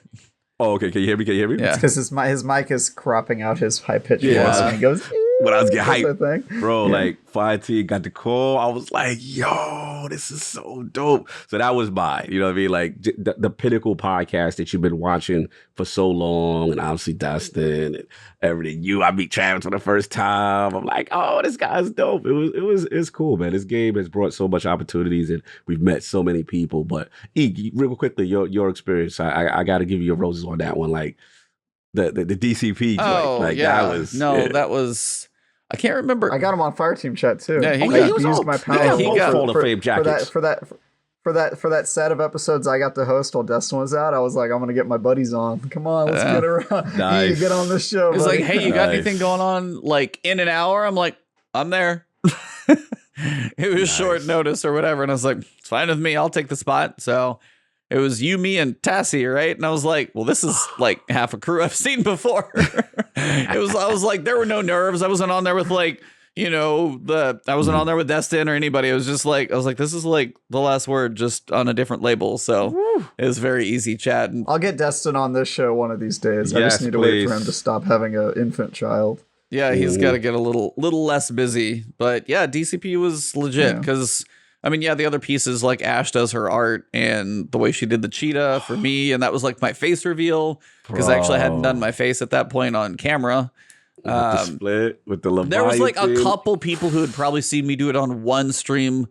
Speaker 1: Oh, okay. Can you hear me?
Speaker 2: Yeah.
Speaker 3: Because his mic is cropping out his high pitched voice, and he goes.
Speaker 1: When I was getting hyped, bro,
Speaker 3: Yeah.
Speaker 1: like 5T got the call. I was like, yo, this is so dope. So that was mine. You know what I mean? Like the pinnacle podcast that you've been watching for so long, and obviously Dustin and everything. I meet Travis for the first time. I'm like, oh, this guy's dope. It's cool, man. This game has brought so much opportunities, and we've met so many people. But real quickly, your experience. I got to give you your roses on that one. Like the DCP.
Speaker 2: Oh,
Speaker 1: like
Speaker 2: yeah.
Speaker 1: that was.
Speaker 2: I can't remember.
Speaker 3: I got him on Fireteam chat too.
Speaker 2: Yeah,
Speaker 3: I used my power
Speaker 2: he got
Speaker 1: Hall of Fame jackets.
Speaker 3: for that set of episodes I got to host while Destin was out. I was like, I'm gonna get my buddies on. Come on, let's get around.
Speaker 1: Nice.
Speaker 3: You get on this show.
Speaker 2: It was
Speaker 3: buddy.
Speaker 2: like, hey, you got anything going on like in an hour? I'm like, I'm there. it was short
Speaker 1: Nice.
Speaker 2: notice or whatever. And I was like, it's fine with me. I'll take the spot. So it was you, me, and Tassie, right? And I was like, well, this is like half a crew I've seen before. I was like, there were no nerves. I wasn't on there with like, you know, I wasn't on there with Destin or anybody. It was just like, I was like, this is like the last word, just on a different label. So it was very easy chat. And
Speaker 3: I'll get Destin on this show one of these days. I
Speaker 1: Yes,
Speaker 3: just need to wait for
Speaker 1: please.
Speaker 3: him to stop having an infant child.
Speaker 2: yeah, he's got to get a little less busy. But yeah, DCP was legit
Speaker 3: Yeah.
Speaker 2: because I mean, yeah, the other pieces like Ash does her art and the way she did the cheetah for me, and that was like my face reveal because I actually hadn't done my face at that point on camera.
Speaker 1: With the split with the Leviathan.
Speaker 2: There was like a couple people who had probably seen me do it on one stream,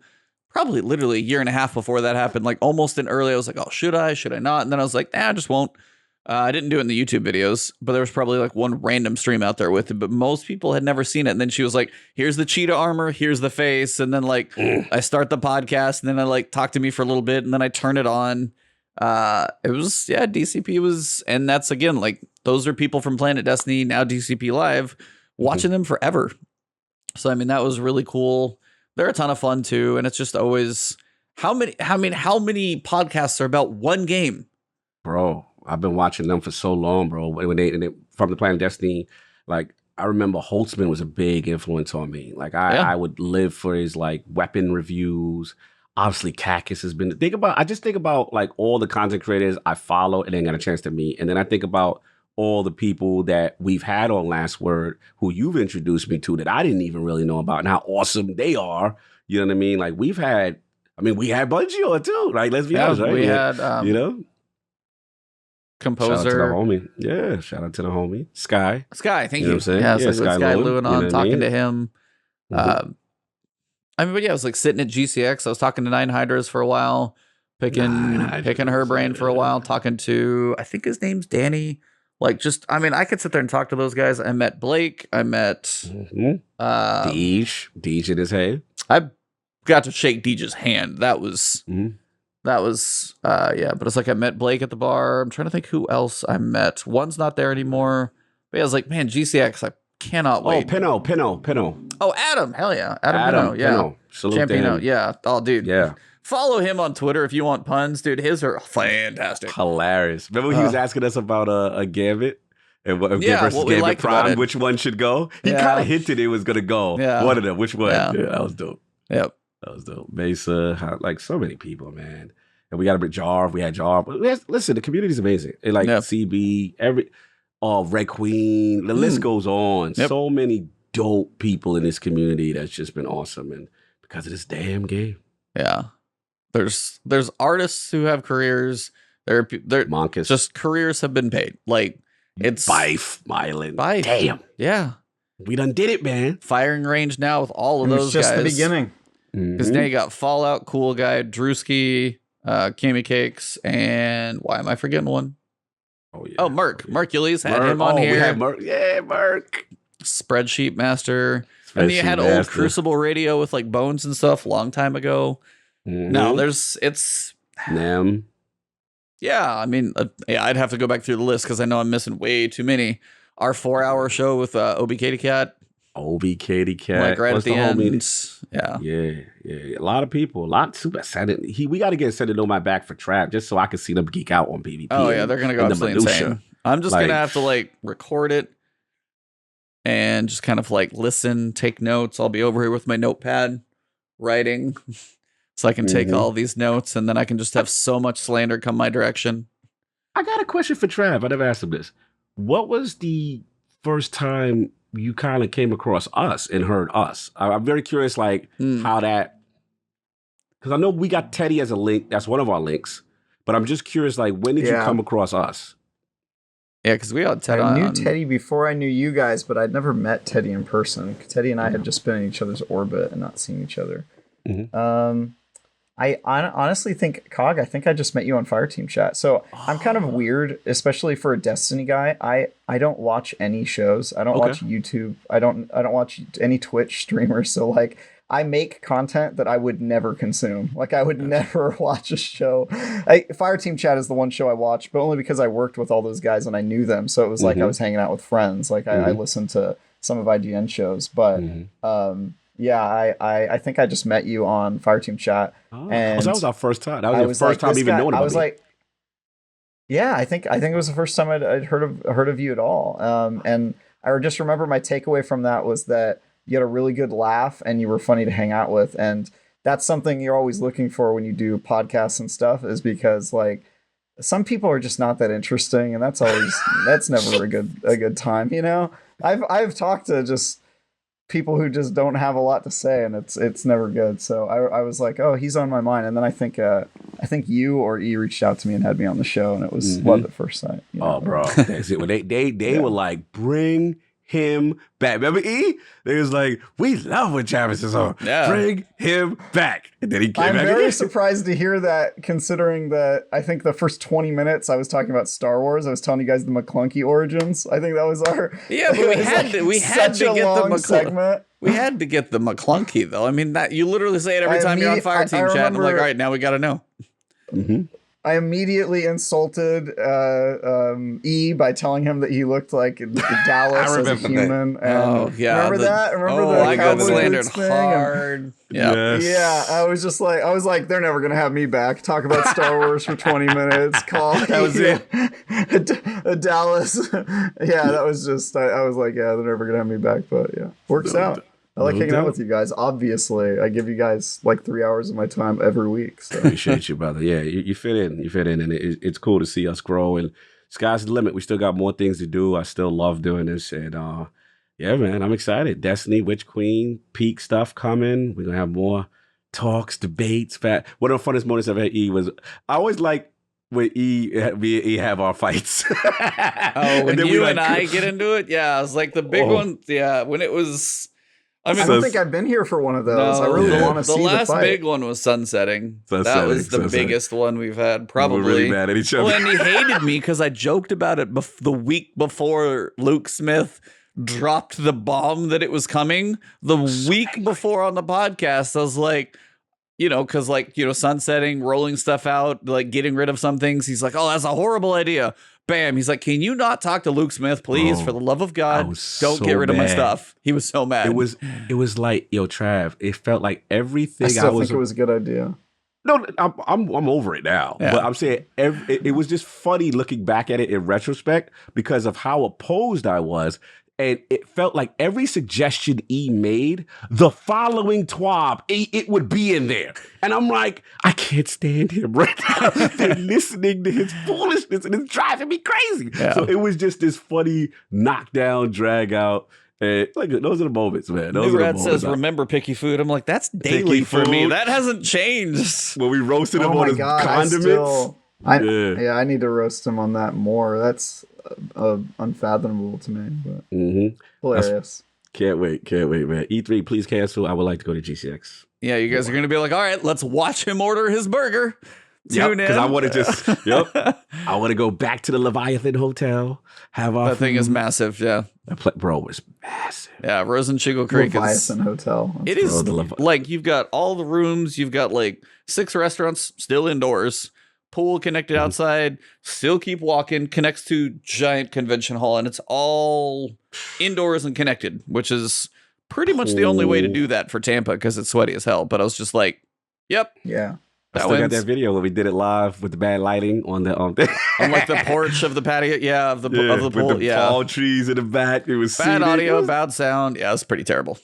Speaker 2: probably literally a year and a half before that happened. Like almost in early, I was like, oh, should I not? And then I was like, nah, I just won't. I didn't do it in the YouTube videos, but there was probably like one random stream out there with it. But most people had never seen it. And then she was like, here's the cheetah armor, here's the face. And then like I start the podcast and then I like talk to me for a little bit and then I turn it on. It was, yeah, DCP was, and that's again, like those are people from Planet Destiny, now DCP Live, watching them forever. So, I mean, that was really cool. They're a ton of fun too. And it's just always, how many podcasts are about one game?
Speaker 1: Bro, I've been watching them for so long, bro. When they from the Planet Destiny, like I remember Holtzman was a big influence on me. Like I would live for his like weapon reviews. Obviously, Cactus has been. I just think about like all the content creators I follow and then got a chance to meet, and then I think about all the people that we've had on Last Word who you've introduced me to that I didn't even really know about and how awesome they are. You know what I mean? Like we had Bungie on too. Like let's be honest, right?
Speaker 2: We had
Speaker 1: you know.
Speaker 2: Composer.
Speaker 1: Shout out to the homie. Yeah, shout out to the homie. Sky,
Speaker 2: thank you.
Speaker 1: You know what I'm saying?
Speaker 2: Yeah, it's
Speaker 1: Yeah,
Speaker 2: like with
Speaker 1: Sky
Speaker 2: Sky
Speaker 1: Lewin,
Speaker 2: Lewin
Speaker 1: you
Speaker 2: on,
Speaker 1: know what I
Speaker 2: talking
Speaker 1: mean?
Speaker 2: to him. I mean, but yeah, I was like sitting at GCX. I was talking to Nine Hydras for a while, picking her brain for a while, talking to, I think his name's Danny. Like just, I mean, I could sit there and talk to those guys. I met Blake. I met
Speaker 1: Deej in his head.
Speaker 2: I got to shake Deej's hand. That was yeah, but it's like I met Blake at the bar. I'm trying to think who else I met. One's not there anymore. But yeah, I was like, man, GCX, I cannot wait.
Speaker 1: Oh, Pinot.
Speaker 2: Oh, Adam. Hell yeah. Adam Pinot. Yeah.
Speaker 1: Pinot. Salute to
Speaker 2: Champino.
Speaker 1: him.
Speaker 2: Yeah. Oh, dude.
Speaker 1: Yeah.
Speaker 2: Follow him on Twitter if you want puns, dude. His are fantastic.
Speaker 1: Hilarious. Remember when he was asking us about a Gambit? And
Speaker 2: Yeah,
Speaker 1: versus
Speaker 2: what we
Speaker 1: Gambit
Speaker 2: liked about
Speaker 1: Prime,
Speaker 2: it.
Speaker 1: which one should go? He
Speaker 2: Yeah.
Speaker 1: kind of hinted it was going to go.
Speaker 2: Yeah.
Speaker 1: One of them. Which one?
Speaker 2: Yeah.
Speaker 1: Yeah, that was dope.
Speaker 2: Yep.
Speaker 1: That was dope. Mesa, like so many people, man. And we got a bit Jarv. We had Jarv. Listen, the community's amazing. It like
Speaker 2: Yep.
Speaker 1: CB, Red Queen. The list goes on.
Speaker 2: Yep.
Speaker 1: So many dope people in this community that's just been awesome. And because of this damn game.
Speaker 2: Yeah. There's artists who have careers. They're
Speaker 1: Monkus.
Speaker 2: just careers have been paid. Like it's
Speaker 1: Bife, Mylan.
Speaker 2: Bife.
Speaker 1: Damn.
Speaker 2: Yeah.
Speaker 1: We done did it, man.
Speaker 2: Firing range now with all of
Speaker 3: It
Speaker 2: those
Speaker 3: was just
Speaker 2: guys.
Speaker 3: the beginning.
Speaker 2: Because now you got Fallout, Cool Guy, Drewski, Kimmy Cakes, and why am I forgetting one?
Speaker 1: Oh, yeah.
Speaker 2: Oh, Merc. Mercules had him on here.
Speaker 1: We had Merc. Yeah, Merc.
Speaker 2: Spreadsheet Master. And you had old Crucible Radio with like Bones and stuff a long time ago. No,
Speaker 1: Nem.
Speaker 2: yeah, I mean, I'd have to go back through the list because I know I'm missing way too many. Our 4-hour show with OB Katie Cat.
Speaker 1: OB Katie Cat.
Speaker 2: Like right at the end. Yeah.
Speaker 1: Yeah. A lot of people. A lot super excited. We got to get Send It On My Back for Trap just so I can see them geek out on PvP.
Speaker 2: Oh, yeah, they're going to go absolutely insane. I'm just going to have to like record it and just kind of like listen, take notes. I'll be over here with my notepad writing so I can take all these notes and then I can just have so much slander come my direction.
Speaker 1: I got a question for Trav. I never asked him this. What was the first time you kind of came across us and heard us? I'm very curious, like, how that... Because I know we got Teddy as a link. That's one of our links. But I'm just curious, like, when did you come across us?
Speaker 2: Yeah, because we had Teddy.
Speaker 3: I knew Teddy before I knew you guys, but I'd never met Teddy in person. Teddy and I had just been in each other's orbit and not seen each other. I honestly think, Cog, I think I just met you on Fireteam chat. So I'm kind of weird, especially for a Destiny guy. I don't watch any shows. I don't watch YouTube. I don't watch any Twitch streamers. So like I make content that I would never consume. Like I would never watch a show. Fireteam chat is the one show I watched, but only because I worked with all those guys and I knew them. So it was like I was hanging out with friends. Like I listened to some of IGN shows, but Yeah, I think I just met you on Fireteam Chat,
Speaker 1: Oh, so that
Speaker 3: and
Speaker 1: was our first time. That was
Speaker 3: I
Speaker 1: your
Speaker 3: was
Speaker 1: first
Speaker 3: like,
Speaker 1: time
Speaker 3: this
Speaker 1: even
Speaker 3: guy.
Speaker 1: knowing
Speaker 3: I
Speaker 1: about
Speaker 3: was
Speaker 1: me.
Speaker 3: like, yeah, I think it was the first time I'd heard of you at all. And I just remember my takeaway from that was that you had a really good laugh and you were funny to hang out with, and that's something you're always looking for when you do podcasts and stuff, is because like some people are just not that interesting, and that's never a good time, you know. I've talked to just people who just don't have a lot to say, and it's never good. So I was like, oh, he's on my mind. And then I think you or E reached out to me and had me on the show, and it was love at first sight. You know?
Speaker 1: Oh, bro, that's it. When they were like, bring him back. Remember E? They was like, we love when Travis is on.
Speaker 2: Yeah.
Speaker 1: Bring him back. And then he came
Speaker 3: I'm
Speaker 1: back
Speaker 3: very
Speaker 1: again.
Speaker 3: surprised to hear that, considering that I think the first 20 minutes I was talking about Star Wars. I was telling you guys the McClunky origins. I think that was our
Speaker 2: Yeah, but we had to get the
Speaker 3: segment.
Speaker 2: We had to get the McClunky though. I mean, that you literally say it every time you're on Fireteam Chat. I'm like, all right, now we got to know.
Speaker 1: Mm-hmm.
Speaker 3: I immediately insulted E by telling him that he looked like Dallas as a human. And
Speaker 2: oh yeah,
Speaker 3: remember that? Remember the
Speaker 2: I got
Speaker 3: cowboy
Speaker 2: slandered
Speaker 3: boots thing?
Speaker 2: hard. Yeah,
Speaker 1: Yes.
Speaker 3: Yeah, I was like, they're never gonna have me back. Talk about Star Wars for 20 minutes. Call
Speaker 1: That was it.
Speaker 3: a Dallas. Yeah, that was just. I was like, yeah, they're never gonna have me back. But yeah, works out. I like hanging out with you guys. Obviously, I give you guys like 3 hours of my time every week. So.
Speaker 1: Appreciate you, brother. Yeah, you fit in. You fit in, and it's cool to see us grow. And sky's the limit. We still got more things to do. I still love doing this, and yeah, man, I'm excited. Destiny, Witch Queen, peak stuff coming. We're gonna have more talks, debates. One of the funnest moments I've had E was I always like when we have our fights.
Speaker 2: Oh, when you and I get into it, yeah, it was like the big one. Yeah, when it was.
Speaker 3: I don't think I've been here for one of those. I really want to see the
Speaker 2: last
Speaker 3: fight.
Speaker 2: big one was sunsetting. That was the biggest one we've had, probably.
Speaker 1: We're really mad at each other.
Speaker 2: Well, and he hated me because I joked about it the week before Luke Smith dropped the bomb that it was coming. The week before on the podcast, I was like, you know, because like, you know, sunsetting, rolling stuff out, like getting rid of some things. He's like, oh, that's a horrible idea. Bam. He's like, can you not talk to Luke Smith, please? For the love of God, don't get rid of my stuff. He was so mad.
Speaker 1: It was like, yo, Trav, it felt like everything
Speaker 3: I still think it was a good idea.
Speaker 1: No, I'm over it now.
Speaker 2: Yeah.
Speaker 1: But I'm saying it was just funny looking back at it in retrospect because of how opposed I was. And it felt like every suggestion E made, the following TWAB, it would be in there. And I'm like, I can't stand him right now. They're listening to his foolishness and it's driving me crazy.
Speaker 2: Yeah.
Speaker 1: So it was just this funny knockdown, drag out. And like those are the moments, man. Those
Speaker 2: New
Speaker 1: are the
Speaker 2: Rat
Speaker 1: moments.
Speaker 2: says, remember Picky Food. I'm like, that's daily for me. That hasn't changed.
Speaker 1: When we roasted him on his condiments.
Speaker 3: I need to roast him on that more. That's unfathomable to me, but hilarious.
Speaker 1: Can't wait, man. E3, please cancel. I would like to go to GCX.
Speaker 2: Yeah, you guys are going to be like, all right, let's watch him order his burger.
Speaker 1: Yep, because I want to I want to go back to the Leviathan Hotel. Have our
Speaker 2: That thing is massive, yeah.
Speaker 1: Bro, it's massive.
Speaker 2: Yeah, Rosenschigel Creek
Speaker 3: Leviathan Hotel.
Speaker 2: It is like you've got all the rooms, you've got like 6 restaurants still indoors. Pool connected outside, still keep walking, connects to giant convention hall, and it's all indoors and connected, which is pretty much the only way to do that for Tampa because it's sweaty as hell. But I was just like, yep.
Speaker 3: Yeah.
Speaker 1: I still got that video where we did it live with the bad lighting on the on
Speaker 2: like the porch of the patio, of the pool,
Speaker 1: with the palm trees in the back. It was
Speaker 2: bad audio, bad sound. Yeah, it's pretty terrible.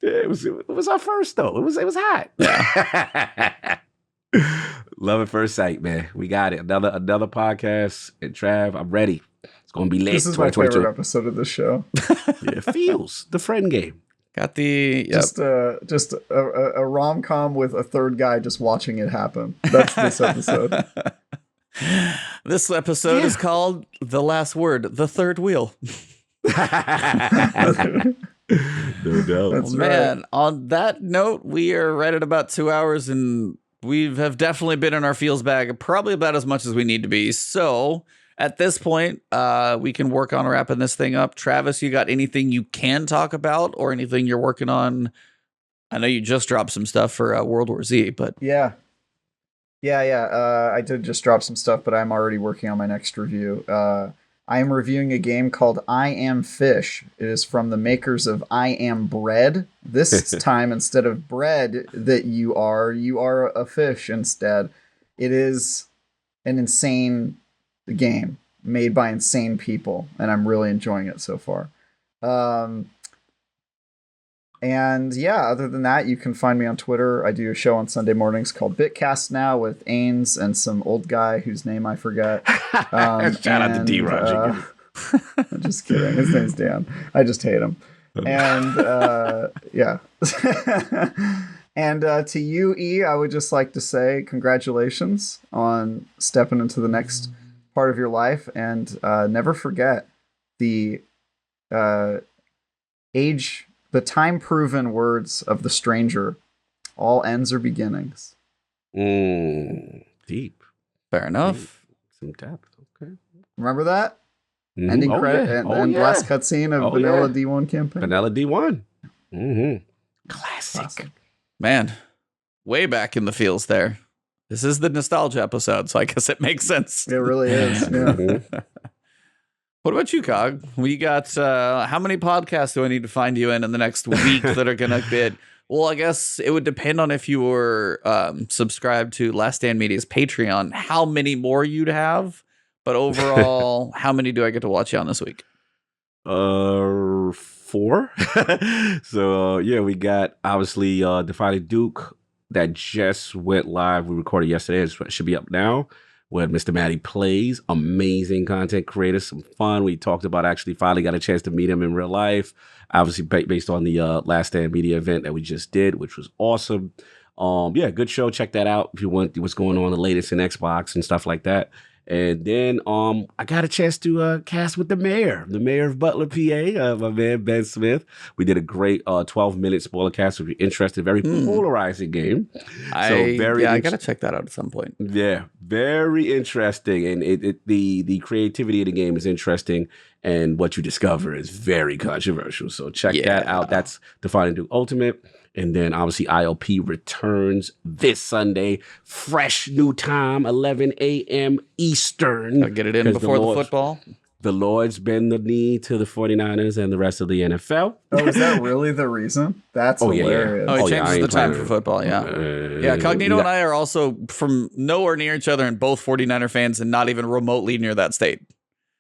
Speaker 1: Yeah, it was our first though. It was hot.
Speaker 2: Yeah.
Speaker 1: Love at first sight, man. We got it. Another podcast. And Trav, I'm ready. It's gonna be late.
Speaker 3: This is my favorite episode of the show.
Speaker 1: Yeah, it feels the friend game.
Speaker 2: Got the
Speaker 3: just a rom-com with a third guy just watching it happen. That's this episode.
Speaker 2: This episode is called The Last Word, The Third Wheel.
Speaker 1: No doubt.
Speaker 3: That's
Speaker 2: Man,
Speaker 3: right.
Speaker 2: on that note, we are right at about 2 hours and we have definitely been in our feels bag probably about as much as we need to be. So at this point, we can work on wrapping this thing up. Travis, you got anything you can talk about or anything you're working on? I know you just dropped some stuff for World War Z, but
Speaker 3: Yeah. I did just drop some stuff, but I'm already working on my next review. I am reviewing a game called I Am Fish. It is from the makers of I Am Bread. This time, instead of bread that you are a fish instead. It is an insane game made by insane people, and I'm really enjoying it so far. And yeah, other than that, you can find me on Twitter. I do a show on Sunday mornings called Bitcast now with Ains and some old guy whose name I forget.
Speaker 1: Shout out to D. Roger.
Speaker 3: I'm just kidding. His name's Dan. I just hate him. And yeah. And to you, E, I would just like to say congratulations on stepping into the next part of your life, and never forget the time-proven words of the stranger: all ends are beginnings.
Speaker 1: Deep.
Speaker 2: Fair enough.
Speaker 1: Some depth. Okay.
Speaker 3: Remember that?
Speaker 1: Mm-hmm.
Speaker 3: Ending credit and last cutscene of Vanilla D1 campaign.
Speaker 1: Vanilla D1. Mm-hmm. Classic.
Speaker 2: Man, way back in the feels there. This is the nostalgia episode, so I guess it makes sense.
Speaker 3: It really is. Yeah.
Speaker 2: What about you, Cog? We got how many podcasts do I need to find you in the next week that are going to be? Well, I guess it would depend on if you were subscribed to Last Stand Media's Patreon, how many more you'd have. But overall, how many do I get to watch you on this week?
Speaker 1: 4. So yeah, we got obviously Defining Duke that just went live. We recorded yesterday. It should be up now. Where Mr. Matty plays. Amazing content creator, some fun. We talked about actually finally got a chance to meet him in real life. Obviously based on the Last Stand Media event that we just did, which was awesome. Yeah, good show. Check that out if you want what's going on, the latest in Xbox and stuff like that. And then I got a chance to cast with the mayor of Butler, PA, my man Ben Smith. We did a great 12-minute spoiler cast. If you're interested, very polarizing game.
Speaker 2: I got to check that out at some point.
Speaker 1: Yeah, very interesting, and the creativity of the game is interesting, and what you discover is very controversial. So check that out. That's Defining Duke Ultimate. And then obviously ILP returns this Sunday. Fresh new time, 11 a.m. Eastern.
Speaker 2: I'll get it in before the football.
Speaker 1: The Lord's bend the knee to the 49ers and the rest of the NFL.
Speaker 3: Oh, is that really the reason? That's hilarious.
Speaker 2: Yeah. Oh, he changes the time for football, yeah. Cognito and I are also from nowhere near each other and both 49er fans and not even remotely near that state.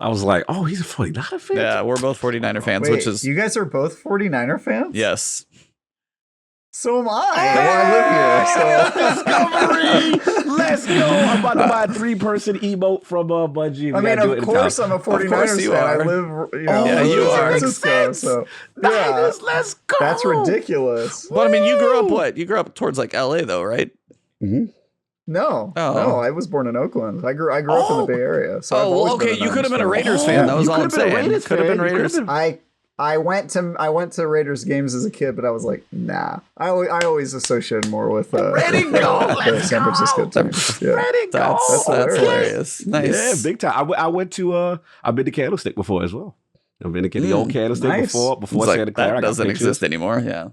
Speaker 1: I was like, oh, he's a 49er fan?
Speaker 2: Yeah, we're both 49er fans,
Speaker 3: Wait,
Speaker 2: which is...
Speaker 3: You guys are both 49er fans?
Speaker 2: Yes.
Speaker 3: So am I. I
Speaker 1: live here. So. Let's go. I'm about to buy a 3-person emote from Bungie.
Speaker 3: I mean, of course I'm a 49ers fan. I live,
Speaker 2: you are.
Speaker 3: San Francisco, so yeah.
Speaker 1: Let's go.
Speaker 3: That's ridiculous.
Speaker 2: But I mean, you grew up what? You grew up towards like LA though, right?
Speaker 3: Mm-hmm. No, I was born in Oakland. I grew up in the Bay Area. So
Speaker 2: okay. You could have been a Raiders fan. That was all I'm saying. Could have been Raiders.
Speaker 3: I went to Raiders games as a kid, but I was like, nah. I always associated more with the San Francisco team. Yeah.
Speaker 2: That's hilarious. Nice.
Speaker 1: Yeah, big time. I went to I've been to Candlestick before as well. I've been to the old Candlestick before Santa Clara.
Speaker 2: That doesn't exist anymore. Yeah.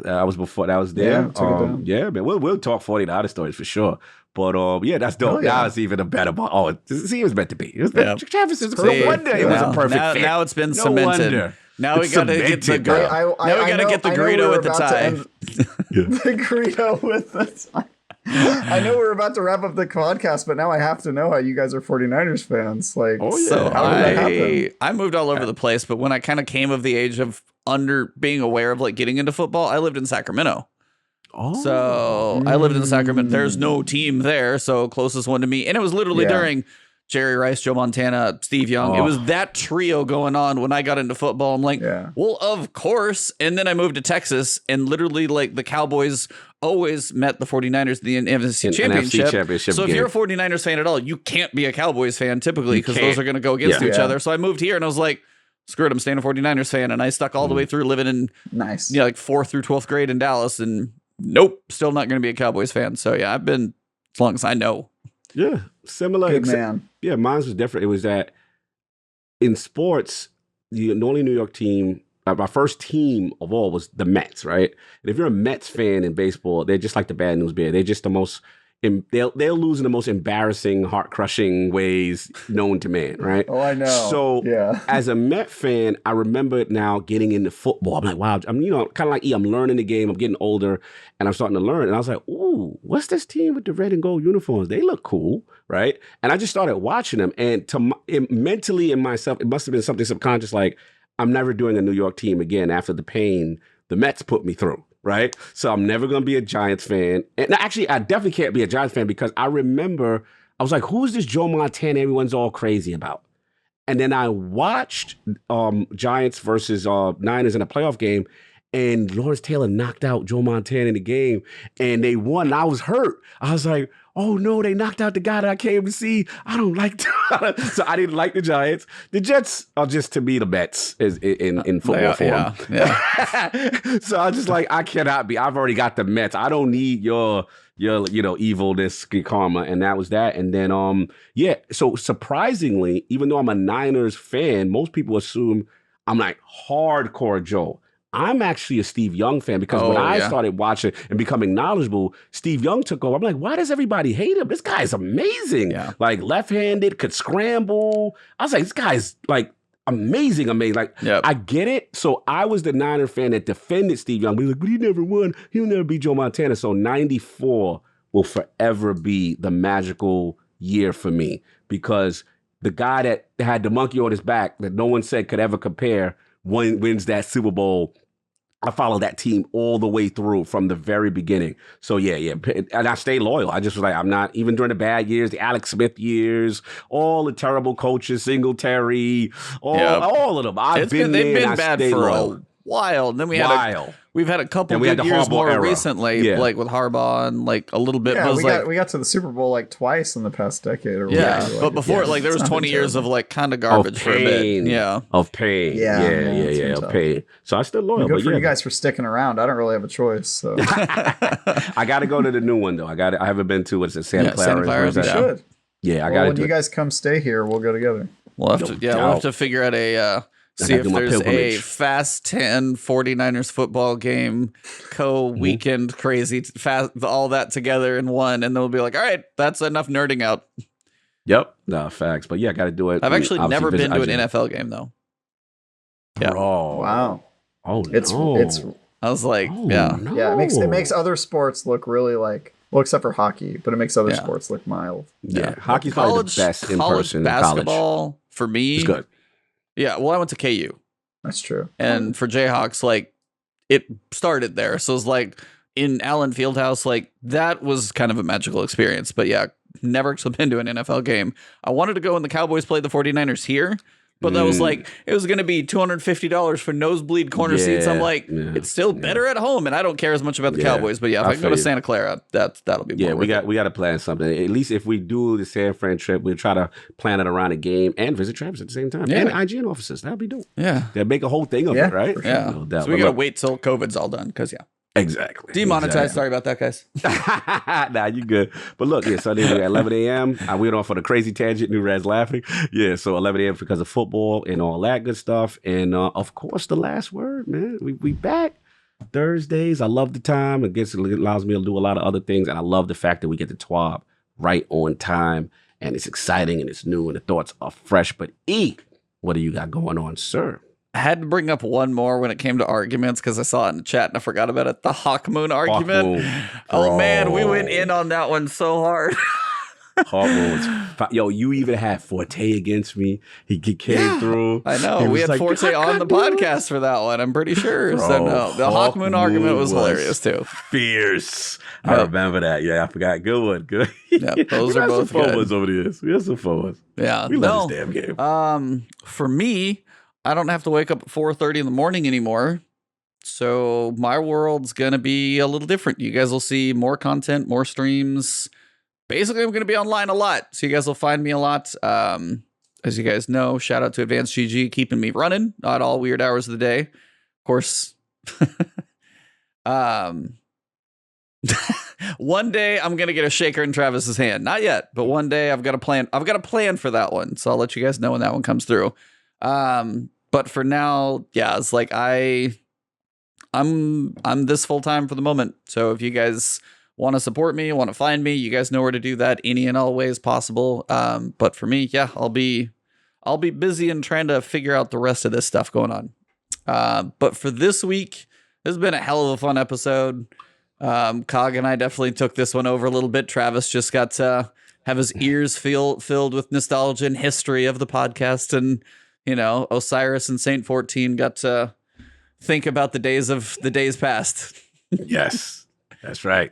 Speaker 1: I was before that was there. Man, we'll talk 49 stories for sure. But that's dope. Now it's even a better ball. Oh, it was meant to be. It was Travis is no wonder it was a perfect fit.
Speaker 2: Now it's been cemented. Wonder. Now we gotta get the Greedo with the tie.
Speaker 3: The Greedo with the tie. I know we're about to wrap up the podcast, but now I have to know how you guys are 49ers fans. Like, how did that happen?
Speaker 2: I moved all over the place, but when I kind of came of the age of being aware of like getting into football, I lived in Sacramento. So I lived in Sacramento. There's no team there, so closest one to me, and it was literally during Jerry Rice, Joe Montana, Steve Young. It was that trio going on when I got into football. I'm like, well, of course. And then I moved to Texas, and literally, like, the Cowboys always met the 49ers in the NFC Championship. So if you're a 49ers fan at all, you can't be a Cowboys fan typically because those are going to go against each other. So I moved here, and I was like, screw it, I'm staying a 49ers fan. And I stuck all the way through living in like 4th through 12th grade in Dallas. And nope, still not going to be a Cowboys fan. So yeah, I've been as long as I know.
Speaker 1: Yeah, similar.
Speaker 3: Good man.
Speaker 1: Yeah, mine was different. It was that in sports, the only New York team, my first team of all was the Mets, right? And if you're a Mets fan in baseball, they're just like the Bad News Bear. They're just the most they'll lose in the most embarrassing, heart crushing ways known to man, right?
Speaker 3: Oh, I know.
Speaker 1: So
Speaker 3: yeah,
Speaker 1: as a Met fan, I remember now getting into football. I'm like, wow, I'm kind of like I'm learning the game. I'm getting older, and I'm starting to learn. And I was like, ooh, what's this team with the red and gold uniforms? They look cool, right? And I just started watching them, and mentally in myself, it must have been something subconscious, like I'm never doing a New York team again after the pain the Mets put me through. Right. So I'm never going to be a Giants fan. And actually, I definitely can't be a Giants fan because I remember I was like, who's this Joe Montana everyone's all crazy about? And then I watched Giants versus Niners in a playoff game, and Lawrence Taylor knocked out Joe Montana in the game, and they won. And I was hurt. I was like, oh no, they knocked out the guy that I came to see. I don't like so I didn't like the Giants. The Jets are just, to me, the Mets in football form.
Speaker 2: Yeah.
Speaker 1: So I was just like, I cannot be. I've already got the Mets. I don't need your evilness, karma. And that was that. And then so surprisingly, even though I'm a Niners fan, most people assume I'm like hardcore Joe. I'm actually a Steve Young fan because when I started watching and becoming knowledgeable, Steve Young took over. I'm like, why does everybody hate him? This guy's amazing. Yeah. Like left-handed, could scramble. I was like, this guy's like amazing. Like, I get it. So I was the Niner fan that defended Steve Young. But he never won. He'll never beat Joe Montana. So 94 will forever be the magical year for me because the guy that had the monkey on his back that no one said could ever compare wins that Super Bowl. I followed that team all the way through from the very beginning. So yeah. And I stay loyal. I just was like, I'm not, even during the bad years, the Alex Smith years, all the terrible coaches, Singletary, all of them. They've
Speaker 2: been bad for a while. And then we've had a couple good years more recently, like with Harbaugh and like a little bit.
Speaker 3: Yeah, we got to the Super Bowl like twice in the past decade or whatever.
Speaker 2: Yeah, but before there was 20 years of like kind of garbage for a bit. Yeah,
Speaker 1: of pain. Yeah, of pain. So I still loyal.
Speaker 3: Good for you guys for sticking around. I don't really have a choice. So
Speaker 1: I got to go to the new one though. I haven't been to what's it, Santa Clara?
Speaker 3: You should.
Speaker 1: Yeah, I got to.
Speaker 3: When you guys come stay here, we'll go together.
Speaker 2: We'll have to figure out a. See if there's a Fast 10 49ers football game, weekend crazy, fast, all that together in one. And then we'll be like, all right, that's enough nerding out.
Speaker 1: Yep. No, facts. But yeah, I got to do it.
Speaker 2: I've actually never been to an NFL game, though.
Speaker 1: Yeah. Oh,
Speaker 3: wow.
Speaker 1: Oh,
Speaker 3: it's.
Speaker 2: I was like,
Speaker 3: Yeah, it makes other sports look really like, well, except for hockey, but it makes other sports look mild.
Speaker 1: Yeah. Hockey's probably the best in person.
Speaker 2: Basketball, for me.
Speaker 1: It's good.
Speaker 2: Yeah, well, I went to KU.
Speaker 3: That's true.
Speaker 2: And for Jayhawks, like, it started there. So it's like in Allen Fieldhouse, like, that was kind of a magical experience. But yeah, never been to an NFL game. I wanted to go when the Cowboys played the 49ers here. But that was like, it was going to be $250 for nosebleed corner seats. I'm like, it's still better at home. And I don't care as much about the Cowboys. But yeah, if I can go to Santa Clara, that'll be more worth it.
Speaker 1: We got to plan something. At least if we do the San Fran trip, we'll try to plan it around a game and visit Travis at the same time. Yeah. And IGN offices. That'll be dope.
Speaker 2: Yeah.
Speaker 1: They'll make a whole thing of it, right?
Speaker 2: Yeah. No doubt. So we got to wait till COVID's all done because,
Speaker 1: Exactly.
Speaker 2: Demonetized. Exactly. Sorry about that, guys.
Speaker 1: Nah, you good. But look, Sunday at 11 a.m. I went off on a crazy tangent. New Rad's laughing. Yeah, so 11 a.m. because of football and all that good stuff. And of course, the last word, man. We back Thursdays. I love the time. It allows me to do a lot of other things. And I love the fact that we get to TWAB right on time. And it's exciting and it's new and the thoughts are fresh. But what do you got going on, sir?
Speaker 2: I had to bring up one more when it came to arguments because I saw it in the chat and I forgot about it. The Hawk Moon argument. Oh, man, we went in on that one so hard.
Speaker 1: Hawk Moon was you even had Forte against me. He came through.
Speaker 2: I know. We had Forte on the podcast for that one, I'm pretty sure. So no, the Hawk Moon argument was hilarious too.
Speaker 1: Fierce. I remember that. Yeah, I forgot. Good one. Good.
Speaker 2: Yeah, those are both good.
Speaker 1: Ones over the years. We had some fun ones.
Speaker 2: Yeah.
Speaker 1: We love this damn game.
Speaker 2: For me, I don't have to wake up at 4:30 in the morning anymore. So my world's going to be a little different. You guys will see more content, more streams. Basically, I'm going to be online a lot. So you guys will find me a lot. As you guys know, shout out to Advanced GG keeping me running at all weird hours of the day. Of course. One day I'm going to get a shaker in Travis's hand. Not yet, but one day I've got a plan. I've got a plan for that one. So I'll let you guys know when that one comes through. But for now, it's like I'm this full time for the moment. So if you guys want to support me, want to find me, you guys know where to do that any and all ways possible. But for me, yeah, I'll be busy and trying to figure out the rest of this stuff going on. But for this week, this has been a hell of a fun episode. Cog and I definitely took this one over a little bit. Travis just got to have his ears filled with nostalgia and history of the podcast. And, Osiris and Saint 14 got to think about the days past.
Speaker 1: Yes, that's right.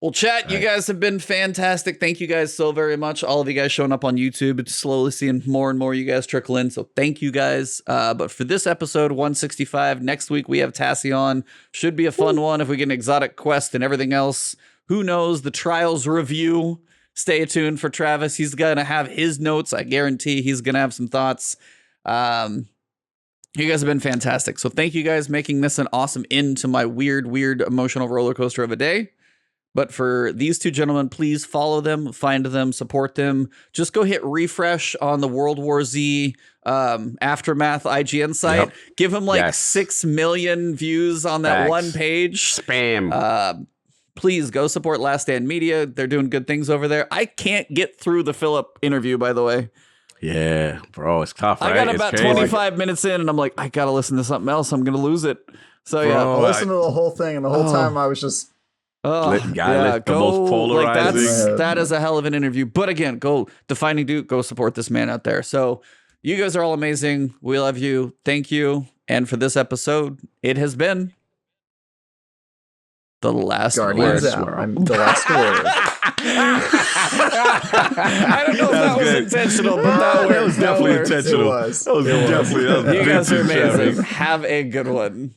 Speaker 2: Well, chat, you guys have been fantastic. Thank you guys so very much. All of you guys showing up on YouTube. It's slowly seeing more and more you guys trickle in. So thank you guys. But for this episode 165, next week we have Tassie on. Should be a fun one if we get an exotic quest and everything else. Who knows? The Trials review. Stay tuned for Travis. He's going to have his notes. I guarantee he's going to have some thoughts. You guys have been fantastic. So thank you guys making this an awesome end to my weird emotional roller coaster of a day. But for these two gentlemen, please follow them, find them, support them. Just go hit refresh on the World War Z Aftermath IGN site. Yep. Give them 6 million views on that one page.
Speaker 1: Spam.
Speaker 2: Please go support Last Stand Media. They're doing good things over there. I can't get through the Philip interview, by the way.
Speaker 1: Yeah, bro, it's tough, right?
Speaker 2: I got about 25 minutes in, and I'm like, I got to listen to something else. I'm going to lose it. So, yeah.
Speaker 3: I listened to the whole thing, and the whole time I was just...
Speaker 1: the most polarizing.
Speaker 2: That is a hell of an interview. But again, go Defining Duke, go support this man out there. So you guys are all amazing. We love you. Thank you. And for this episode, it has been the last
Speaker 3: Guardians
Speaker 2: word.
Speaker 3: I'm the last word.
Speaker 2: I don't know if that was intentional, but that was definitely
Speaker 1: intentional.
Speaker 3: It was.
Speaker 1: That was definitely.
Speaker 2: You guys are amazing. Have a good one.